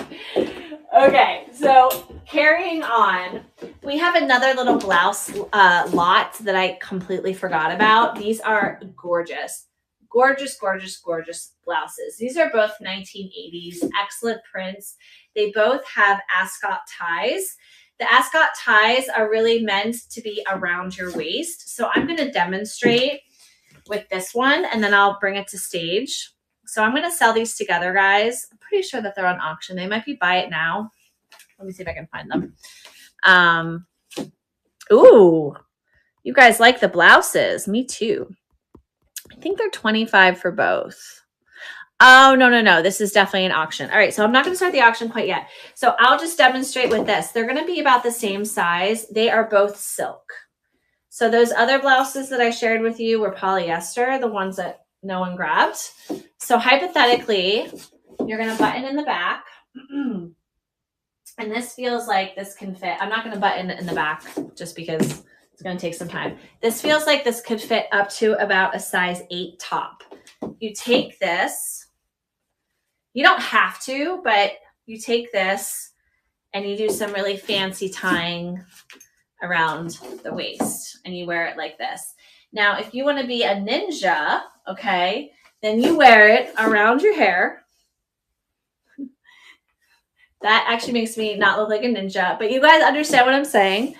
A: Okay, so carrying on, we have another little blouse lot that I completely forgot about. These are gorgeous. Gorgeous, gorgeous, gorgeous blouses. These are both 1980s, excellent prints. They both have ascot ties. The ascot ties are really meant to be around your waist. So I'm going to demonstrate with this one, and then I'll bring it to stage. So I'm going to sell these together, guys. I'm pretty sure that they're on auction. They might be buy it now. Let me see if I can find them. Ooh, you guys like the blouses. Me too. I think they're $25 for both. Oh, no. This is definitely an auction. All right, so I'm not going to start the auction quite yet. So I'll just demonstrate with this. They're going to be about the same size. They are both silk. So those other blouses that I shared with you were polyester, the ones that no one grabbed. So hypothetically, you're going to button in the back. And this feels like this can fit. I'm not going to button in the back just because it's going to take some time. This feels like this could fit up to about a size 8 top. You take this. You don't have to, but you take this and you do some really fancy tying around the waist and you wear it like this. Now, if you want to be a ninja, okay, then you wear it around your hair. That actually makes me not look like a ninja, but you guys understand what I'm saying.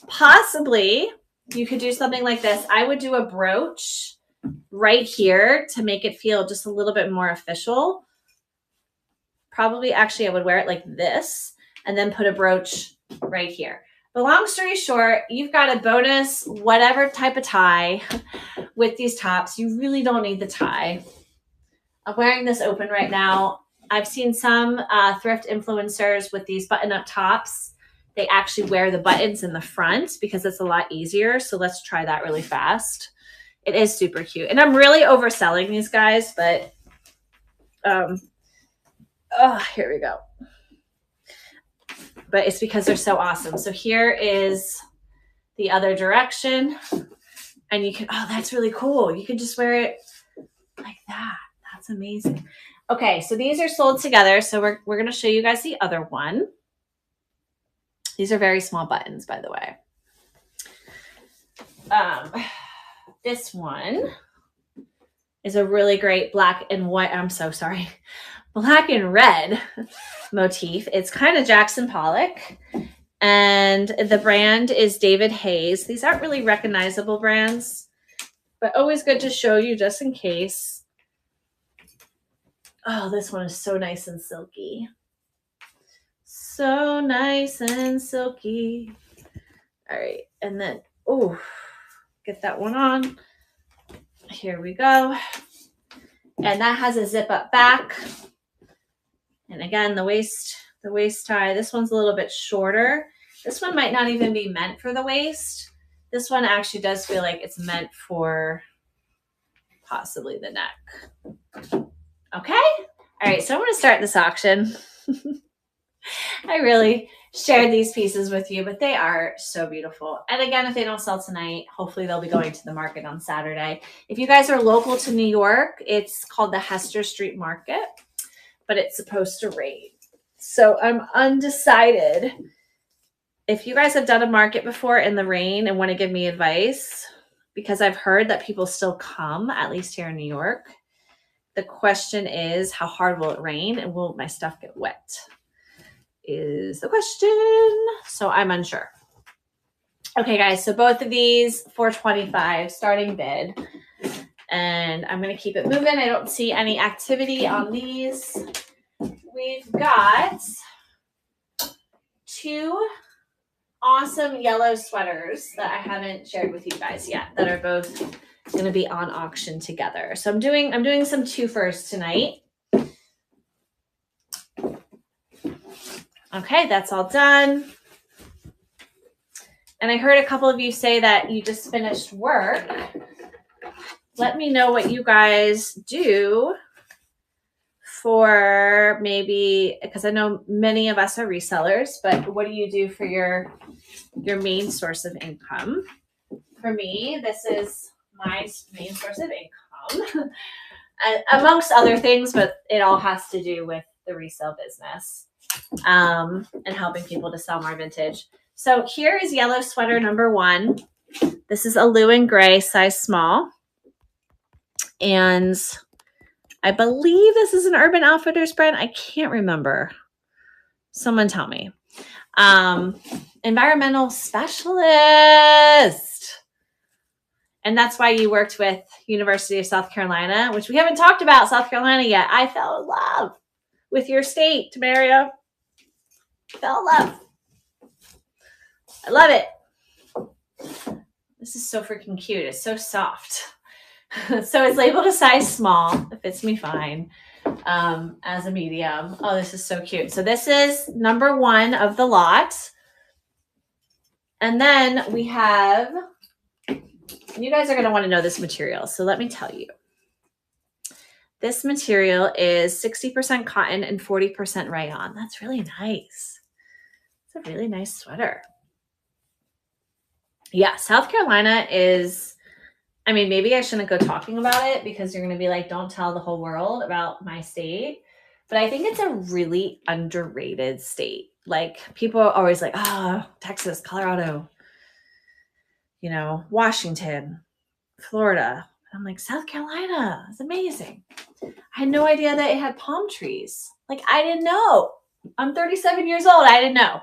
A: Possibly you could do something like this. I would do a brooch right here to make it feel just a little bit more official. Probably actually I would wear it like this and then put a brooch right here. But long story short, you've got a bonus whatever type of tie with these tops. You really don't need the tie. I'm wearing this open right now. I've seen some thrift influencers with these button-up tops. They actually wear the buttons in the front because it's a lot easier. So let's try that really fast. It is super cute. And I'm really overselling these guys, but here we go. But it's because they're so awesome. So here is the other direction. And you can, oh, that's really cool. You can just wear it like that. That's amazing. Okay, so these are sold together. So we're going to show you guys the other one. These are very small buttons, by the way. This one is a really great black and white. I'm so sorry. Black and red motif. It's kind of Jackson Pollock. And the brand is David Hayes. These aren't really recognizable brands, but always good to show you just in case. Oh, this one is so nice and silky. So nice and silky. All right. And then, oh, get that one on. Here we go. And that has a zip up back. And again, the waist tie. This one's a little bit shorter. This one might not even be meant for the waist. This one actually does feel like it's meant for possibly the neck. Okay. All right. So I'm going to start this auction. I really shared these pieces with you, but they are so beautiful. And again, if they don't sell tonight, hopefully they'll be going to the market on Saturday. If you guys are local to New York, it's called the Hester Street Market, but it's supposed to rain. So I'm undecided. If you guys have done a market before in the rain and want to give me advice, because I've heard that people still come, at least here in New York. The question is, how hard will it rain and will my stuff get wet? is the question. So I'm unsure. Okay, guys, so both of these $425 starting bid. And I'm going to keep it moving. I don't see any activity on these. We've got 2 awesome yellow sweaters that I haven't shared with you guys yet that are both going to be on auction together. So I'm doing some 2-fers tonight. Okay, that's all done. And I heard a couple of you say that you just finished work. Let me know what you guys do for maybe, because I know many of us are resellers, but what do you do for your main source of income? For me, this is my main source of income, amongst other things, but it all has to do with the resale business and helping people to sell more vintage. So here is yellow sweater number 1. This is a Lou & Gray size small. And I believe this is an Urban Outfitters brand. I can't remember. Someone tell me. Environmental specialist. And that's why you worked with University of South Carolina, which we haven't talked about South Carolina yet. I fell in love with your state, Tamaria. Fell in love. I love it. This is so freaking cute. It's so soft. So it's labeled a size small. It fits me fine as a medium. Oh, this is so cute. So this is number 1 of the lot. And then we have, you guys are going to want to know this material. So let me tell you. This material is 60% cotton and 40% rayon. That's really nice. It's a really nice sweater. Yeah, South Carolina is, I mean, maybe I shouldn't go talking about it because you're going to be like, don't tell the whole world about my state. But I think it's a really underrated state. Like, people are always like, oh, Texas, Colorado, you know, Washington, Florida. I'm like, South Carolina is amazing. I had no idea that it had palm trees. Like, I didn't know. I'm 37 years old. I didn't know.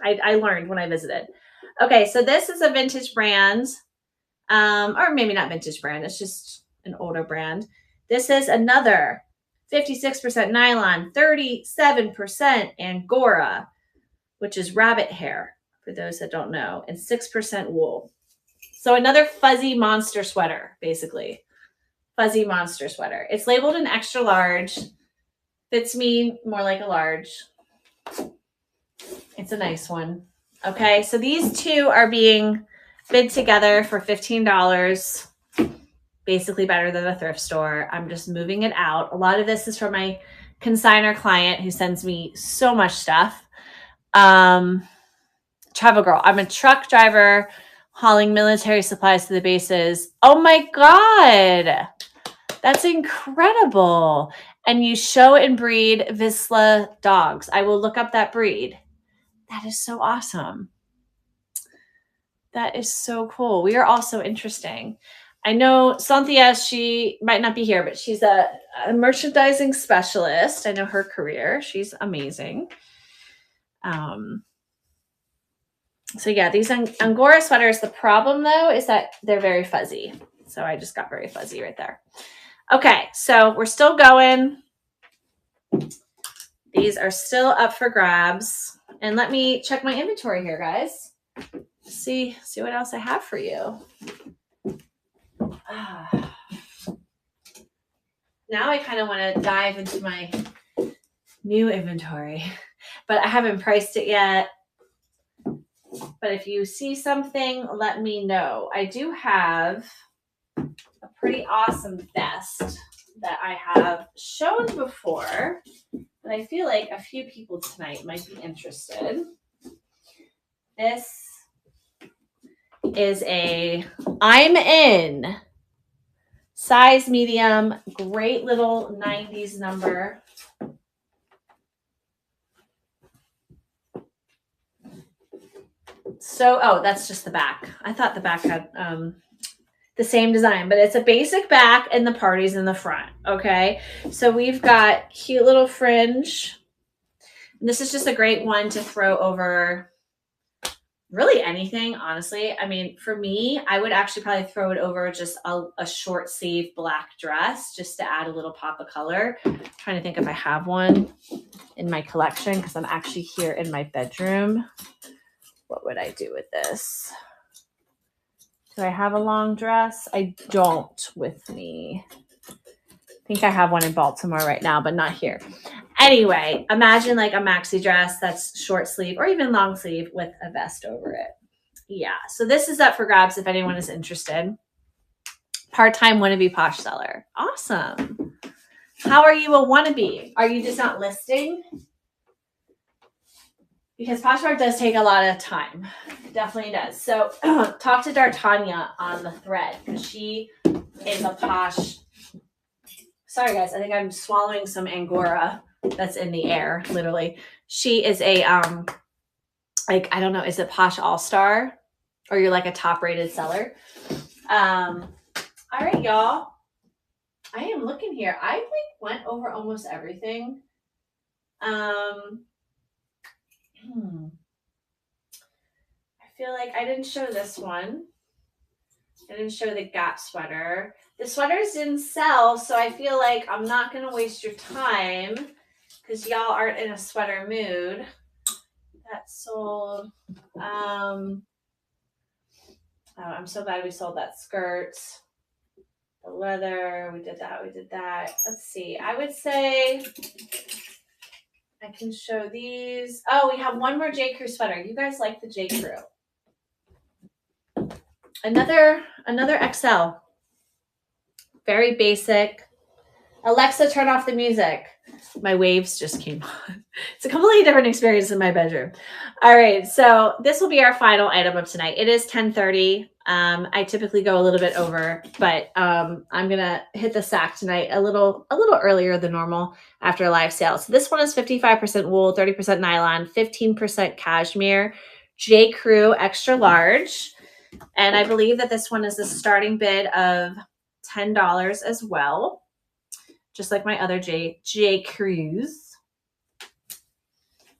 A: I learned when I visited. Okay, so this is a vintage brand. Or maybe not vintage brand. It's just an older brand. This is another 56% nylon, 37% Angora, which is rabbit hair, for those that don't know, and 6% wool. So another fuzzy monster sweater, basically. Fuzzy monster sweater. It's labeled an extra large. Fits me more like a large. It's a nice one. Okay, so these 2 are being bid together for $15. Basically better than a thrift store. I'm just moving it out. A lot of this is from my consignor client who sends me so much stuff. Travel girl. I'm a truck driver hauling military supplies to the bases. Oh my God. That's incredible. And you show and breed Vizsla dogs. I will look up that breed. That is so awesome. That is so cool. We are all so interesting. I know Cynthia, she might not be here, but she's a merchandising specialist. I know her career. She's amazing. So yeah, these Angora sweaters, the problem though is that they're very fuzzy. So I just got very fuzzy right there. Okay, so we're still going. These are still up for grabs. And let me check my inventory here, guys. See what else I have for you. Now I kind of want to dive into my new inventory, but I haven't priced it yet. But if you see something, let me know. I do have a pretty awesome vest that I have shown before, but I feel like a few people tonight might be interested. This is a I'm in size medium, great little 90s number. So, oh, that's just the back. I thought the back had the same design, but it's a basic back and the party's in the front. Okay. So we've got cute little fringe. And this is just a great one to throw over really anything, honestly. I mean, for me, I would actually probably throw it over just a short sleeve black dress just to add a little pop of color. I'm trying to think if I have one in my collection because I'm actually here in my bedroom. What would I do with this? Do I have a long dress? I don't with me. I think I have one in Baltimore right now, but not here. Anyway, imagine like a maxi dress that's short sleeve or even long sleeve with a vest over it. Yeah, so this is up for grabs if anyone is interested. Part-time wannabe posh seller. Awesome. How are you a wannabe? Are you just not listing? Because Poshmark does take a lot of time. It definitely does. So talk to D'Artagnan on the thread because she is a posh. Sorry, guys. I think I'm swallowing some Angora that's in the air, literally. She is a, like, I don't know, is it Posh All-Star? Or you're like a top-rated seller? All right, y'all. I am looking here. I like went over almost everything. I feel like I didn't show this one. I didn't show the Gap sweater. The sweaters didn't sell, so I feel like I'm not going to waste your time because y'all aren't in a sweater mood. That sold. Oh, I'm so glad we sold that skirt. The leather, we did that, we did that. Let's see. I would say I can show these. Oh, we have one more J. Crew sweater. You guys like the J. Crew. Another XL. Very basic. Alexa, turn off the music. My waves just came on. It's a completely different experience in my bedroom. All right, so this will be our final item of tonight. It is 10:30. I typically go a little bit over, but I'm gonna hit the sack tonight a little earlier than normal after a live sale. So this one is 55% wool, 30% nylon, 15% cashmere, J. Crew extra large, and I believe that this one is a starting bid of $10 as well. Just like my other J. Crews.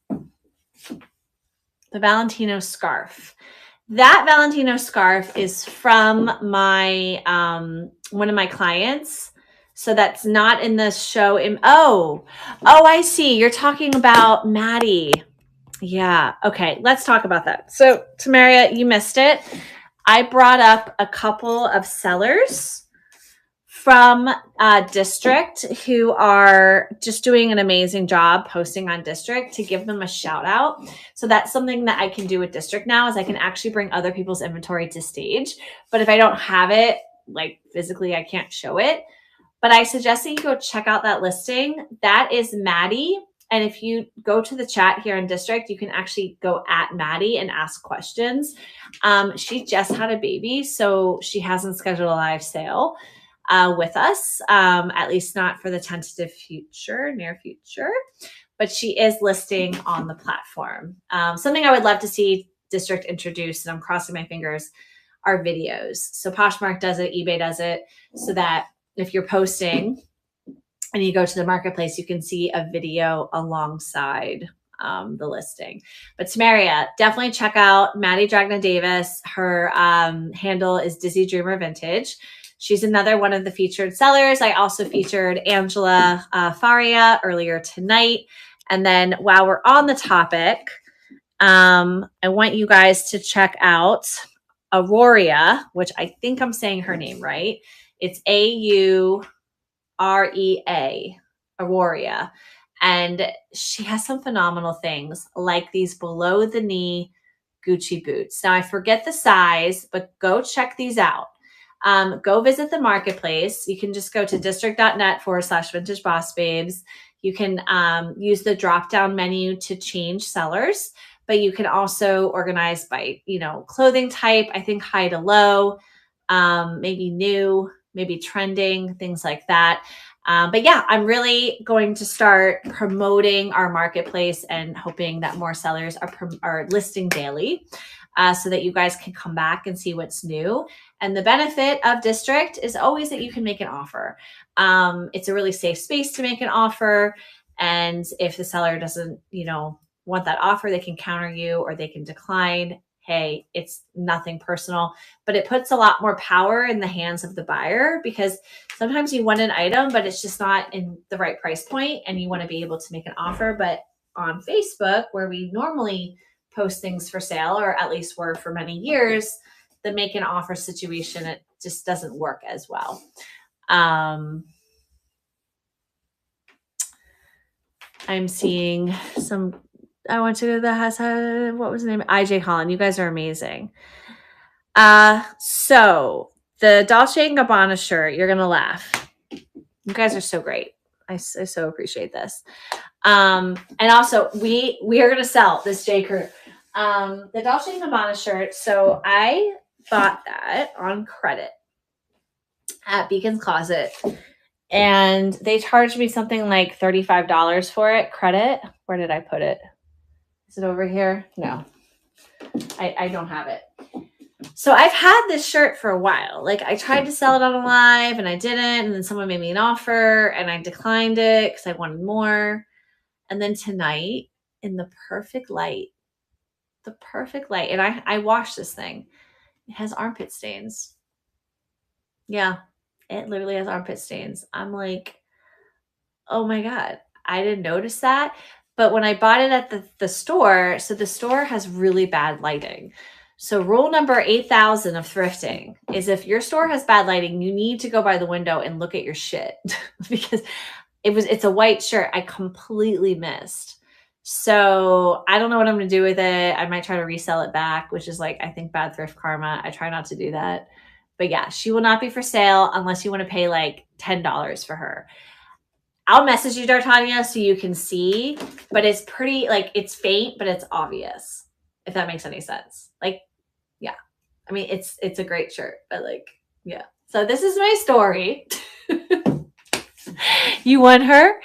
A: The Valentino scarf. That Valentino scarf is from my one of my clients. So that's not in the show. Oh, I see. You're talking about Maddie. Yeah. Okay. Let's talk about that. So Tamaria, you missed it. I brought up a couple of sellers from District who are just doing an amazing job posting on District to give them a shout out. So that's something that I can do with District now is I can actually bring other people's inventory to stage. But if I don't have it, like physically, I can't show it. But I suggest that you go check out that listing. That is Maddie. And if you go to the chat here in District, you can actually go at Maddie and ask questions. She just had a baby, so she hasn't scheduled a live sale with us, at least not for the tentative future, near future, but she is listing on the platform. Something I would love to see District introduce, and I'm crossing my fingers, are videos. So Poshmark does it, eBay does it, so that if you're posting and you go to the marketplace, you can see a video alongside the listing. But Tamaria, definitely check out Maddie Dragna Davis. Her handle is Dizzy Dreamer Vintage. She's another one of the featured sellers. I also featured Angela Faria earlier tonight. And then while we're on the topic, I want you guys to check out Auroria, which I think I'm saying her name right. It's Aurea, Auroria. And she has some phenomenal things like these below the knee Gucci boots. Now I forget the size, but go check these out. Go visit the marketplace. You can just go to district.net/vintage boss babes. You can use the drop down menu to change sellers, but you can also organize by, clothing type. I think high to low, maybe new, maybe trending, things like that. But yeah, I'm really going to start promoting our marketplace and hoping that more sellers are listing daily. So that you guys can come back and see what's new. And the benefit of District is always that you can make an offer. It's a really safe space to make an offer. And if the seller doesn't, want that offer, they can counter you or they can decline. Hey, it's nothing personal, but it puts a lot more power in the hands of the buyer, because sometimes you want an item, but it's just not in the right price point and you want to be able to make an offer. But on Facebook, where we normally post things for sale, or at least were for many years, the make an offer situation, it just doesn't work as well. I'm seeing some, I went to the house, what was the name? IJ Holland. You guys are amazing. So the Dolce & Gabbana shirt, you're going to laugh. You guys are so great. I so appreciate this. And also we are going to sell this J. Crew. The Dolce & Gabbana shirt. So I bought that on credit at Beacon's Closet, and they charged me something like $35 for it. Credit. Where did I put it? Is it over here? No, I don't have it. So I've had this shirt for a while. Like, I tried to sell it on a live and I didn't. And then someone made me an offer and I declined it because I wanted more. And then tonight, in the perfect light, and I washed this thing. It has armpit stains. Yeah, it literally has armpit stains. I'm like, oh my God, I didn't notice that. But when I bought it at the store, so the store has really bad lighting. So rule number 8,000 of thrifting is, if your store has bad lighting, you need to go by the window and look at your shit because it's a white shirt I completely missed. So I don't know what I'm going to do with it. I might try to resell it back, which is like, I think, bad thrift karma. I try not to do that. But yeah, she will not be for sale unless you want to pay like $10 for her. I'll message you, D'Artagnan, so you can see, but it's pretty, like, it's faint, but it's obvious, if that makes any sense. Like, yeah. I mean, it's a great shirt, but like, yeah. So this is my story. You want her?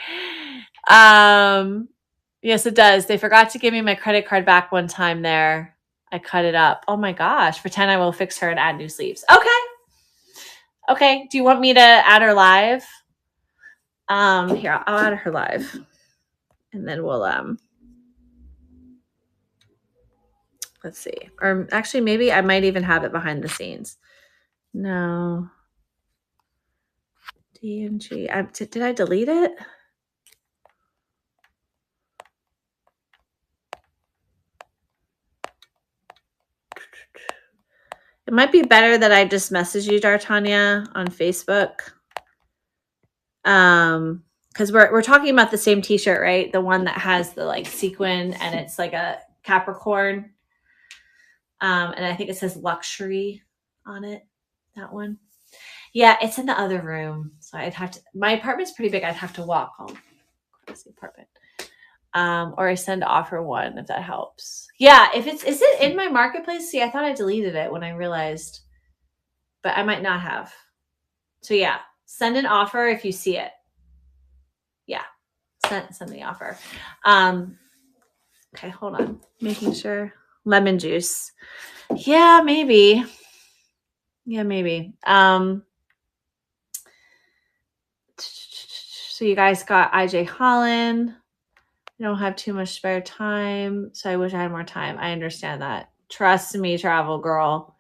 A: Yes, it does. They forgot to give me my credit card back one time there. I cut it up. Oh my gosh. Pretend I will fix her and add new sleeves. Okay. Do you want me to add her live? Here, I'll add her live. And then we'll, let's see. Or actually, maybe I might even have it behind the scenes. No. D&G. Did I delete it? It might be better that I just message you, D'Artagnan, on Facebook. Because we're talking about the same t-shirt, right? The one that has the like sequin and it's like a Capricorn. And I think it says luxury on it. That one. Yeah, it's in the other room. So I'd have to, my apartment's pretty big. I'd have to walk home across the apartment. Or I send offer one if that helps. Yeah, is it in my marketplace? See, I thought I deleted it when I realized, but I might not have. So yeah, send an offer if you see it. Yeah, send the offer. Okay, hold on. Making sure. Lemon juice. Yeah, maybe. So you guys got IJ Holland. I don't have too much spare time, so I wish I had more time. I understand that. Trust me, travel girl.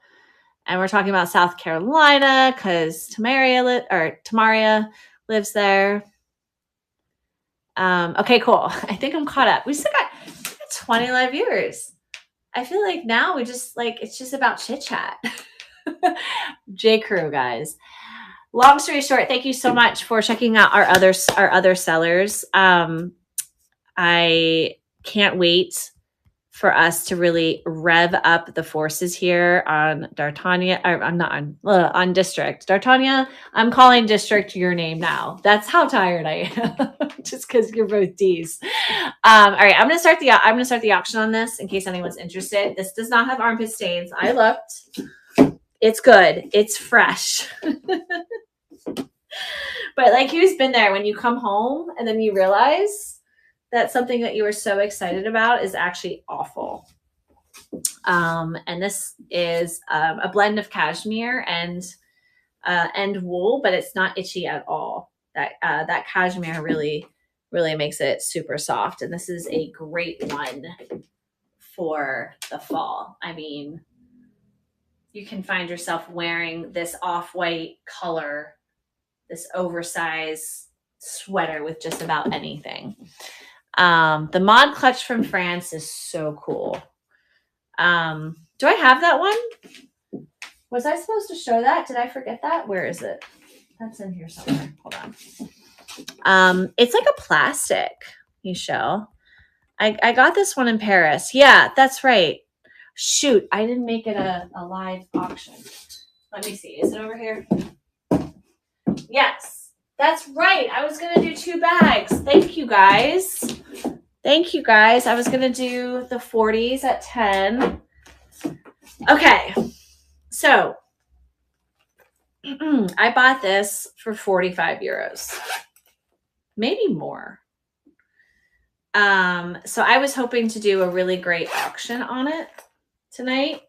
A: And we're talking about South Carolina because Tamaria lives there. Okay, cool. I think I'm caught up. We still got 20 live viewers. I feel like now we just it's just about chit chat. J. Crew, guys. Long story short, thank you so much for checking out our other sellers. I can't wait for us to really rev up the forces here on D'Artagnan. I'm not on District. D'Artagnan, I'm calling District your name now. That's how tired I am. Just because you're both D's. All right, I'm gonna start the auction on this in case anyone's interested. This does not have armpit stains. I looked. It's good. It's fresh. But like, who's been there when you come home and then you realize that something that you were so excited about is actually awful. And this is a blend of cashmere and wool, but it's not itchy at all. That cashmere really really makes it super soft. And this is a great one for the fall. I mean, you can find yourself wearing this off-white color, this oversized sweater with just about anything. The Mod Clutch from France is so cool. Do I have that one? Was I supposed to show that? Did I forget that? Where is it? That's in here somewhere. Hold on. It's like a plastic, Michelle. I got this one in Paris. Yeah, that's right. Shoot, I didn't make it a live auction. Let me see. Is it over here? Yes, that's right. I was going to do 2 bags. Thank you, guys. Thank you, guys. I was going to do the 40s at 10. Okay. So I bought this for 45 euros. Maybe more. So I was hoping to do a really great auction on it tonight,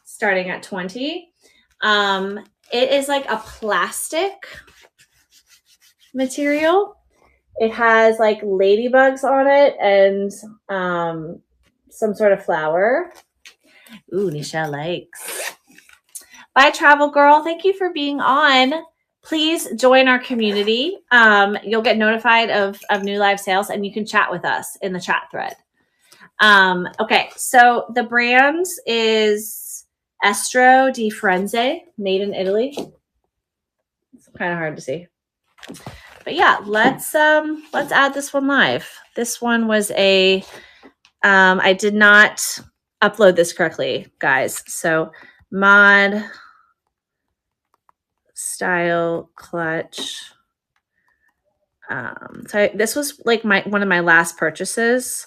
A: starting at 20. It is like a plastic material. It has like ladybugs on it and some sort of flower. Ooh, Nisha likes. Bye, Travel Girl. Thank you for being on. Please join our community. You'll get notified of new live sales, and you can chat with us in the chat thread. Okay, so the brand is Estro di Firenze, made in Italy. It's kind of hard to see. But yeah, let's add this one live. This one was a I did not upload this correctly, guys. So Mod Style Clutch. So this was like one of my last purchases.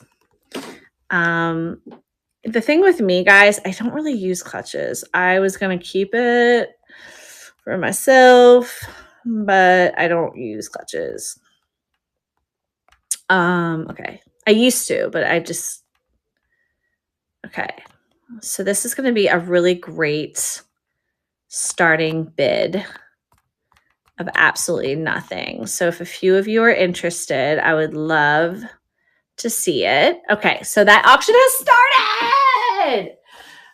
A: The thing with me, guys, I don't really use clutches. I was gonna keep it for myself, but I don't use clutches. Okay. I used to, but okay. So this is gonna be a really great starting bid of absolutely nothing. So if a few of you are interested, I would love to see it. Okay, so that auction has started.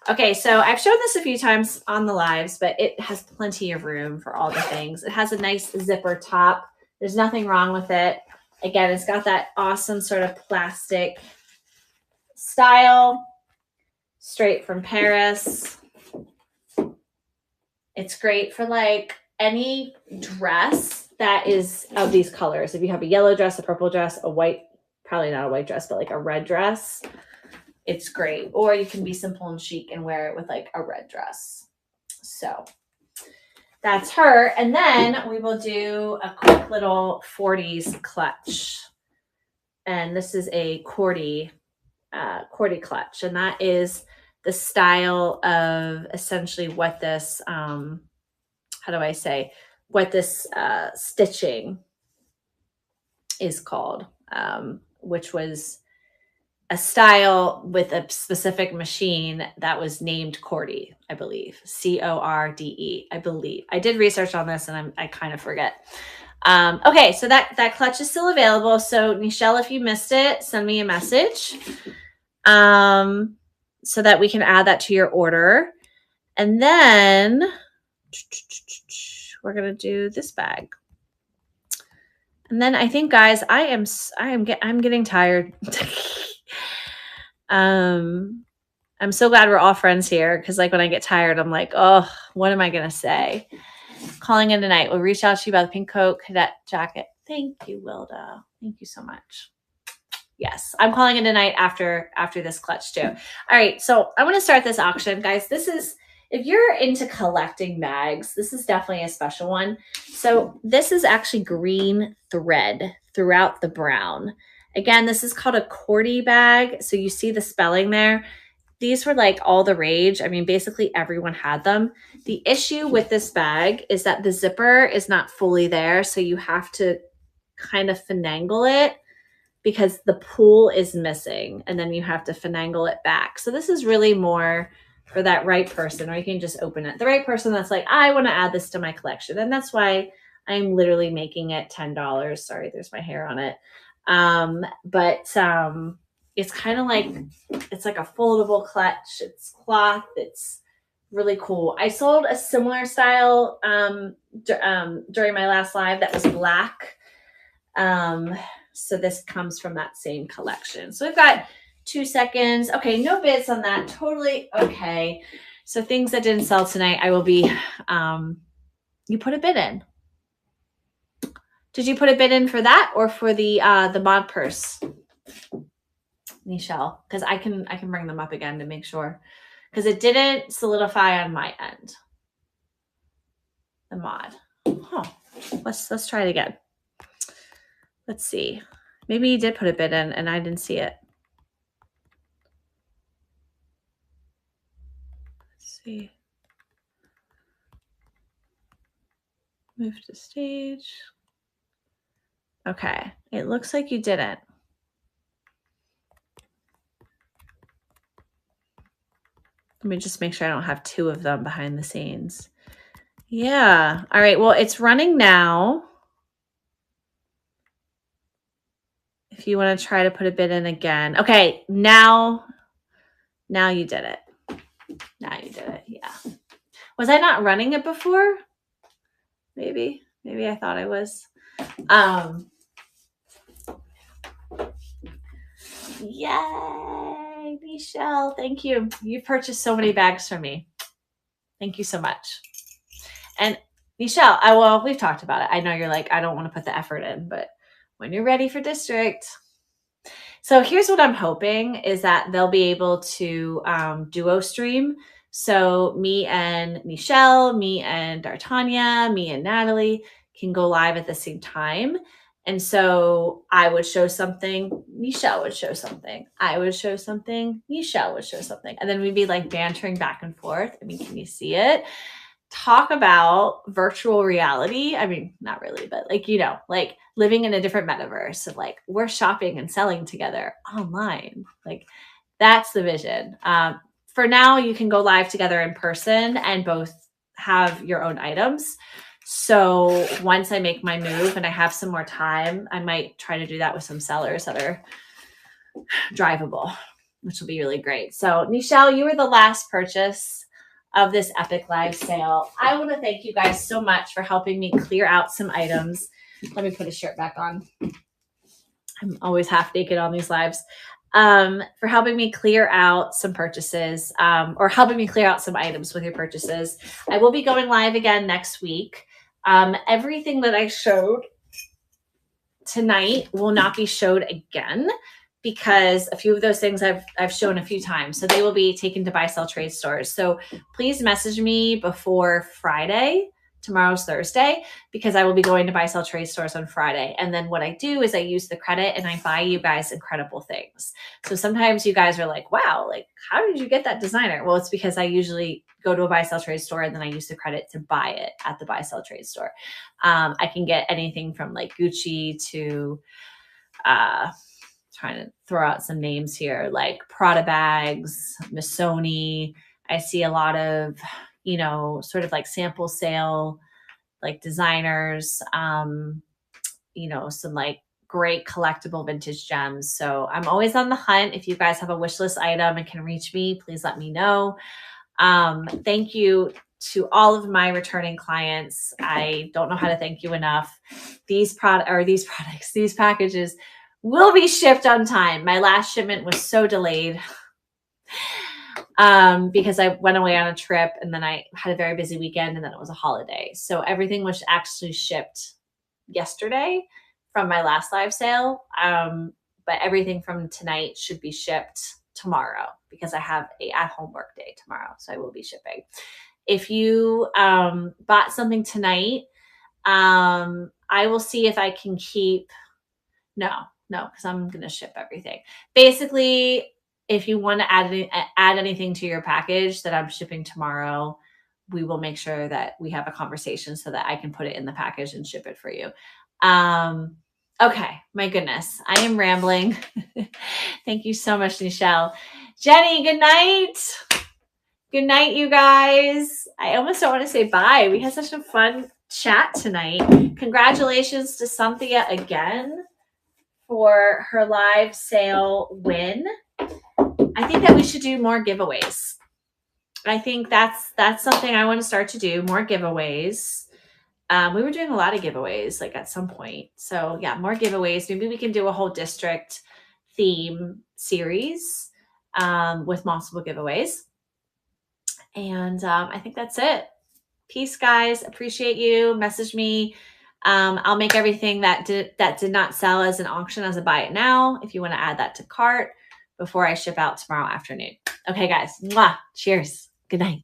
A: Okay, so I've shown this a few times on the lives, but it has plenty of room for all the things. It has a nice zipper top. There's nothing wrong with it. Again, it's got that awesome sort of plastic style, straight from Paris. It's great for like any dress that is of these colors. If you have a yellow dress, a purple dress, a white, probably not a white dress, but like a red dress, it's great. Or you can be simple and chic and wear it with like a red dress. So that's her. And then we will do a quick little 40s clutch. And this is a Cordy clutch. And that is the style of essentially what this, how do I say, what this stitching is called, which was a style with a specific machine that was named Cordy, I believe. C-O-R-D-E, I believe. I did research on this and I kind of forget. Okay, so that clutch is still available. So Nichelle, if you missed it, send me a message so that we can add that to your order. And then we're going to do this bag. And then I think, guys, I'm getting tired. I'm so glad we're all friends here because like when I get tired, I'm like, oh, what am I going to say? Calling in tonight. We'll reach out to you about the pink coat cadet jacket. Thank you, Wilda. Thank you so much. Yes, I'm calling in tonight after this clutch too. All right, so I'm going to start this auction, guys. This is, if you're into collecting bags, this is definitely a special one. So this is actually green thread throughout the brown. Again, this is called a Cordy bag. So you see the spelling there. These were like all the rage. I mean, basically everyone had them. The issue with this bag is that the zipper is not fully there. So you have to kind of finagle it because the pull is missing and then you have to finagle it back. So this is really more for that right person, or you can just open it. The right person that's like, I want to add this to my collection. And that's why I'm literally making it $10. Sorry, there's my hair on it. But it's kind of like, it's like a foldable clutch. It's cloth. It's really cool. I sold a similar style during my last live that was black. So this comes from that same collection. So we've got 2 seconds. Okay, no bids on that. Totally okay. So things that didn't sell tonight, I will be, you put a bid in. Did you put a bid in for that or for the mod purse, Michelle? Because I can bring them up again to make sure. Because it didn't solidify on my end. The mod. Huh. Let's try it again. Let's see. Maybe you did put a bid in and I didn't see it. Let's see. Move to stage. Okay. It looks like you didn't. Let me just make sure I don't have 2 of them behind the scenes. Yeah. All right. Well, it's running now. If you want to try to put a bid in again. Okay. Now you did it. Now you did it. Yeah. Was I not running it before? Maybe I thought I was. Yay, Michelle. Thank you. You purchased so many bags from me. Thank you so much. And Michelle, well, we've talked about it. I know you're like, I don't want to put the effort in, but when you're ready for district. So here's what I'm hoping is that they'll be able to duo stream. So me and Michelle, me and D'Artagnan, me and Natalie can go live at the same time. And so I would show something, Michelle would show something. I would show something, Michelle would show something. And then we'd be like bantering back and forth. I mean, can you see it? Talk about virtual reality. I mean, not really, but like, you know, like living in a different metaverse of like, we're shopping and selling together online. Like that's the vision. For now, you can go live together in person and both have your own items. So once I make my move and I have some more time, I might try to do that with some sellers that are drivable, which will be really great. So Michelle, you were the last purchase of this epic live sale. I want to thank you guys so much for helping me clear out some items. Let me put a shirt back on. I'm always half naked on these lives. For helping me clear out some purchases or helping me clear out some items with your purchases. I will be going live again next week. Everything that I showed tonight will not be showed again because a few of those things I've shown a few times. So they will be taken to buy, sell, trade stores. So please message me before Friday. Tomorrow's Thursday because I will be going to buy, sell, trade stores on Friday. And then what I do is I use the credit and I buy you guys incredible things. So sometimes you guys are like, wow, like how did you get that designer? Well, it's because I usually go to a buy, sell, trade store and then I use the credit to buy it at the buy, sell, trade store. I can get anything from like Gucci to trying to throw out some names here, like Prada bags, Missoni. I see a lot of, you know, sort of like sample sale, like designers, you know, some like great collectible vintage gems. So I'm always on the hunt. If you guys have a wish list item and can reach me, please let me know. Thank you to all of my returning clients. I don't know how to thank you enough. These packages will be shipped on time. My last shipment was so delayed. Because I went away on a trip and then I had a very busy weekend and then it was a holiday. So everything was actually shipped yesterday from my last live sale. But everything from tonight should be shipped tomorrow because I have a at-home work day tomorrow. So I will be shipping. If you bought something tonight, I will see if I can keep, no, because I'm going to ship everything. Basically, if you want to add anything to your package that I'm shipping tomorrow, we will make sure that we have a conversation so that I can put it in the package and ship it for you. Okay, my goodness, I am rambling. Thank you so much, Michelle. Jenny, good night. Good night, you guys. I almost don't want to say bye. We had such a fun chat tonight. Congratulations to Cynthia again for her live sale win, I think that we should do more giveaways. I think that's something I want to start to do, more giveaways. We were doing a lot of giveaways like at some point. So yeah, more giveaways. Maybe we can do a whole district theme series with multiple giveaways. And I think that's it. Peace, guys. Appreciate you. Message me. I'll make everything that did not sell as an auction as a buy it now. If you want to add that to cart before I ship out tomorrow afternoon. Okay, guys. Mwah. Cheers. Good night.